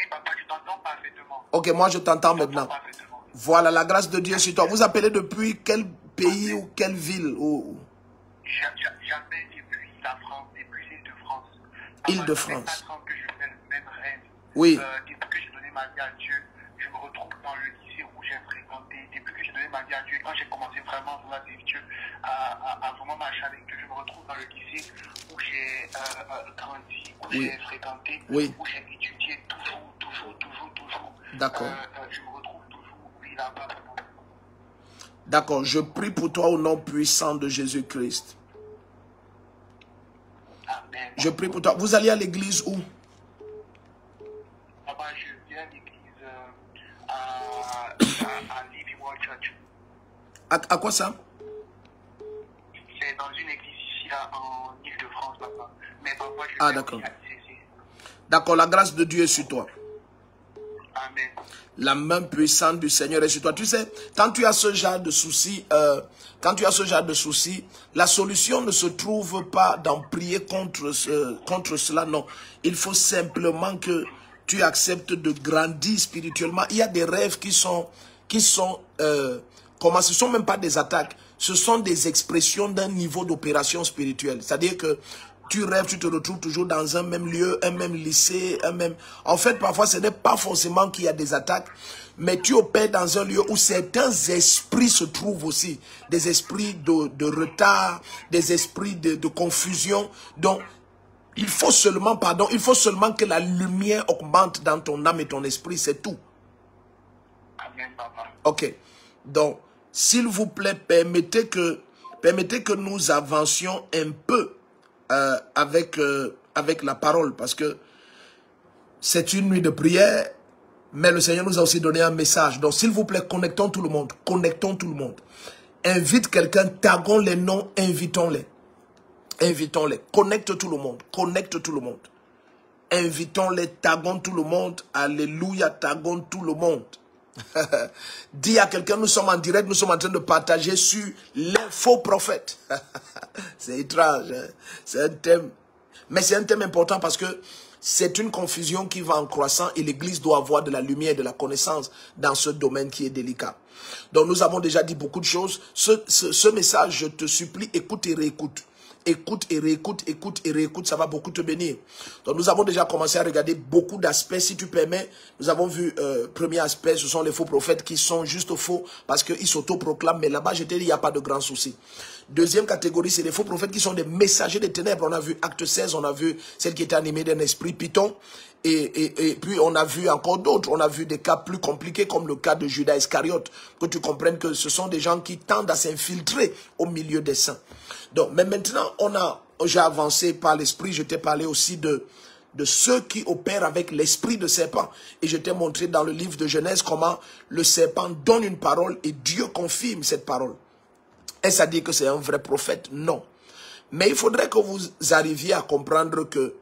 papa, je t'entends parfaitement. Ok, moi je t'entends maintenant. Voilà, la grâce de Dieu sur toi. Vous appelez depuis quel pays ou quelle ville? J'appelle depuis la France, depuis l'Île-de-France. Île-de-France. Ça fait 4 ans que je fais le même rêve. Oui. Depuis que j'ai donné ma vie à Dieu, je me retrouve dans le lycée où j'ai fréquenté. Depuis que j'ai donné ma vie à Dieu, quand j'ai commencé vraiment à Dieu, à vraiment marcher avec Dieu, je me retrouve dans le lycée où j'ai grandi, où j'ai fréquenté, où j'ai étudié toujours. D'accord. Je me retrouve toujours, oui, là-bas. D'accord, je prie pour toi au nom puissant de Jésus-Christ. Amen. Je prie pour toi. Vous allez à l'église où? Papa, je viens à l'église à Living World Church. À quoi ça? C'est dans une église ici là, en Île-de-France, papa. Mais papa, je viens d'accord. à l'ICC. D'accord, la grâce de Dieu est sur toi. Amen. La main puissante du Seigneur est sur toi. Tu sais, quand tu as ce genre de soucis, la solution ne se trouve pas d'en prier contre cela, non. Il faut simplement que tu acceptes de grandir spirituellement. Il y a des rêves qui sont ce sont même pas des attaques, ce sont des expressions d'un niveau d'opération spirituelle. C'est-à-dire que Tu rêves, tu te retrouves toujours dans un même lieu, un même lycée, un même... En fait, parfois, ce n'est pas forcément qu'il y a des attaques, mais tu opères dans un lieu où certains esprits se trouvent aussi. Des esprits de retard, des esprits de confusion. Donc, il faut seulement que la lumière augmente dans ton âme et ton esprit, c'est tout. Amen, papa. Ok. Donc, s'il vous plaît, permettez que nous avancions un peu avec la parole, parce que c'est une nuit de prière, mais le Seigneur nous a aussi donné un message. Donc, s'il vous plaît, connectons tout le monde. Connectons tout le monde. Invite quelqu'un, taguons les noms, invitons-les. Invitons-les. Connecte tout le monde. Connecte tout le monde. Invitons-les, taguons tout le monde. Alléluia, taguons tout le monde. Dis à quelqu'un, nous sommes en direct, nous sommes en train de partager sur les faux prophètes. C'est étrange, hein? C'est un thème. Mais c'est un thème important parce que c'est une confusion qui va en croissant et l'Église doit avoir de la lumière et de la connaissance dans ce domaine qui est délicat. Donc nous avons déjà dit beaucoup de choses. Ce message, je te supplie, écoute et réécoute. Écoute et réécoute, écoute et réécoute, ça va beaucoup te bénir. Donc nous avons déjà commencé à regarder beaucoup d'aspects, si tu permets. Nous avons vu, premier aspect, ce sont les faux prophètes qui sont juste faux parce qu'ils s'autoproclament, mais là-bas, je t'ai dit, il n'y a pas de grand souci. Deuxième catégorie, c'est les faux prophètes qui sont des messagers des ténèbres. On a vu Acte 16, on a vu celle qui était animée d'un esprit python. Et puis on a vu encore d'autres, on a vu des cas plus compliqués comme le cas de Judas Iscariote, que tu comprennes que ce sont des gens qui tendent à s'infiltrer au milieu des saints. Donc, mais maintenant, j'ai avancé par l'esprit, je t'ai parlé aussi de ceux qui opèrent avec l'esprit de serpent. Et je t'ai montré dans le livre de Genèse comment le serpent donne une parole et Dieu confirme cette parole. Est-ce à dire que c'est un vrai prophète? Non. Mais il faudrait que vous arriviez à comprendre que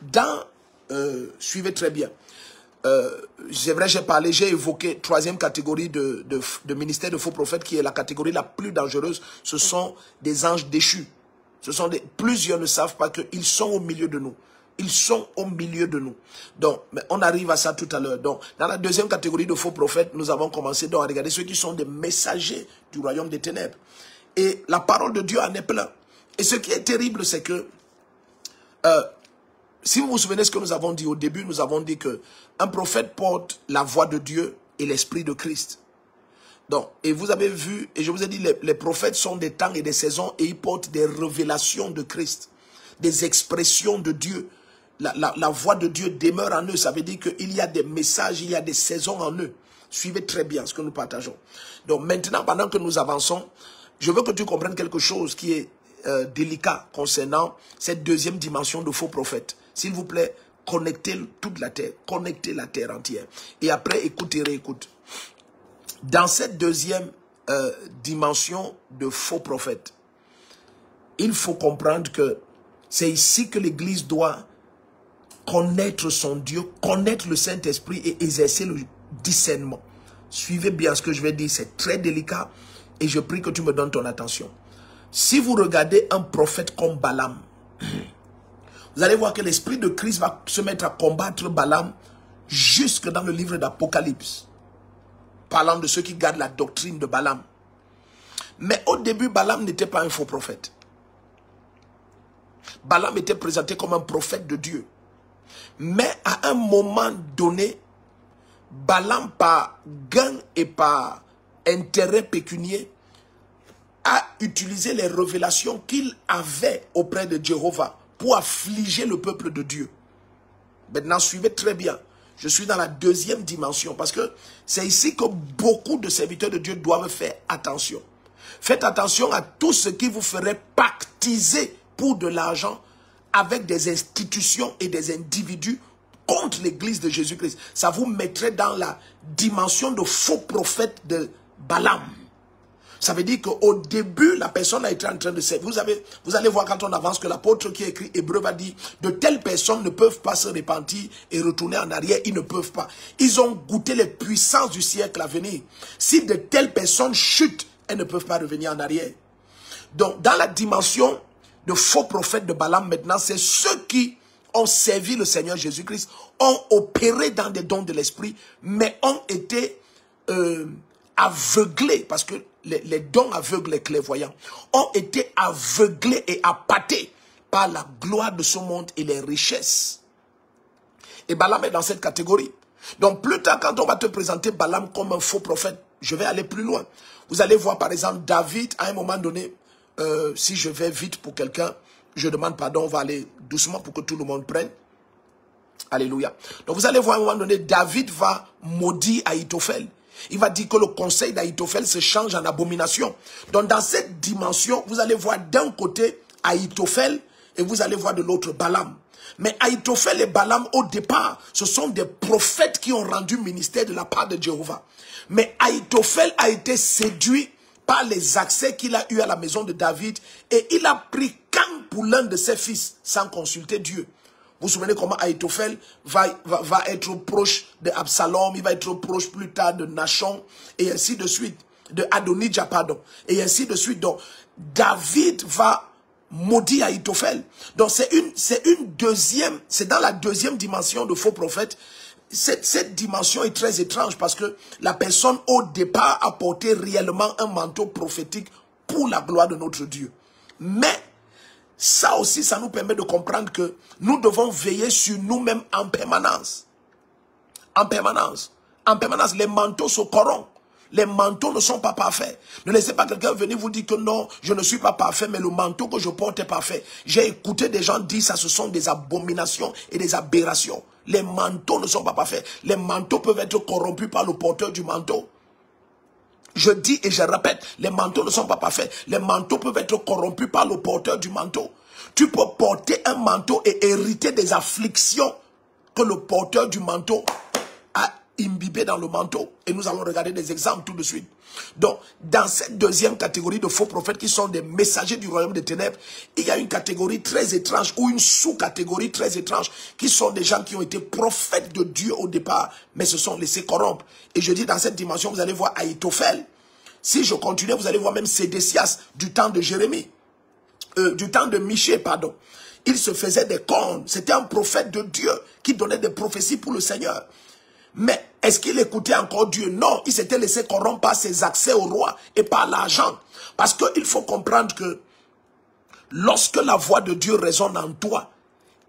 dans... suivez très bien. C'est vrai, j'ai évoqué troisième catégorie de ministère de faux prophètes qui est la catégorie la plus dangereuse. Ce sont des anges déchus. Plusieurs ne savent pas qu'ils sont au milieu de nous. Ils sont au milieu de nous. Donc, mais on arrive à ça tout à l'heure. Donc, dans la deuxième catégorie de faux prophètes, nous avons commencé donc à regarder ceux qui sont des messagers du royaume des ténèbres. Et la parole de Dieu en est plein. Et ce qui est terrible, c'est que si vous vous souvenez ce que nous avons dit au début, nous avons dit que un prophète porte la voix de Dieu et l'esprit de Christ. Donc, et vous avez vu, et je vous ai dit, les prophètes sont des temps et des saisons et ils portent des révélations de Christ, des expressions de Dieu. La voix de Dieu demeure en eux. Ça veut dire qu'il y a des messages, il y a des saisons en eux. Suivez très bien ce que nous partageons. Donc maintenant, pendant que nous avançons, je veux que tu comprennes quelque chose qui est délicat concernant cette deuxième dimension de faux prophètes. S'il vous plaît, connectez toute la terre, connectez la terre entière. Et après, écoutez et réécoute. Dans cette deuxième dimension de faux prophètes, il faut comprendre que c'est ici que l'Église doit connaître son Dieu, connaître le Saint-Esprit et exercer le discernement. Suivez bien ce que je vais dire, c'est très délicat et je prie que tu me donnes ton attention. Si vous regardez un prophète comme Balaam, vous allez voir que l'Esprit de Christ va se mettre à combattre Balaam jusque dans le livre d'Apocalypse, parlant de ceux qui gardent la doctrine de Balaam. Mais au début, Balaam n'était pas un faux prophète. Balaam était présenté comme un prophète de Dieu. Mais à un moment donné, Balaam, par gain et par intérêt pécunier, a utilisé les révélations qu'il avait auprès de Jéhovah pour affliger le peuple de Dieu. Maintenant, suivez très bien. Je suis dans la deuxième dimension parce que c'est ici que beaucoup de serviteurs de Dieu doivent faire attention. Faites attention à tout ce qui vous ferait pactiser pour de l'argent avec des institutions et des individus contre l'Église de Jésus-Christ. Ça vous mettrait dans la dimension de faux prophète de Balaam. Ça veut dire qu'au début, la personne a été en train de servir. Vous allez voir quand on avance que l'apôtre qui écrit Hébreu va dire de telles personnes ne peuvent pas se repentir et retourner en arrière. Ils ne peuvent pas. Ils ont goûté les puissances du siècle à venir. Si de telles personnes chutent, elles ne peuvent pas revenir en arrière. Donc, dans la dimension de faux prophètes de Balaam, maintenant, c'est ceux qui ont servi le Seigneur Jésus-Christ, ont opéré dans des dons de l'esprit, mais ont été aveuglés, parce que les dons aveugles et clairvoyants ont été aveuglés et appâtés par la gloire de ce monde et les richesses. Et Balaam est dans cette catégorie. Donc plus tard, quand on va te présenter Balaam comme un faux prophète, je vais aller plus loin. Vous allez voir par exemple David, à un moment donné, si je vais vite pour quelqu'un, je demande pardon, on va aller doucement pour que tout le monde prenne. Alléluia. Donc vous allez voir à un moment donné, David va maudire Ahitophel. Il va dire que le conseil d'Ahitophel se change en abomination. Donc dans cette dimension, vous allez voir d'un côté Ahitophel et vous allez voir de l'autre Balaam. Mais Ahitophel et Balaam au départ, ce sont des prophètes qui ont rendu ministère de la part de Jéhovah. Mais Ahitophel a été séduit par les accès qu'il a eu à la maison de David et il a pris camp pour l'un de ses fils sans consulter Dieu. Vous vous souvenez comment Ahitophel va être proche de Absalom, il va être proche plus tard de Nachon, et ainsi de suite, de Adonijah, pardon, et ainsi de suite. Donc, David va maudire Ahitophel. Donc, c'est dans la deuxième dimension de faux prophète. Cette dimension est très étrange parce que la personne au départ a porté réellement un manteau prophétique pour la gloire de notre Dieu. Mais, ça aussi, ça nous permet de comprendre que nous devons veiller sur nous-mêmes en permanence. En permanence. En permanence, les manteaux se corrompent. Les manteaux ne sont pas parfaits. Ne laissez pas quelqu'un venir vous dire que non, je ne suis pas parfait, mais le manteau que je porte est parfait. J'ai écouté des gens dire ça, ce sont des abominations et des aberrations. Les manteaux ne sont pas parfaits. Les manteaux peuvent être corrompus par le porteur du manteau. Je dis et je répète, les manteaux ne sont pas parfaits. Les manteaux peuvent être corrompus par le porteur du manteau. Tu peux porter un manteau et hériter des afflictions que le porteur du manteau a imbibé dans le manteau. Et nous allons regarder des exemples tout de suite. Donc, dans cette deuxième catégorie de faux prophètes qui sont des messagers du royaume des ténèbres, il y a une catégorie très étrange ou une sous-catégorie très étrange qui sont des gens qui ont été prophètes de Dieu au départ, mais se sont laissés corrompre. Et je dis dans cette dimension, vous allez voir Ahitophel. Si je continue, vous allez voir même Sédécias du temps de Jérémie, du temps de Michée, pardon. Il se faisait des cornes. C'était un prophète de Dieu qui donnait des prophéties pour le Seigneur. Mais est-ce qu'il écoutait encore Dieu? Non, il s'était laissé corrompre par ses accès au roi et par l'argent. Parce qu'il faut comprendre que lorsque la voix de Dieu résonne en toi,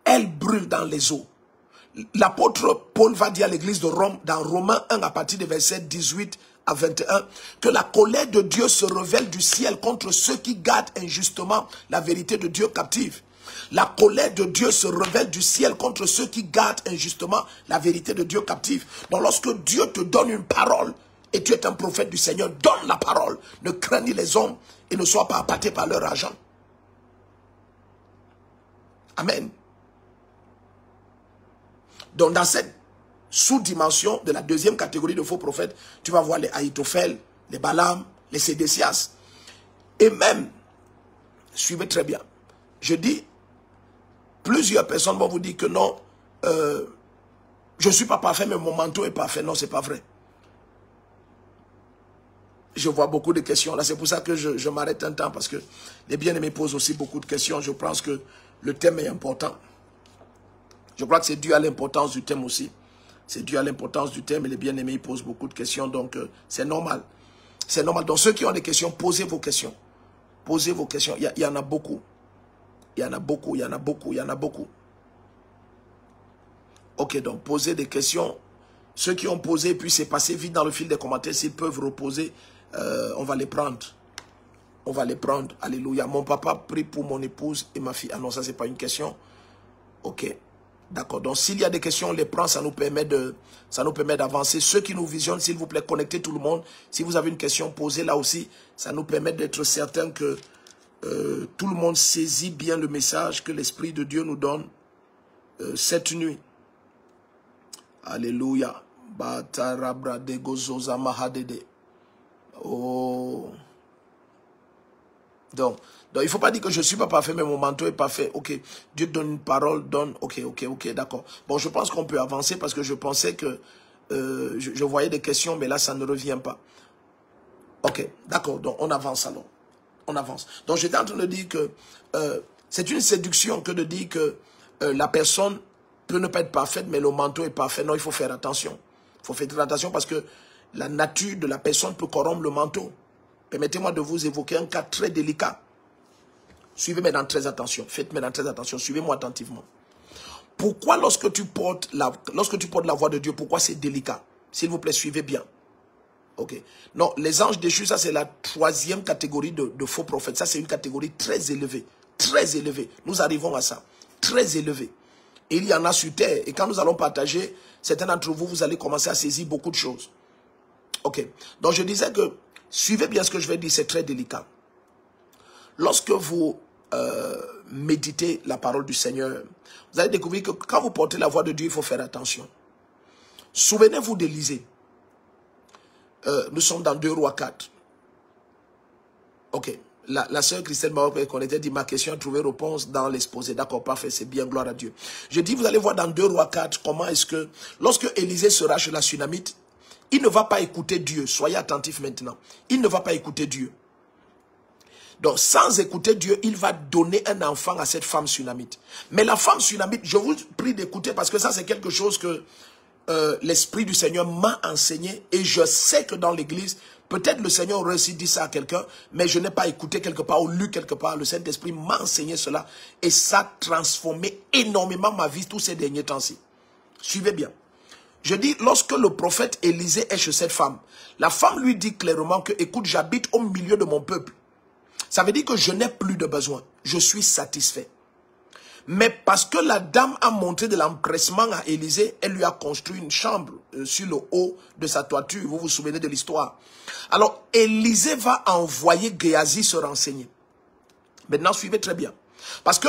elle brûle dans les eaux. L'apôtre Paul va dire à l'église de Rome, dans Romains 1 à partir des versets 18 à 21, que la colère de Dieu se révèle du ciel contre ceux qui gardent injustement la vérité de Dieu captive. La colère de Dieu se révèle du ciel contre ceux qui gardent injustement la vérité de Dieu captive. Donc lorsque Dieu te donne une parole, et tu es un prophète du Seigneur, donne la parole. Ne crains ni les hommes et ne sois pas appâté par leur argent. Amen. Donc dans cette sous-dimension de la deuxième catégorie de faux prophètes, tu vas voir les Ahitophel, les Balaam, les Sédécias. Et même, suivez très bien, je dis, plusieurs personnes vont vous dire que non, je ne suis pas parfait, mais mon manteau est parfait. Non, ce n'est pas vrai. Je vois beaucoup de questions. Là, c'est pour ça que je m'arrête un temps, parce que les bien-aimés posent aussi beaucoup de questions. Je pense que le thème est important. Je crois que c'est dû à l'importance du thème aussi. C'est dû à l'importance du thème et les bien-aimés posent beaucoup de questions. Donc, c'est normal. C'est normal. Donc, ceux qui ont des questions, posez vos questions. Posez vos questions. Il y en a beaucoup. Il y en a beaucoup, il y en a beaucoup, il y en a beaucoup. Ok, donc posez des questions. Ceux qui ont posé, puis c'est passé vite dans le fil des commentaires, s'ils peuvent reposer, on va les prendre. On va les prendre. Alléluia. Mon papa prie pour mon épouse et ma fille. Ah non, ça, c'est pas une question. Ok. D'accord. Donc, s'il y a des questions, on les prend. Ça nous permet d'avancer. Ceux qui nous visionnent, s'il vous plaît, connectez tout le monde. Si vous avez une question, posez-la aussi. Ça nous permet d'être certain que tout le monde saisit bien le message que l'Esprit de Dieu nous donne cette nuit. Alléluia. Oh. Donc, il ne faut pas dire que je ne suis pas parfait, mais mon manteau est parfait. Ok, Dieu donne une parole, donne. Ok, d'accord. Bon, je pense qu'on peut avancer parce que je pensais que je voyais des questions, mais là, ça ne revient pas. Ok, d'accord. Donc, on avance alors. On avance. Donc, j'étais en train de dire que c'est une séduction que de dire que la personne peut ne pas être parfaite, mais le manteau est parfait. Non, il faut faire attention. Il faut faire très attention parce que la nature de la personne peut corrompre le manteau. Permettez-moi de vous évoquer un cas très délicat. Suivez maintenant très attention. Faites maintenant très attention. Suivez-moi attentivement. Pourquoi lorsque tu portes la voix de Dieu, pourquoi c'est délicat? S'il vous plaît, suivez bien. Ok. Non, les anges déchus, ça c'est la troisième catégorie de faux prophètes. Ça c'est une catégorie très élevée. Très élevée. Nous arrivons à ça. Très élevée. Et il y en a sur terre. Et quand nous allons partager, certains d'entre vous, vous allez commencer à saisir beaucoup de choses. Ok. Donc je disais que, suivez bien ce que je vais dire, c'est très délicat. Lorsque vous méditez la parole du Seigneur, vous allez découvrir que quand vous portez la voix de Dieu, il faut faire attention. Souvenez-vous d'Élisée. Nous sommes dans 2 Rois 4. Ok. La sœur Christelle Maroc qu'on était dit, ma question a trouvé réponse dans l'exposé. D'accord, parfait, c'est bien, gloire à Dieu. Je dis, vous allez voir dans 2 Rois 4, comment est-ce que, lorsque Élisée sera chez la Sunamite, il ne va pas écouter Dieu. Soyez attentifs maintenant. Il ne va pas écouter Dieu. Donc, sans écouter Dieu, il va donner un enfant à cette femme Sunamite. Mais la femme Sunamite, je vous prie d'écouter parce que ça, c'est quelque chose que l'Esprit du Seigneur m'a enseigné. Et je sais que dans l'église, peut-être le Seigneur aurait aussi dit ça à quelqu'un, mais je n'ai pas écouté quelque part ou lu quelque part. Le Saint-Esprit m'a enseigné cela. Et ça a transformé énormément ma vie tous ces derniers temps-ci. Suivez bien. Je dis, lorsque le prophète Élisée est chez cette femme, la femme lui dit clairement que, écoute, j'habite au milieu de mon peuple. Ça veut dire que je n'ai plus de besoin. Je suis satisfait. Mais parce que la dame a montré de l'empressement à Élisée, elle lui a construit une chambre sur le haut de sa toiture. Vous vous souvenez de l'histoire. Alors, Élisée va envoyer Géasi se renseigner. Maintenant, suivez très bien. Parce que,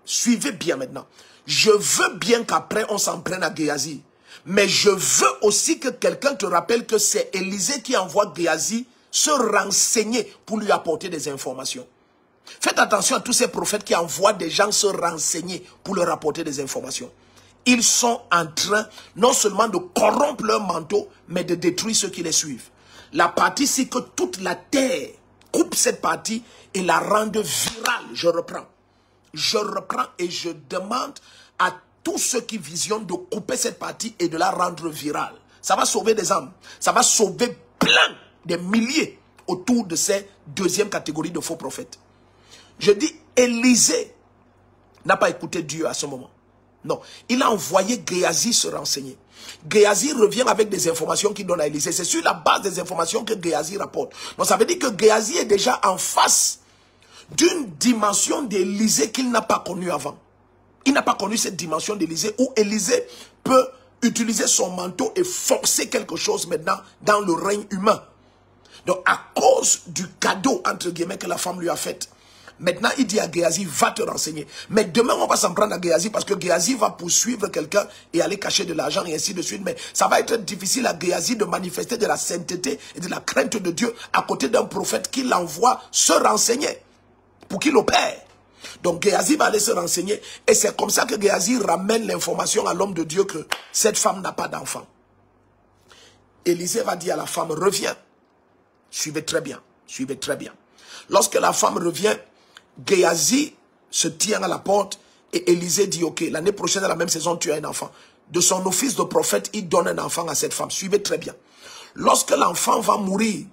suivez bien maintenant. Je veux bien qu'après, on s'en prenne à Géasi. Mais je veux aussi que quelqu'un te rappelle que c'est Élisée qui envoie Géasi se renseigner pour lui apporter des informations. Faites attention à tous ces prophètes qui envoient des gens se renseigner pour leur apporter des informations. Ils sont en train non seulement de corrompre leur manteau, mais de détruire ceux qui les suivent. La partie, c'est que toute la terre coupe cette partie et la rende virale. Je reprends et je demande à tous ceux qui visionnent de couper cette partie et de la rendre virale. Ça va sauver des âmes. Ça va sauver plein des milliers autour de ces deuxième catégorie de faux prophètes. Je dis, Élisée n'a pas écouté Dieu à ce moment. Non, il a envoyé Géasi se renseigner. Géasi revient avec des informations qu'il donne à Élisée. C'est sur la base des informations que Géasi rapporte. Donc ça veut dire que Géasi est déjà en face d'une dimension d'Élisée qu'il n'a pas connue avant. Il n'a pas connu cette dimension d'Élisée où Élisée peut utiliser son manteau et forcer quelque chose maintenant dans le règne humain. Donc, à cause du cadeau, entre guillemets, que la femme lui a fait, maintenant, il dit à Géasi, va te renseigner. Mais demain, on va s'en prendre à Géasi parce que Géasi va poursuivre quelqu'un et aller cacher de l'argent et ainsi de suite. Mais ça va être difficile à Géasi de manifester de la sainteté et de la crainte de Dieu à côté d'un prophète qui l'envoie se renseigner pour qu'il opère. Donc, Géasi va aller se renseigner et c'est comme ça que Géasi ramène l'information à l'homme de Dieu que cette femme n'a pas d'enfant. Élisée va dire à la femme, reviens. Suivez très bien, suivez très bien. Lorsque la femme revient, Géasi se tient à la porte et Élisée dit, ok, l'année prochaine, à la même saison, tu as un enfant. De son office de prophète, il donne un enfant à cette femme. Suivez très bien. Lorsque l'enfant va mourir,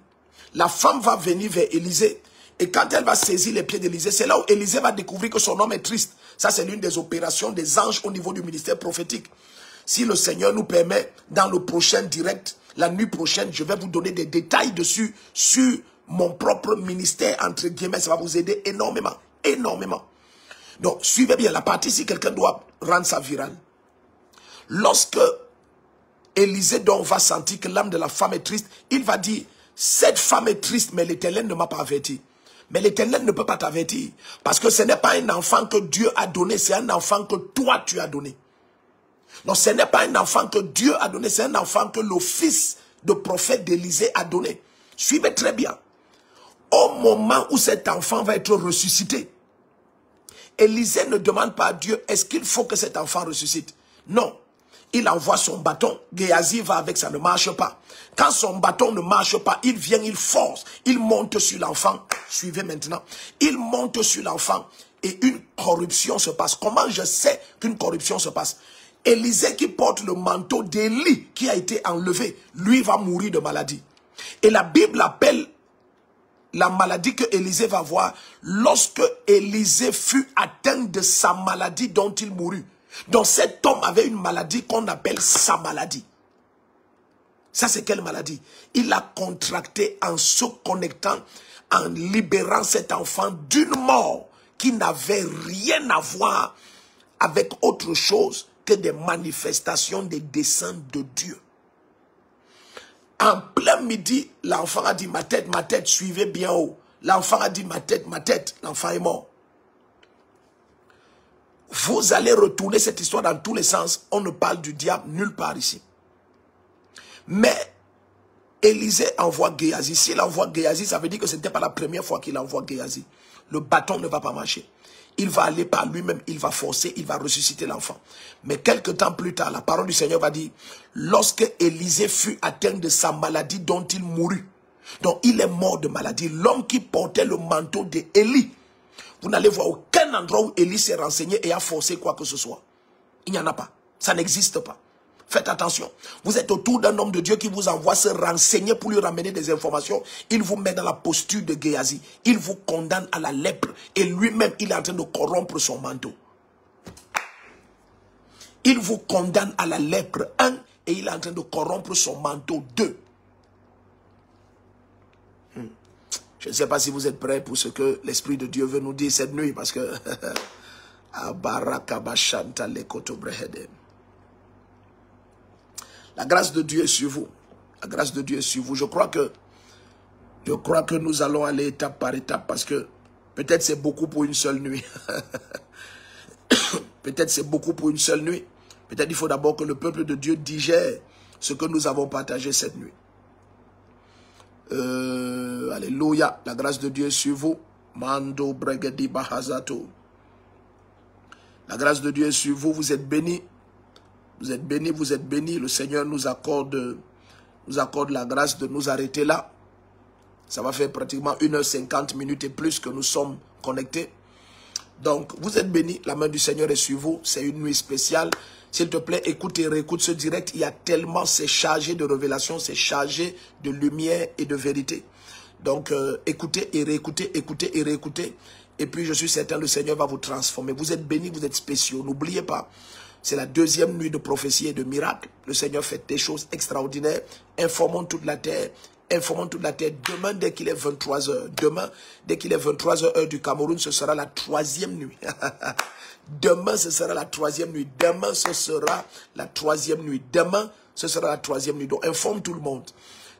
la femme va venir vers Élisée. Et quand elle va saisir les pieds d'Élisée, c'est là où Élisée va découvrir que son homme est triste. Ça, c'est l'une des opérations des anges au niveau du ministère prophétique. Si le Seigneur nous permet, dans le prochain direct, la nuit prochaine, je vais vous donner des détails dessus, sur mon propre ministère, entre guillemets. Ça va vous aider énormément, énormément. Donc, suivez bien la partie si quelqu'un doit rendre ça viral. Lorsque Élisée donc va sentir que l'âme de la femme est triste, il va dire, cette femme est triste, mais l'Éternel ne m'a pas averti. Mais l'Éternel ne peut pas t'avertir. Parce que ce n'est pas un enfant que Dieu a donné, c'est un enfant que toi tu as donné. Donc ce n'est pas un enfant que Dieu a donné, c'est un enfant que le fils de prophète d'Élisée a donné. Suivez très bien. Au moment où cet enfant va être ressuscité, Élisée ne demande pas à Dieu, est-ce qu'il faut que cet enfant ressuscite? Non. Il envoie son bâton, Géasi va avec, ça ne marche pas. Quand son bâton ne marche pas, il vient, il force, il monte sur l'enfant. Suivez maintenant. Il monte sur l'enfant et une corruption se passe. Comment je sais qu'une corruption se passe? Élisée qui porte le manteau d'Élie qui a été enlevé, lui va mourir de maladie. Et la Bible appelle la maladie que Élisée va voir lorsque Élisée fut atteint de sa maladie dont il mourut. Donc cet homme avait une maladie qu'on appelle sa maladie. Ça c'est quelle maladie? Il l'a contracté en se connectant, en libérant cet enfant d'une mort qui n'avait rien à voir avec autre chose que des manifestations des desseins de Dieu. En plein midi, l'enfant a dit ma tête, suivez bien haut. L'enfant a dit ma tête, l'enfant est mort. Vous allez retourner cette histoire dans tous les sens. On ne parle du diable nulle part ici. Mais Élisée envoie Géasi. S'il envoie Géasi, ça veut dire que ce n'était pas la première fois qu'il envoie Géasi. Le bâton ne va pas marcher. Il va aller par lui-même, il va forcer, il va ressusciter l'enfant. Mais quelque temps plus tard, la parole du Seigneur va dire, lorsque Élisée fut atteint de sa maladie dont il mourut, donc il est mort de maladie, l'homme qui portait le manteau d'Élie, vous n'allez voir aucun endroit où Élie s'est renseigné et a forcé quoi que ce soit. Il n'y en a pas. Ça n'existe pas. Faites attention. Vous êtes autour d'un homme de Dieu qui vous envoie se renseigner pour lui ramener des informations. Il vous met dans la posture de Géasi. Il vous condamne à la lèpre. Et lui-même, il est en train de corrompre son manteau. Il vous condamne à la lèpre, 1. Et il est en train de corrompre son manteau, 2. Je ne sais pas si vous êtes prêts pour ce que l'Esprit de Dieu veut nous dire cette nuit. Parce que... La grâce de Dieu est sur vous. La grâce de Dieu est sur vous. Je crois que nous allons aller étape par étape parce que peut-être c'est beaucoup pour une seule nuit. Peut-être c'est beaucoup pour une seule nuit. Peut-être il faut d'abord que le peuple de Dieu digère ce que nous avons partagé cette nuit. Alléluia. La grâce de Dieu est sur vous. Mando Bregedi Bahazato. La grâce de Dieu est sur vous. Vous êtes bénis. Vous êtes bénis, vous êtes bénis. Le Seigneur nous accorde la grâce de nous arrêter là. Ça va faire pratiquement 1h50 et plus que nous sommes connectés. Donc, vous êtes bénis. La main du Seigneur est sur vous. C'est une nuit spéciale. S'il te plaît, écoute et réécoute ce direct. Il y a tellement, c'est chargé de révélation, c'est chargé de lumière et de vérité. Donc, écoutez et réécoutez, écoutez et réécoutez. Et puis, je suis certain, le Seigneur va vous transformer. Vous êtes bénis, vous êtes spéciaux. N'oubliez pas. C'est la deuxième nuit de prophétie et de miracle. Le Seigneur fait des choses extraordinaires. Informons toute la terre. Informons toute la terre. Demain, dès qu'il est 23h. Demain, dès qu'il est 23h heure du Cameroun, ce sera la 3e nuit. Demain, ce sera la 3e nuit. Demain, ce sera la 3e nuit. Demain, ce sera la 3e nuit. Donc, informe tout le monde.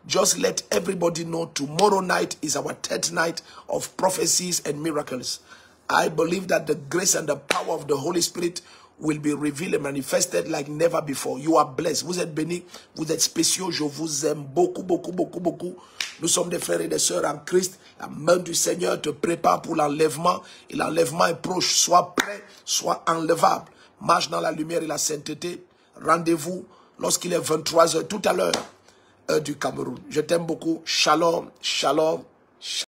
Just let everybody know tomorrow night is our 3rd night of prophecies and miracles. I believe that the grace and the power of the Holy Spirit will be revealed and manifested like never before. You are blessed. Vous êtes bénis, vous êtes spéciaux. Je vous aime beaucoup, beaucoup, beaucoup, beaucoup. Nous sommes des frères et des sœurs en Christ. La main du Seigneur te prépare pour l'enlèvement. Et l'enlèvement est proche. Sois prêt, sois enlevable. Marche dans la lumière et la sainteté. Rendez-vous lorsqu'il est 23h tout à l'heure, heure du Cameroun. Je t'aime beaucoup. Shalom, shalom.